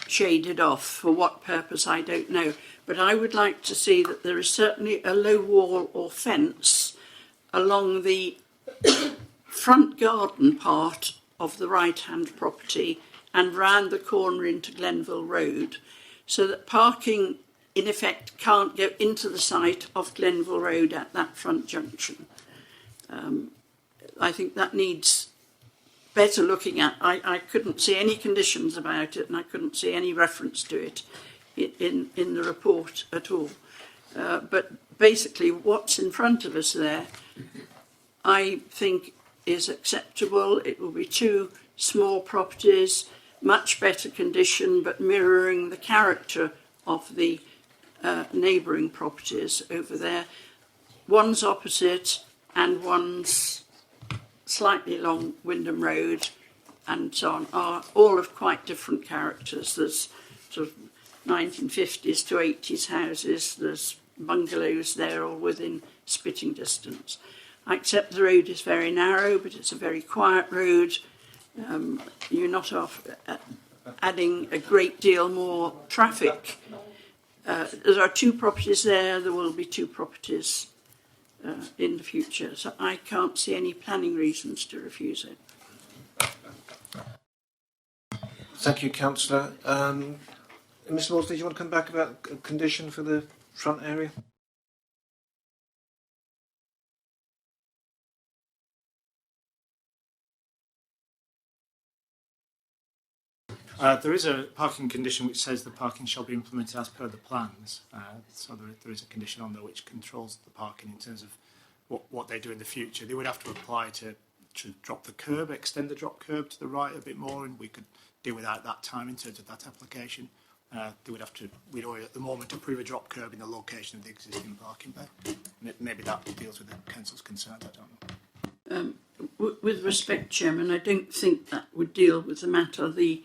shaded off. For what purpose, I don't know. But I would like to see that there is certainly a low wall or fence along the front garden part of the right-hand property and round the corner into Glenville Road, so that parking, in effect, can't go into the site of Glenville Road at that front junction. I think that needs better looking at. I couldn't see any conditions about it, and I couldn't see any reference to it in the report at all. But basically, what's in front of us there, I think, is acceptable. It will be 2 small properties, much better condition, but mirroring the character of the neighbouring properties over there. One's opposite and one's slightly along Wyndham Road and so on, are all of quite different characters. There's sort of 1950s to 80s houses, there's bungalows there all within spitting distance. I accept the road is very narrow, but it's a very quiet road. You're not adding a great deal more traffic. There are 2 properties there will be 2 properties in the future, so I can't see any planning reasons to refuse it. Thank you, Councillor. Mr. Maudsley, do you want to come back about condition for the front area? There is a parking condition which says the parking shall be implemented as per the plans. So there is a condition on there which controls the parking in terms of what they do in the future. They would have to apply to drop the curb, extend the drop curb to the right a bit more, and we could do without that time in terms of that application. They would have to, we'd already at the moment approve a drop curb in the location of the existing parking bay. Maybe that deals with the council's concerns, I don't know. With respect, Chairman, I don't think that would deal with the matter. The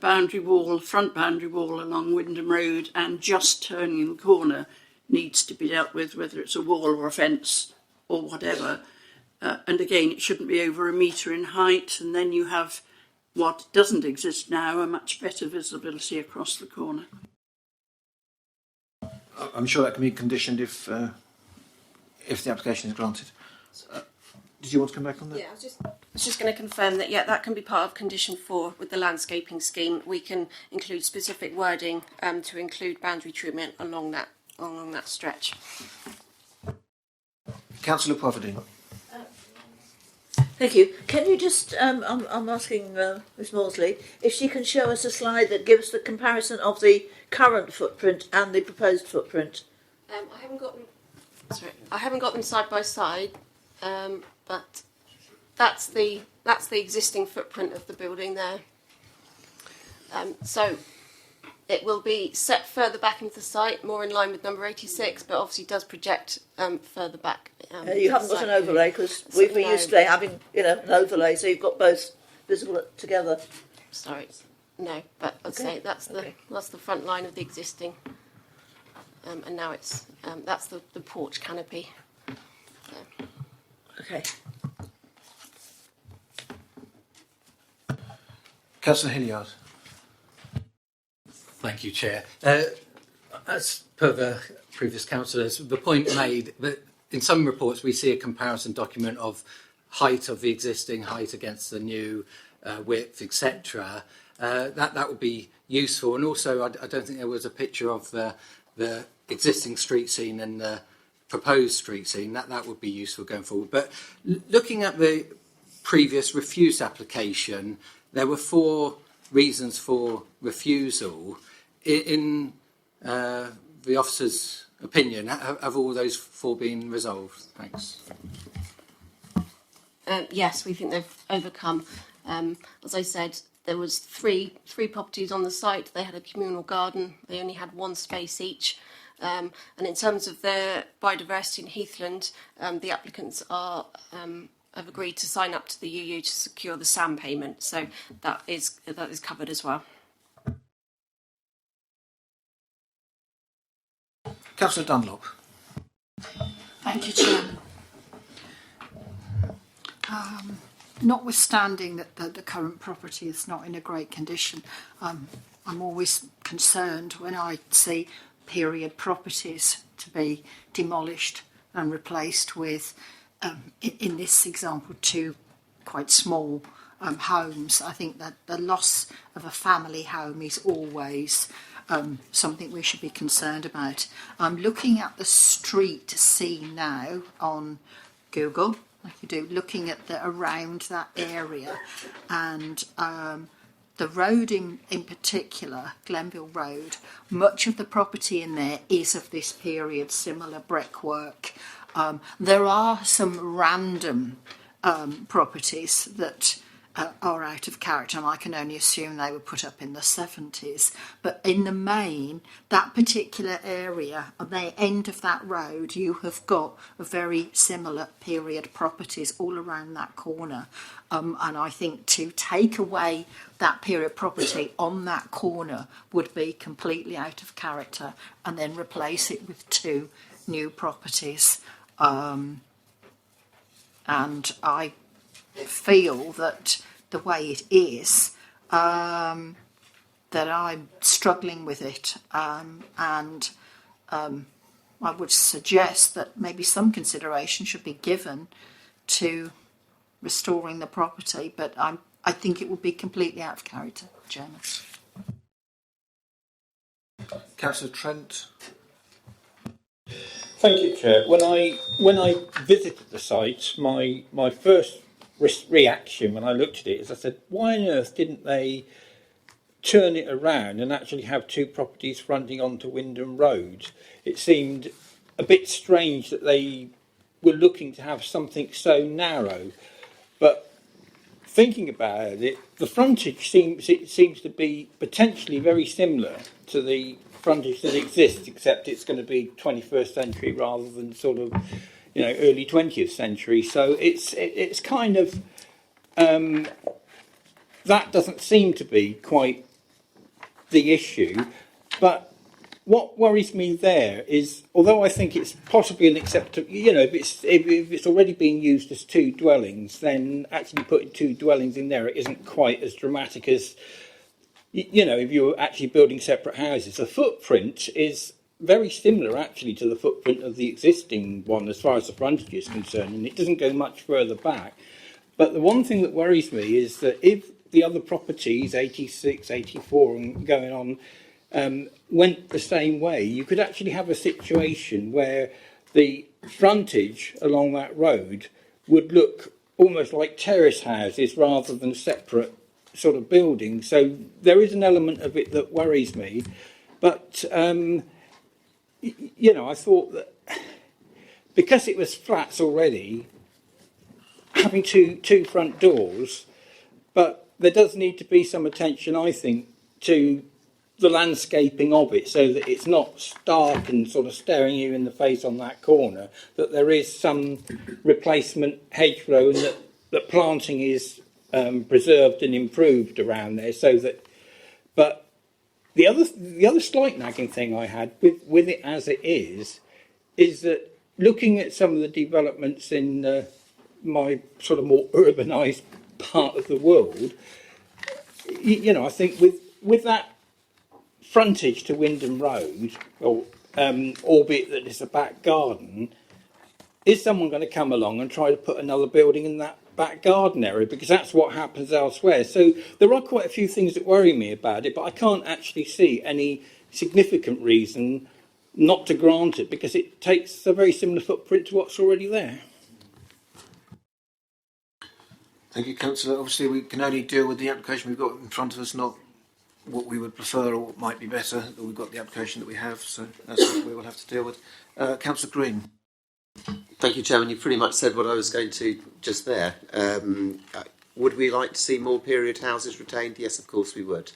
boundary wall, front boundary wall along Wyndham Road and just turning the corner needs to be dealt with, whether it's a wall or a fence or whatever. And again, it shouldn't be over 1 metre in height, and then you have what doesn't exist now, a much better visibility across the corner. I'm sure that can be conditioned if the application is granted. Did you want to come back on that? Yeah, I was just going to confirm that, yeah, that can be part of condition 4 with the landscaping scheme. We can include specific wording to include boundary treatment along that stretch. Councillor Providine. Thank you. Can you just, I'm asking Ms Maudsley, if she can show us a slide that gives the comparison of the current footprint and the proposed footprint? I haven't got them side by side, but that's the existing footprint of the building there. So it will be set further back into the site, more in line with number 86, but obviously does project further back. You haven't got an overlay, because we're used to having, an overlay, so you've got both visible together. Sorry, no, but I'd say that's the front line of the existing, and now it's that's the porch canopy. So. Okay. Councillor Hilliard. Thank you, Chair. As per the previous councillors, the point made that in some reports we see a comparison document of height of the existing, height against the new, width, etc. That would be useful. And also, I don't think there was a picture of the existing street scene and the proposed street scene. That would be useful going forward. But looking at the previous refused application, there were 4 reasons for refusal. In the officer's opinion, have all those 4 been resolved? Thanks. Yes, we think they've overcome. As I said, there was three properties on the site. They had a communal garden. They only had 1 space each. And in terms of their biodiversity in Heathland, the applicants have agreed to sign up to the UU to secure the SAM payment. So that is covered as well. Councillor Dunlop. Thank you, Chairman. Notwithstanding that the current property is not in a great condition, I'm always concerned when I see period properties to be demolished and replaced with, in this example, 2 quite small homes. I think that the loss of a family home is always something we should be concerned about. I'm looking at the street scene now on Google, like you do, looking at around that area, and the road in particular, Glenville Road, much of the property in there is of this period, similar brickwork. There are some random properties that are out of character, and I can only assume they were put up in the 70s. But in the main, that particular area, on the end of that road, you have got a very similar period properties all around that corner. And I think to take away that period property on that corner would be completely out of character, and then replace it with 2 new properties. And I feel that the way it is, that I'm struggling with it, and I would suggest that maybe some consideration should be given to restoring the property, but I think it would be completely out of character, Chairman. Councillor Trent. Thank you, Chair. When I visited the site, my first reaction when I looked at it is I said, why on earth didn't they turn it around and actually have 2 properties fronting onto Wyndham Road? It seemed a bit strange that they were looking to have something so narrow. But thinking about it, the frontage seems to be potentially very similar to the frontage that exists, except it's going to be 21st century rather than sort of, early 20th century. So it's kind of that doesn't seem to be quite the issue. But what worries me there is, although I think it's possibly an acceptable, if it's already being used as 2 dwellings, then actually putting 2 dwellings in there, it isn't quite as dramatic as, if you're actually building separate houses. The footprint is very similar actually to the footprint of the existing one as far as the frontage is concerned, and it doesn't go much further back. But the one thing that worries me is that if the other properties, 86, 84 and going on, went the same way, you could actually have a situation where the frontage along that road would look almost like terrace houses rather than separate sort of buildings. So there is an element of it that worries me. But I thought that because it was flats already, having two front doors, but there does need to be some attention, I think, to the landscaping of it, so that it's not stark and sort of staring you in the face on that corner, that there is some replacement hedgerow and that planting is preserved and improved around there, so that. But the other slight nagging thing I had with it as it is that looking at some of the developments in my sort of more urbanised part of the world, I think with that frontage to Wyndham Road, or albeit that it's a back garden, is someone going to come along and try to put another building in that back garden area? Because that's what happens elsewhere. So there are quite a few things that worry me about it, but I can't actually see any significant reason not to grant it, because it takes a very similar footprint to what's already there. Thank you, Councillor. Obviously, we can only deal with the application we've got in front of us, not what we would prefer or what might be better. We've got the application that we have, so that's what we will have to deal with. Councillor Green. Thank you, Chairman. You pretty much said what I was going to just there. Would we like to see more period houses retained? Yes, of course we would.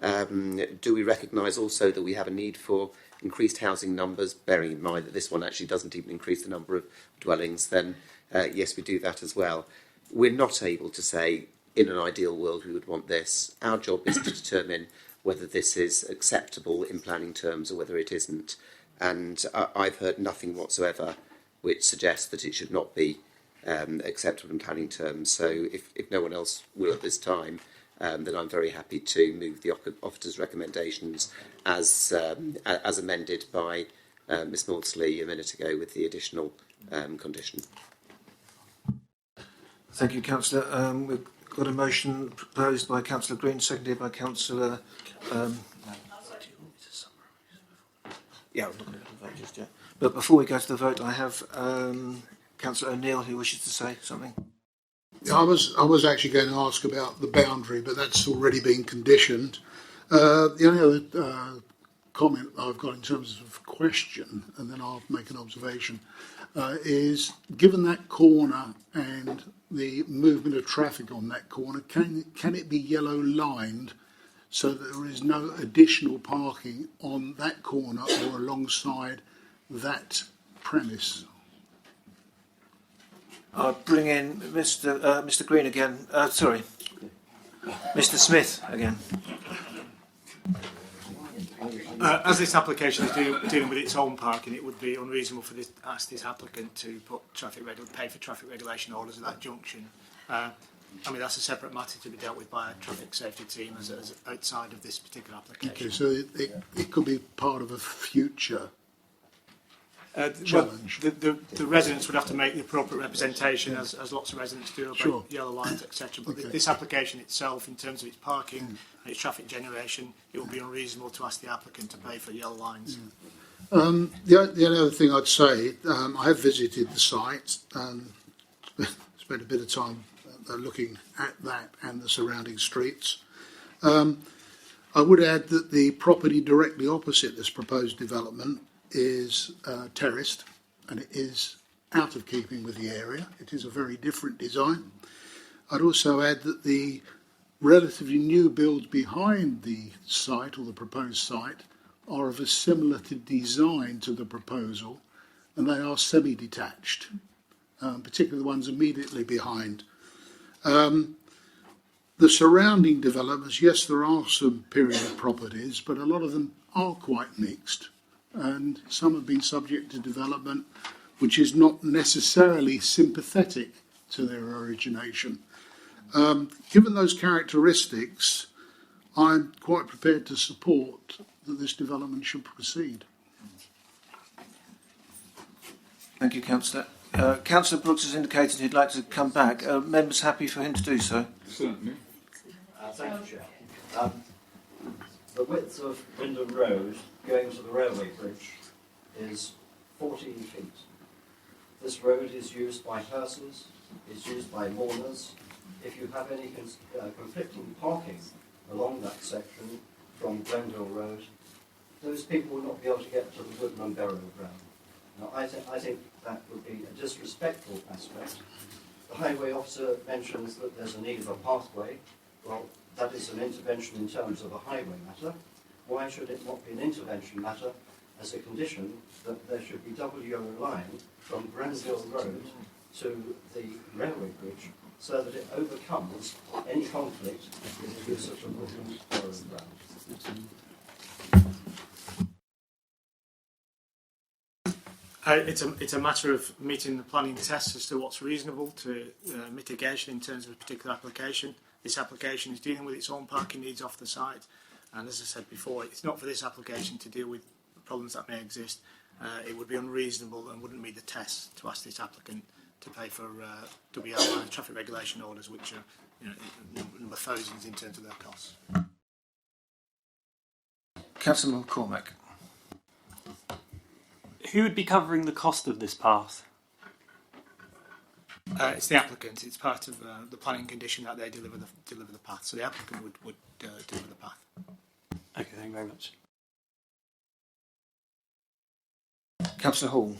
Do we recognise also that we have a need for increased housing numbers, bearing in mind that this one actually doesn't even increase the number of dwellings? Then yes, we do that as well. We're not able to say, in an ideal world, we would want this. Our job is to determine whether this is acceptable in planning terms or whether it isn't. And I've heard nothing whatsoever which suggests that it should not be acceptable in planning terms. So if no one else will at this time, then I'm very happy to move the officer's recommendations as amended by Ms Maudsley a minute ago with the additional condition. Thank you, Councillor. We've got a motion proposed by Councillor Green, seconded by Councillor... Yeah, I'm not going to vote just yet. But before we go to the vote, I have Councillor O'Neill, who wishes to say something. I was actually going to ask about the boundary, but that's already been conditioned. The only other comment I've got in terms of question, and then I'll make an observation, is given that corner and the movement of traffic on that corner, can it be yellow lined so that there is no additional parking on that corner or alongside that premise? I'll bring in Mr. Green again. Sorry, Mr. Smith again. As this application is dealing with its own parking, it would be unreasonable for ask this applicant to pay for traffic regulation orders at that junction. I mean, that's a separate matter to be dealt with by a traffic safety team as outside of this particular application. Okay, so it could be part of a future challenge. Well, the residents would have to make the appropriate representation, as lots of residents do, about Sure. yellow lines, etc. But Okay. this application itself, in terms of its parking and its traffic generation, it would be unreasonable to ask the applicant to pay for yellow lines. The only other thing I'd say, I have visited the site and spent a bit of time looking at that and the surrounding streets. I would add that the property directly opposite this proposed development is terraced, and it is out of keeping with the area. It is a very different design. I'd also add that the relatively new builds behind the site or the proposed site are of a similar design to the proposal, and they are semi-detached, particularly the ones immediately behind. The surrounding developments, yes, there are some period properties, but a lot of them are quite mixed, and some have been subject to development which is not necessarily sympathetic to their origination. Given those characteristics, I'm quite prepared to support that this development should proceed. Thank you, Councillor. Councillor Brooks has indicated he'd like to come back. Are members happy for him to do so? Certainly. Thank you, Chair. The width of Wyndham Road going to the railway bridge is 14 feet. This road is used by hearses, is used by mourners. If you have any conflicting parking along that section from Glenville Road, those people will not be able to get to the Woodland burial ground. Now, I think that would be a disrespectful aspect. The highway officer mentions that there's a need of a pathway. Well, that is an intervention in terms of a highway matter. Why should it not be an intervention matter as a condition that there should be double yellow line from Grenville Road to the railway bridge so that it overcomes any conflict with the use of the Woodland burial ground? It's a matter of meeting the planning tests as to what's reasonable to mitigation in terms of a particular application. This application is dealing with its own parking needs off the site, and as I said before, it's not for this application to deal with problems that may exist. It would be unreasonable and wouldn't meet the test to ask this applicant to pay for WLI traffic regulation orders, which are number thousands in terms of their costs. Councillor McCormack. Who would be covering the cost of this path? It's the applicant. It's part of the planning condition that they deliver the path. So the applicant would deliver the path. Okay, thank you very much. Councillor Hall.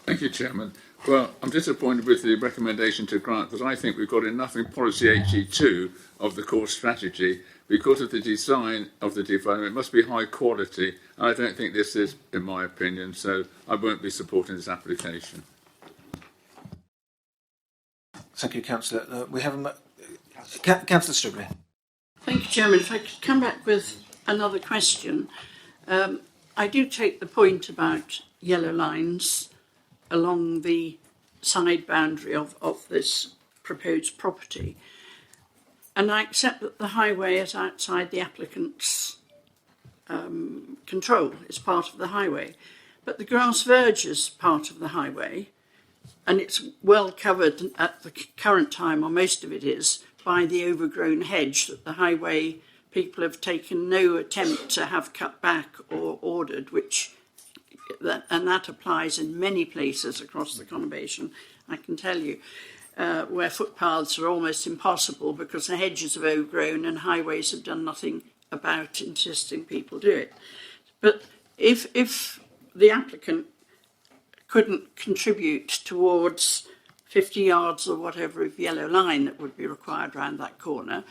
Thank you, Chairman. Well, I'm disappointed with the recommendation to grant, because I think we've got enough in policy HE2 of the core strategy. Because of the design of the development, it must be high quality. And I don't think this is, in my opinion, so I won't be supporting this application. Thank you, Councillor. We have Councillor Stribley. Thank you, Chairman. If I could come back with another question. I do take the point about yellow lines along the side boundary of this proposed property. And I accept that the highway is outside the applicant's control. It's part of the highway. But the grass verge is part of the highway, and it's well covered at the current time, or most of it is, by the overgrown hedge that the highway people have taken no attempt to have cut back or ordered, which and that applies in many places across the conurbation, I can tell you, where footpaths are almost impossible because the hedges have overgrown and highways have done nothing about insisting people do it. But if the applicant couldn't contribute towards 50 yards or whatever of yellow line that would be required round that corner,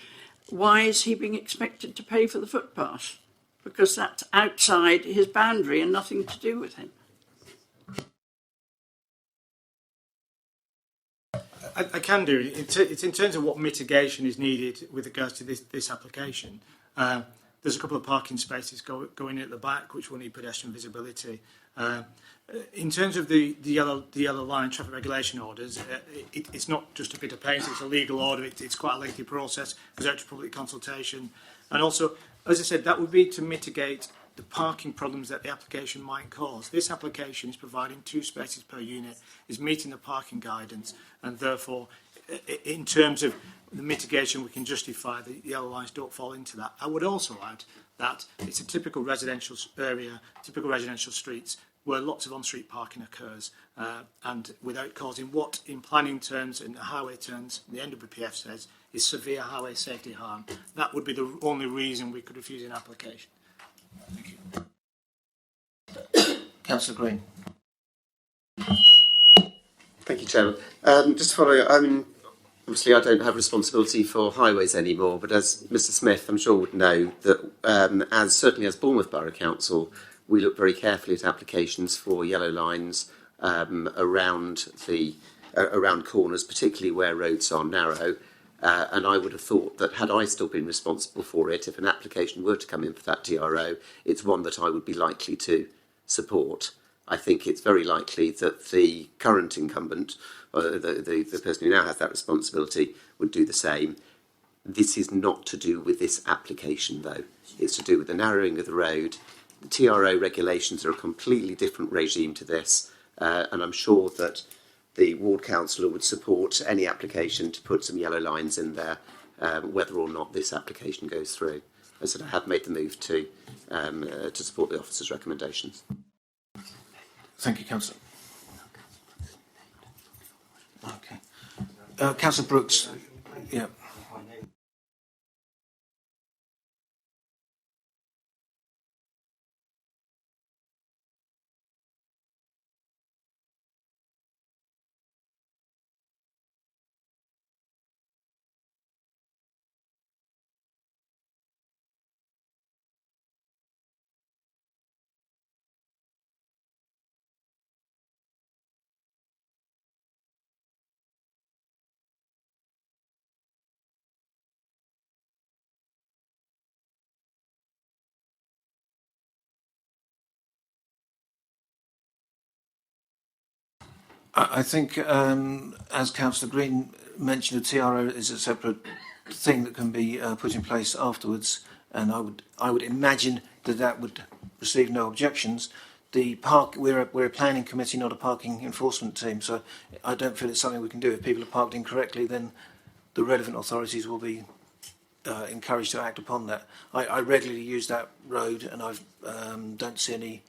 why is he being expected to pay for the footpath? Because that's outside his boundary and nothing to do with him. I can do. It's in terms of what mitigation is needed with regards to this application. There's a couple of parking spaces going in at the back, which will need pedestrian visibility. In terms of the yellow line traffic regulation orders, it's not just a bit of paint, it's a legal order, it's quite a lengthy process, goes out to public consultation. And also, as I said, that would be to mitigate the parking problems that the application might cause. This application is providing 2 spaces per unit, is meeting the parking guidance, and therefore, in terms of the mitigation, we can justify the yellow lines don't fall into that. I would also add that it's a typical residential area, typical residential streets, where lots of on-street parking occurs, and without causing what, in planning terms and highway terms, the NWPF says, is severe highway safety harm. That would be the only reason we could refuse an application. Thank you. Councillor Green. Thank you, Chairman. Just following, obviously I don't have responsibility for highways anymore, but as Mr Smith I'm sure would know that certainly as Bournemouth Borough Council, we look very carefully at applications for yellow lines around corners, particularly where roads are narrow. And I would have thought that had I still been responsible for it, if an application were to come in for that TRO, it's one that I would be likely to support. I think it's very likely that the current incumbent, the person who now has that responsibility, would do the same. This is not to do with this application, though. It's to do with the narrowing of the road. The TRO regulations are a completely different regime to this, and I'm sure that the ward councillor would support any application to put some yellow lines in there, whether or not this application goes through. As I said, I have made the move to support the officer's recommendations. Thank you, Councillor. Okay. Councillor Brooks. Yeah. I think, as Councillor Green mentioned, the TRO is a separate thing that can be put in place afterwards, and I would imagine that would receive no objections. We're a planning committee, not a parking enforcement team, so I don't feel it's something we can do. If people are parked incorrectly, then the relevant authorities will be encouraged to act upon that. I regularly use that road, and I don't see any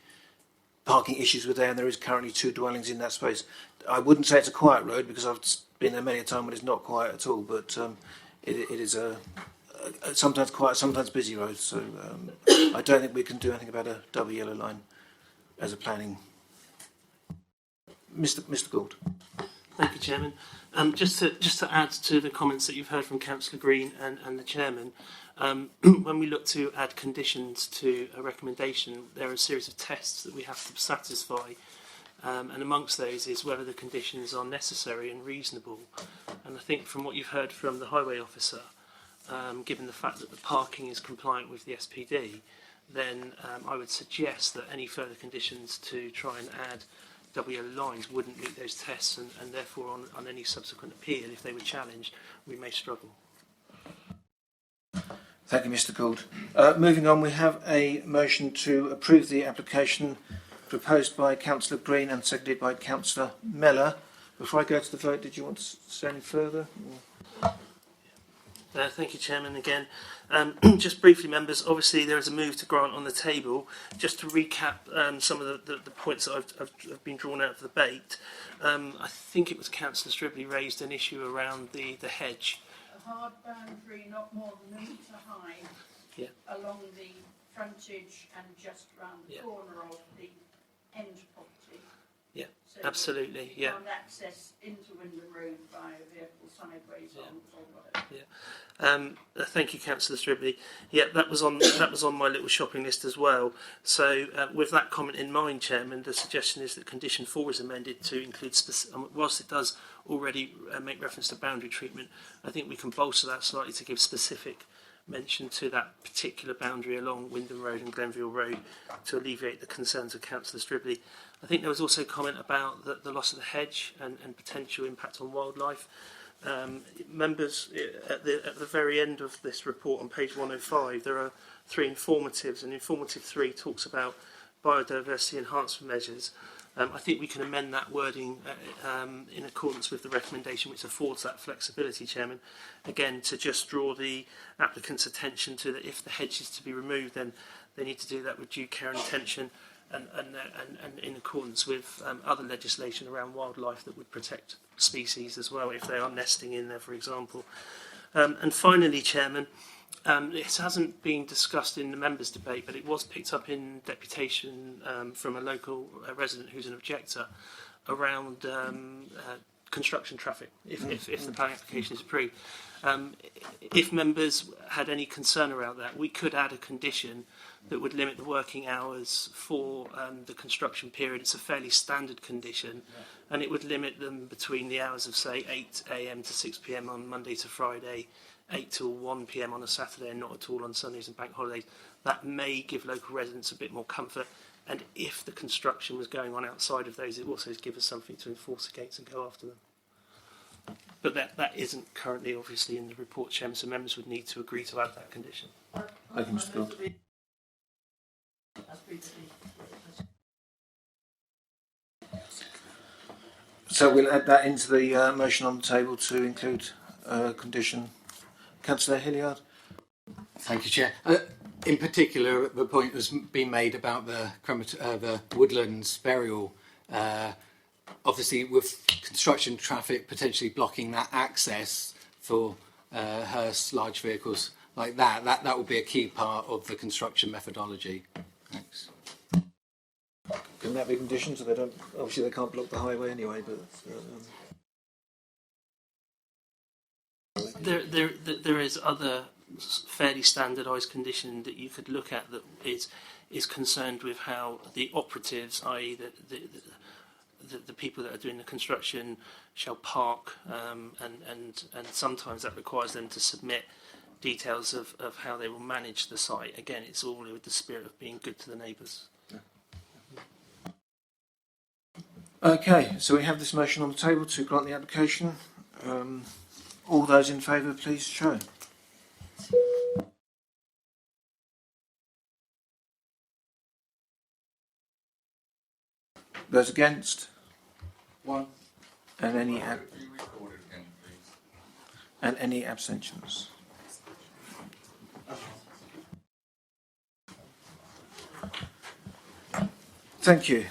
parking issues with there, and there is currently 2 dwellings in that space. I wouldn't say it's a quiet road because I've been there many a time when it's not quiet at all, but it is a sometimes quiet, sometimes busy road, so I don't think we can do anything about a double yellow line as a planning. Mr Gould. Thank you, Chairman. Just to add to the comments that you've heard from Councillor Green and the Chairman, when we look to add conditions to a recommendation, there are a series of tests that we have to satisfy, and amongst those is whether the conditions are necessary and reasonable. And I think from what you've heard from the highway officer, given the fact that the parking is compliant with the SPD, then I would suggest that any further conditions to try and add double yellow lines wouldn't meet those tests, and therefore on any subsequent appeal, if they were challenged, we may struggle. Thank you, Mr Gould. Moving on, we have a motion to approve the application proposed by Councillor Green and seconded by Councillor Mellor. Before I go to the vote, did you want to say any further? Thank you, Chairman, again. Just briefly, members, obviously there is a move to grant on the table. Just to recap some of the points that have been drawn out of the debate, I think it was Councillor Stribley raised an issue around the hedge. A hard boundary not more than a metre high along the frontage and just round the corner of the end property. Yeah, so absolutely, you can't access into Wyndham Road by a vehicle sideways or whatever. Thank you, Councillor Stribley. Yeah, that was on my little shopping list as well. So, with that comment in mind, Chairman, the suggestion is that Condition 4 is amended to include, whilst it does already make reference to boundary treatment, I think we can bolster that slightly to give specific mention to that particular boundary along Wyndham Road and Glenville Road to alleviate the concerns of Councillor Stribley. I think there was also a comment about the loss of the hedge and potential impact on wildlife. Members, at the very end of this report on page 105, there are 3 informatives, and informative 3 talks about biodiversity enhancement measures. I think we can amend that wording in accordance with the recommendation which affords that flexibility, Chairman, again to just draw the applicant's attention to that if the hedge is to be removed, then they need to do that with due care and attention and in accordance with other legislation around wildlife that would protect species as well if they are nesting in there, for example. And finally, Chairman, it hasn't been discussed in the members' debate, but it was picked up in deputation from a local resident who's an objector around construction traffic, if the planning application is approved. If members had any concern around that, we could add a condition that would limit the working hours for the construction period. It's a fairly standard condition, and it would limit them between the hours of, say, 8 a.m. to 6 p.m. on Monday to Friday, 8 till 1 p.m. on a Saturday, and not at all on Sundays and bank holidays. That may give local residents a bit more comfort, and if the construction was going on outside of those, it also gives us something to enforce against and go after them. But that isn't currently obviously in the report, Chairman, so members would need to agree to add that condition. Thank you, Mr. Gold. So we'll add that into the motion on the table to include condition. Councillor Hilliard. Thank you, Chair. In particular, the point has been made about the woodlands burial. Obviously, with construction traffic potentially blocking that access for hearse, large vehicles like that will be a key part of the construction methodology. Thanks. Can that be conditioned so they don't? Obviously, they can't block the highway anyway. But there is other fairly standardised condition that you could look at that is concerned with how the operatives, i.e. the people that are doing the construction, shall park, and sometimes that requires them to submit details of how they will manage the site. Again, it's all with the spirit of being good to the neighbours. Okay, so we have this motion on the table to grant the application. All those in favour, please show. Those against? 1. And any abstentions? Thank you.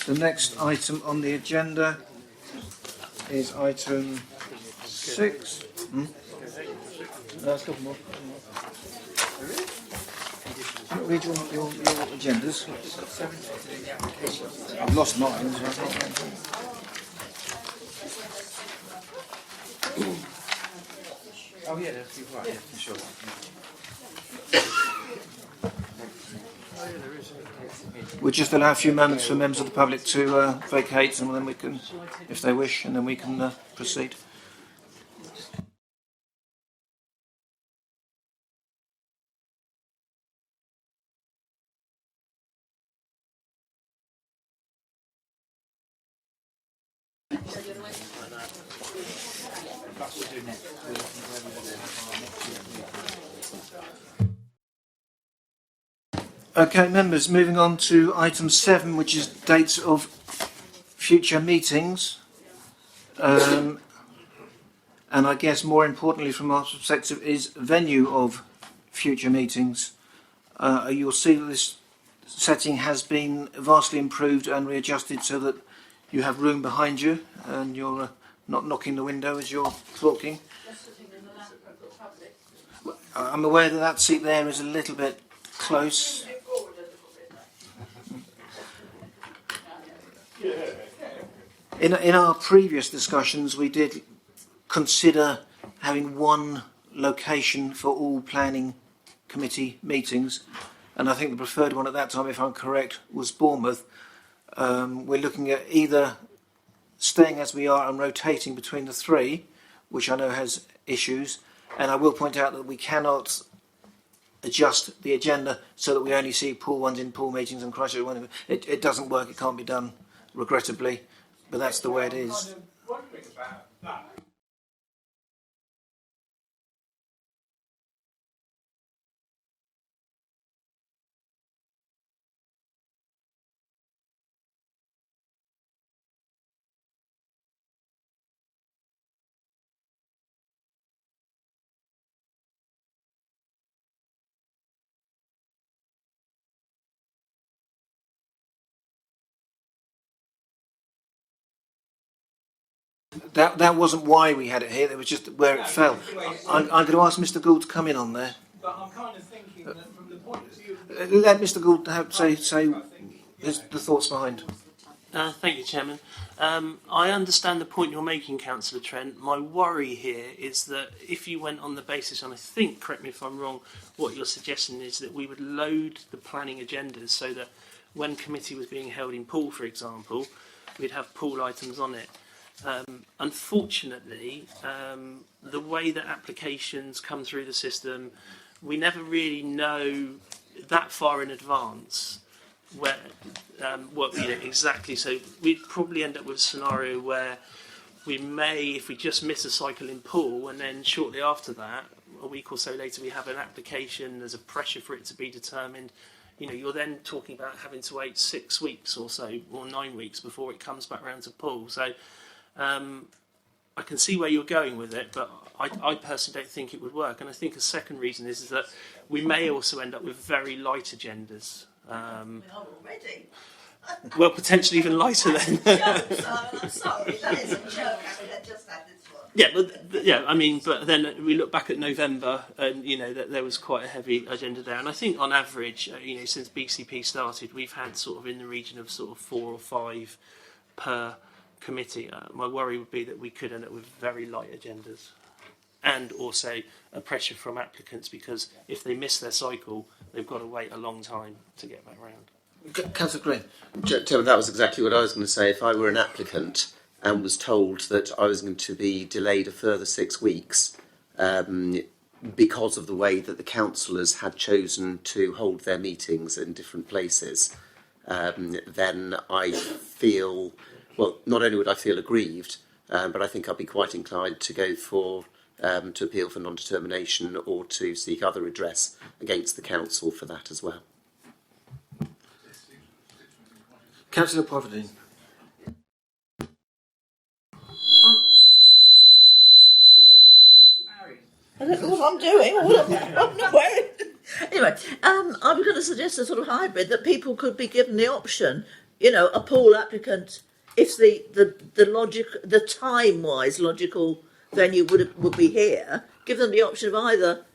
The next item on the agenda is item 6. Let's go more. Read your agendas. I've lost mine. Oh yeah, that's right. Yeah, for sure. We'll just allow a few moments for members of the public to vacate, and then we can, if they wish, and then we can proceed. Okay, members, moving on to item 7, which is dates of future meetings. And I guess more importantly from our perspective is venue of future meetings. You'll see that this setting has been vastly improved and readjusted so that you have room behind you and you're not knocking the window as you're talking. I'm aware that that seat there is a little bit close. In our previous discussions, we did consider having one location for all planning committee meetings, and I think the preferred one at that time, if I'm correct, was Bournemouth. We're looking at either staying as we are and rotating between the three, which I know has issues, and I will point out that we cannot adjust the agenda so that we only see pool ones in pool meetings and Christchurch one. It doesn't work, it can't be done, regrettably, but that's the way it is. That wasn't why we had it here, it was just where it fell. I'm going to ask Mr Gould to come in on there. But I'm kind of thinking that from the point of view of Let Mr Gould say the thoughts behind. Thank you, Chairman. I understand the point you're making, Councillor Trent. My worry here is that if you went on the basis, and I think, correct me if I'm wrong, what you're suggesting is that we would load the planning agendas so that when committee was being held in pool, for example, we'd have pool items on it. Unfortunately, the way that applications come through the system, we never really know that far in advance where what exactly. So we'd probably end up with a scenario where we may, if we just miss a cycle in pool, and then shortly after that, a week or so later, we have an application. There's a pressure for it to be determined. You're then talking about having to wait 6 weeks or so, or 9 weeks before it comes back round to pool. So I can see where you're going with it, but I personally don't think it would work. And I think a second reason is that we may also end up with very light agendas. Already. Well, potentially even lighter then. I'm sorry, that is a joke. I just had this one. Yeah, but then we look back at November, and that there was quite a heavy agenda there. And I think on average, since BCP started, we've had sort of in the region of sort of 4 or 5 per committee. My worry would be that we could end up with very light agendas, and also a pressure from applicants, because if they miss their cycle, they've got to wait a long time to get back round. Councillor Green. Chairman, that was exactly what I was going to say. If I were an applicant and was told that I was going to be delayed a further 6 weeks because of the way that the councillors had chosen to hold their meetings in different places, then I feel, well, not only would I feel aggrieved, but I think I'd be quite inclined to go for to appeal for non-determination or to seek other redress against the council for that as well. Councillor Poiverdine. I don't know what I'm doing. I'm not wearing. Anyway, I was going to suggest a sort of hybrid that people could be given the option. A pool applicant, if the time-wise logical venue would be here, give them the option of either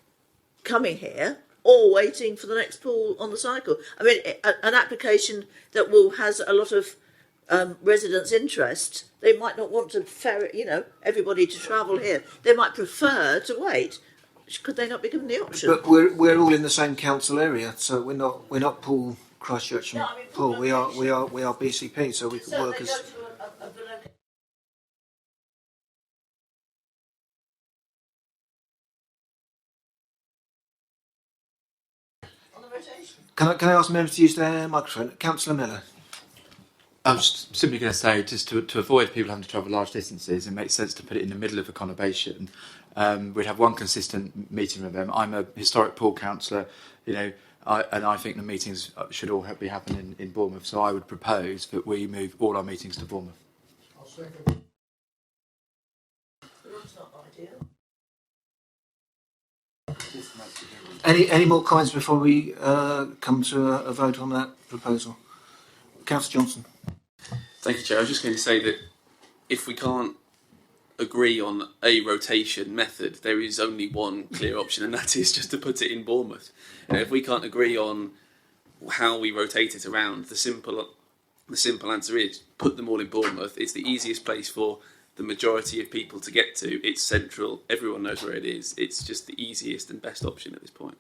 coming here or waiting for the next pool on the cycle. I mean, an application that has a lot of residents' interest, they might not want to ferret, everybody to travel here. They might prefer to wait. Could they not be given the option? But we're all in the same council area, so we're not Pool, Christchurch, and Pool. We are BCP, so we could work as. Can I ask members to use their microphone? Councillor Miller. I was simply going to say, just to avoid people having to travel large distances, it makes sense to put it in the middle of a conurbation. We'd have one consistent meeting with them. I'm a historic pool councillor. And I think the meetings should all be happening in Bournemouth. So I would propose that we move all our meetings to Bournemouth. Any more comments before we come to a vote on that proposal? Councillor Johnson. Thank you, Chair. I was just going to say that if we can't agree on a rotation method, there is only one clear option, and that is just to put it in Bournemouth. If we can't agree on how we rotate it around, the simple answer is put them all in Bournemouth. It's the easiest place for the majority of people to get to. It's central. Everyone knows where it is. It's just the easiest and best option at this point.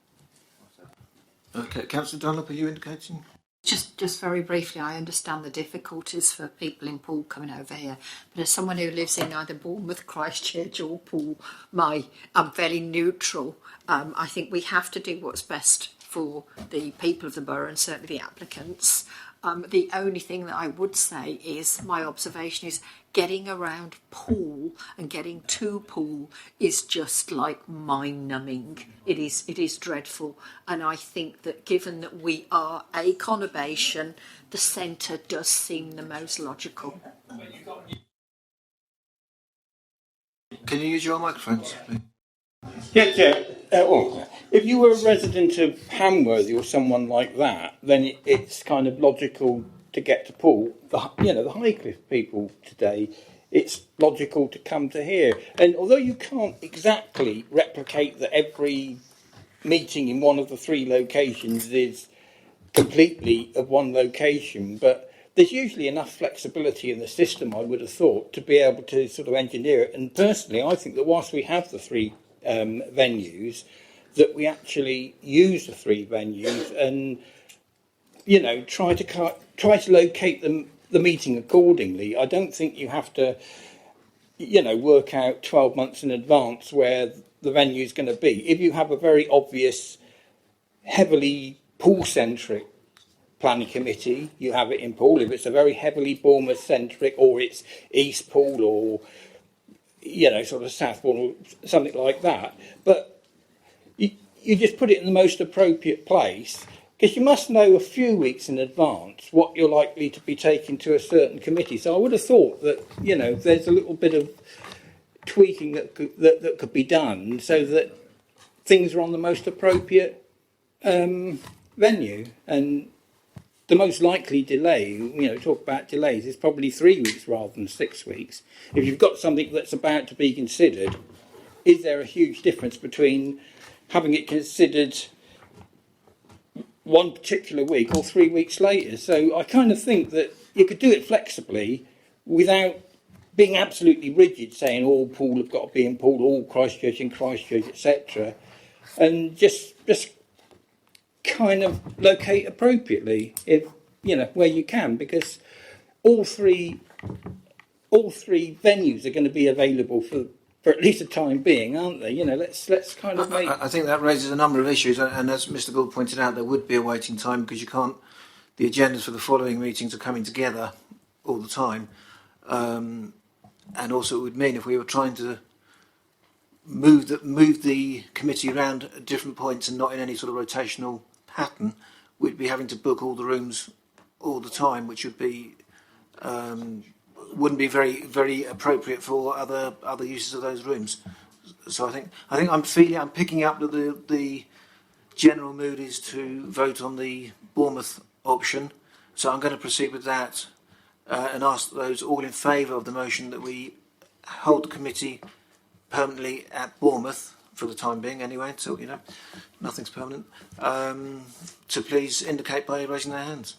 Okay, Councillor Dunlop, are you indicating? Just very briefly, I understand the difficulties for people in Poole coming over here, but as someone who lives in either Bournemouth, Christchurch or Poole, I'm very neutral. I think we have to do what's best for the people of the borough and certainly the applicants. The only thing that I would say is, my observation is, getting around Poole and getting to Poole is just like mind-numbing. It is dreadful, and I think that given that we are a conurbation, the centre does seem the most logical. Can you use your microphones, please? Yeah. If you were a resident of Hamworthy or someone like that, then it's kind of logical to get to Poole. The Highcliffe people today, it's logical to come to here. And although you can't exactly replicate that every meeting in one of the three locations is completely of one location, but there's usually enough flexibility in the system, I would have thought, to be able to sort of engineer it. And personally, I think that whilst we have the three venues, that we actually use the three venues and try to locate the meeting accordingly. I don't think you have to work out 12 months in advance where the venue is going to be. If you have a very obvious, heavily Poole-centric planning committee, you have it in Poole. If it's a very heavily Bournemouth-centric, or it's East Poole, or sort of South Poole, or something like that, but you just put it in the most appropriate place, because you must know a few weeks in advance what you're likely to be taking to a certain committee. So I would have thought that there's a little bit of tweaking that could be done so that things are on the most appropriate venue. And the most likely delay, talk about delays, is probably 3 weeks rather than 6 weeks. If you've got something that's about to be considered, is there a huge difference between having it considered one particular week or 3 weeks later? So I kind of think that you could do it flexibly without being absolutely rigid, saying all Poole have got to be in Poole, all Christchurch in Christchurch, etc. And just kind of locate appropriately, if where you can, because all three venues are going to be available for at least a time being, aren't they? Let's kind of make. I think that raises a number of issues, and as Mr. Gould pointed out, there would be a waiting time because you can't. The agendas for the following meetings are coming together all the time, and also it would mean if we were trying to move the committee around at different points and not in any sort of rotational pattern, we'd be having to book all the rooms all the time, which would be wouldn't be very, very appropriate for other uses of those rooms. So I think I'm picking up that the general mood is to vote on the Bournemouth option. So I'm going to proceed with that and ask those all in favour of the motion that we hold the committee permanently at Bournemouth for the time being, anyway. So nothing's permanent. To please indicate by raising their hands.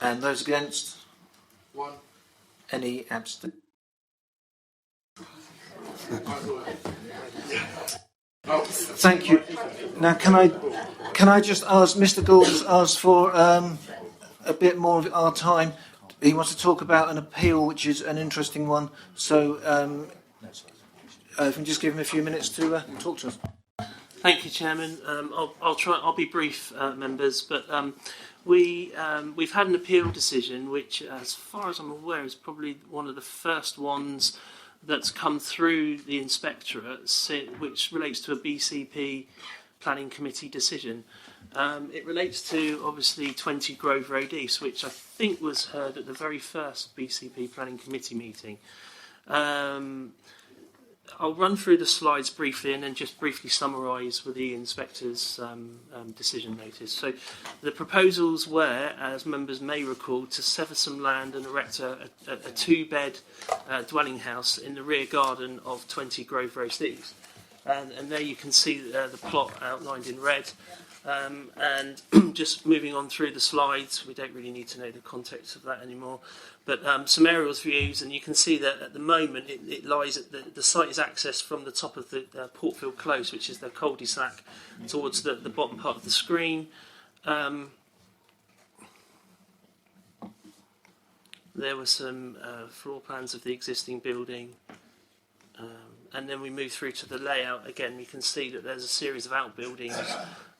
And those against? 1. Any abstain? Thank you. Now, can I just ask, Mr. Gould has asked for a bit more of our time. He wants to talk about an appeal, which is an interesting one. So, if we can just give him a few minutes to talk to us. Thank you, Chairman. I'll be brief, members, but we've had an appeal decision, which, as far as I'm aware, is probably one of the first ones that's come through the inspectorate, which relates to a BCP Planning Committee decision. It relates to, obviously, 20 Grove Road East, which I think was heard at the very first BCP Planning Committee meeting. I'll run through the slides briefly and then just briefly summarise with the inspector's decision notice. So the proposals were, as members may recall, to sever some land and erect a two-bed dwelling house in the rear garden of 20 Grove Road East. And there you can see the plot outlined in red. And just moving on through the slides, we don't really need to know the context of that anymore. But some aerial views, and you can see that at the moment it lies at the site is accessed from the top of the Portfield Close, which is the cul-de-sac, towards the bottom part of the screen. There were some floor plans of the existing building. And then we move through to the layout. Again, you can see that there's a series of outbuildings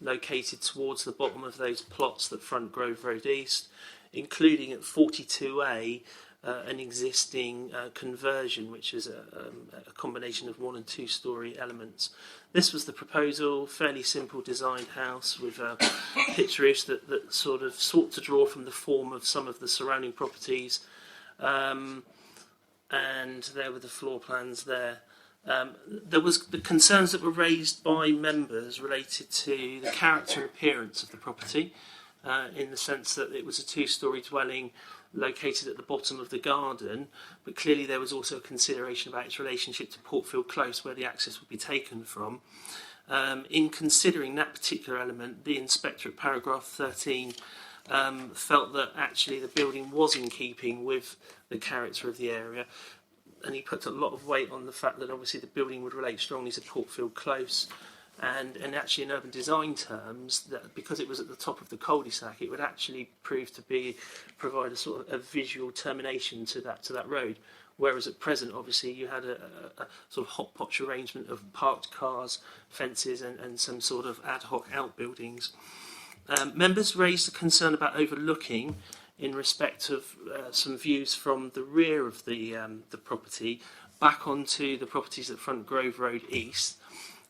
located towards the bottom of those plots that front Grove Road East, including at 42A an existing conversion, which is a combination of 1- and 2-storey elements. This was the proposal, fairly simple designed house with pitch roofs that sort of sought to draw from the form of some of the surrounding properties. And there were the floor plans there. There was the concerns that were raised by members related to the character and appearance of the property, in the sense that it was a 2-storey dwelling located at the bottom of the garden, but clearly there was also a consideration about its relationship to Portfield Close, where the access would be taken from. In considering that particular element, the inspector at paragraph 13 felt that actually the building was in keeping with the character of the area. And he put a lot of weight on the fact that obviously the building would relate strongly to Portfield Close, and actually in urban design terms, that because it was at the top of the cul-de-sac, it would actually provide a sort of a visual termination to that road. Whereas at present, obviously, you had a sort of hotpotch arrangement of parked cars, fences, and some sort of ad hoc outbuildings. Members raised a concern about overlooking in respect of some views from the rear of the property back onto the properties at front Grove Road East.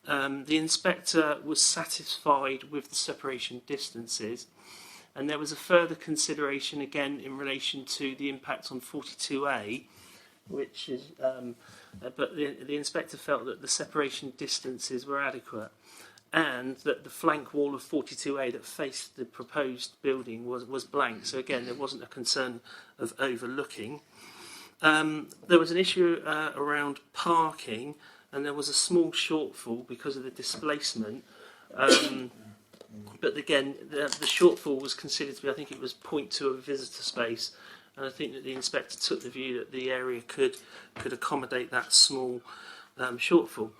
The inspector was satisfied with the separation distances, and there was a further consideration again in relation to the impact on 42A, which is, but the inspector felt that the separation distances were adequate, and that the flank wall of 42A that faced the proposed building was blank. So again, there wasn't a concern of overlooking. There was an issue around parking, and there was a small shortfall because of the displacement. But again, the shortfall was considered to be, I think it was 0.2 of a visitor space, and I think that the inspector took the view that the area could accommodate that small shortfall.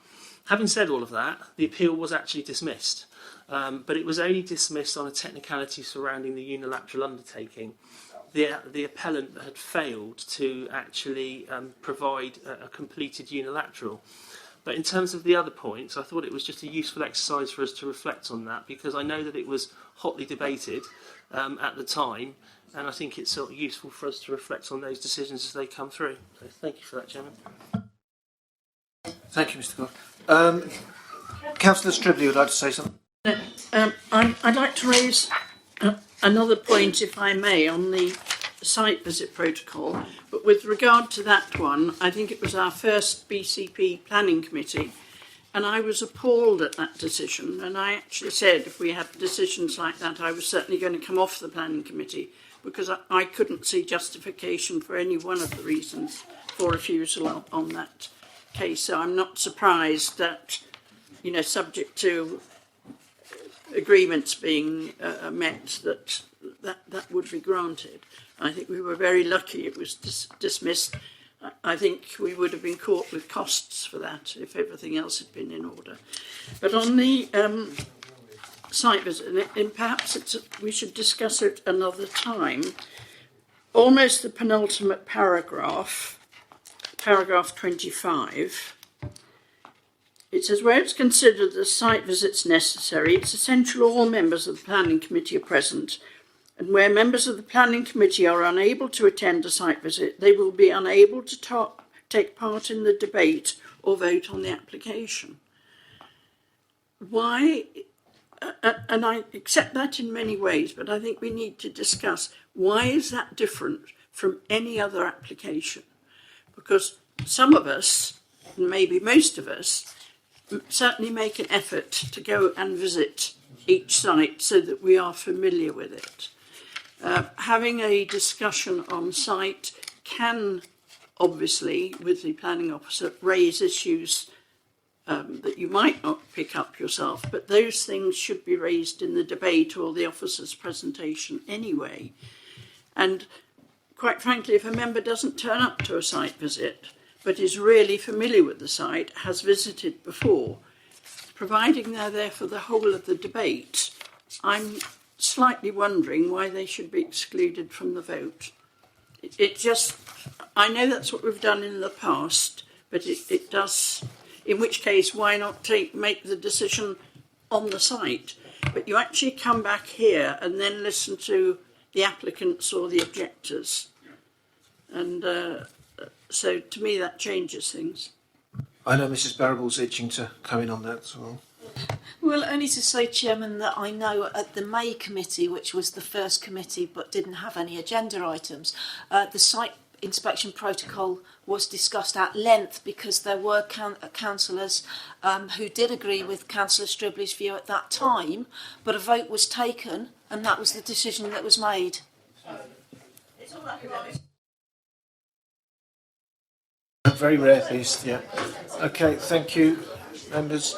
Having said all of that, the appeal was actually dismissed, but it was only dismissed on a technicality surrounding the unilateral undertaking. The appellant had failed to actually provide a completed unilateral. But in terms of the other points, I thought it was just a useful exercise for us to reflect on that, because I know that it was hotly debated at the time, and I think it's sort of useful for us to reflect on those decisions as they come through. So thank you for that, Chairman. Thank you, Mr. God. Councillor Stribley would like to say something. I'd like to raise another point, if I may, on the site visit protocol. But with regard to that one, I think it was our first BCP Planning Committee, and I was appalled at that decision. And I actually said if we had decisions like that, I was certainly going to come off the Planning Committee, because I couldn't see justification for any one of the reasons for refusal on that case. So I'm not surprised that, you know, subject to agreements being met, that would be granted. I think we were very lucky it was dismissed. I think we would have been caught with costs for that if everything else had been in order. But on the site visit, and perhaps we should discuss it another time, almost the penultimate paragraph, paragraph 25, It says, where it's considered that site visits necessary, it's essential all members of the planning committee are present, and where members of the planning committee are unable to attend a site visit, they will be unable to take part in the debate or vote on the application. Why, and I accept that in many ways, but I think we need to discuss why is that different from any other application? Because some of us, and maybe most of us, certainly make an effort to go and visit each site so that we are familiar with it. Having a discussion on site can obviously, with the planning officer, raise issues that you might not pick up yourself, but those things should be raised in the debate or the officer's presentation anyway. And quite frankly, if a member doesn't turn up to a site visit, but is really familiar with the site, has visited before, providing they're there for the whole of the debate, I'm slightly wondering why they should be excluded from the vote. It just, I know that's what we've done in the past, but it does, in which case, why not make the decision on the site? But you actually come back here and then listen to the applicants or the objectors. And so to me that changes things. I know Mrs Barrable's itching to come in on that as well. Well, only to say, Chairman, that I know at the May committee, which was the first committee but didn't have any agenda items, the site inspection protocol was discussed at length because there were councillors who did agree with Councillor Stribley's view at that time, but a vote was taken and that was the decision that was made. Very rare piece, yeah. Okay, thank you, members.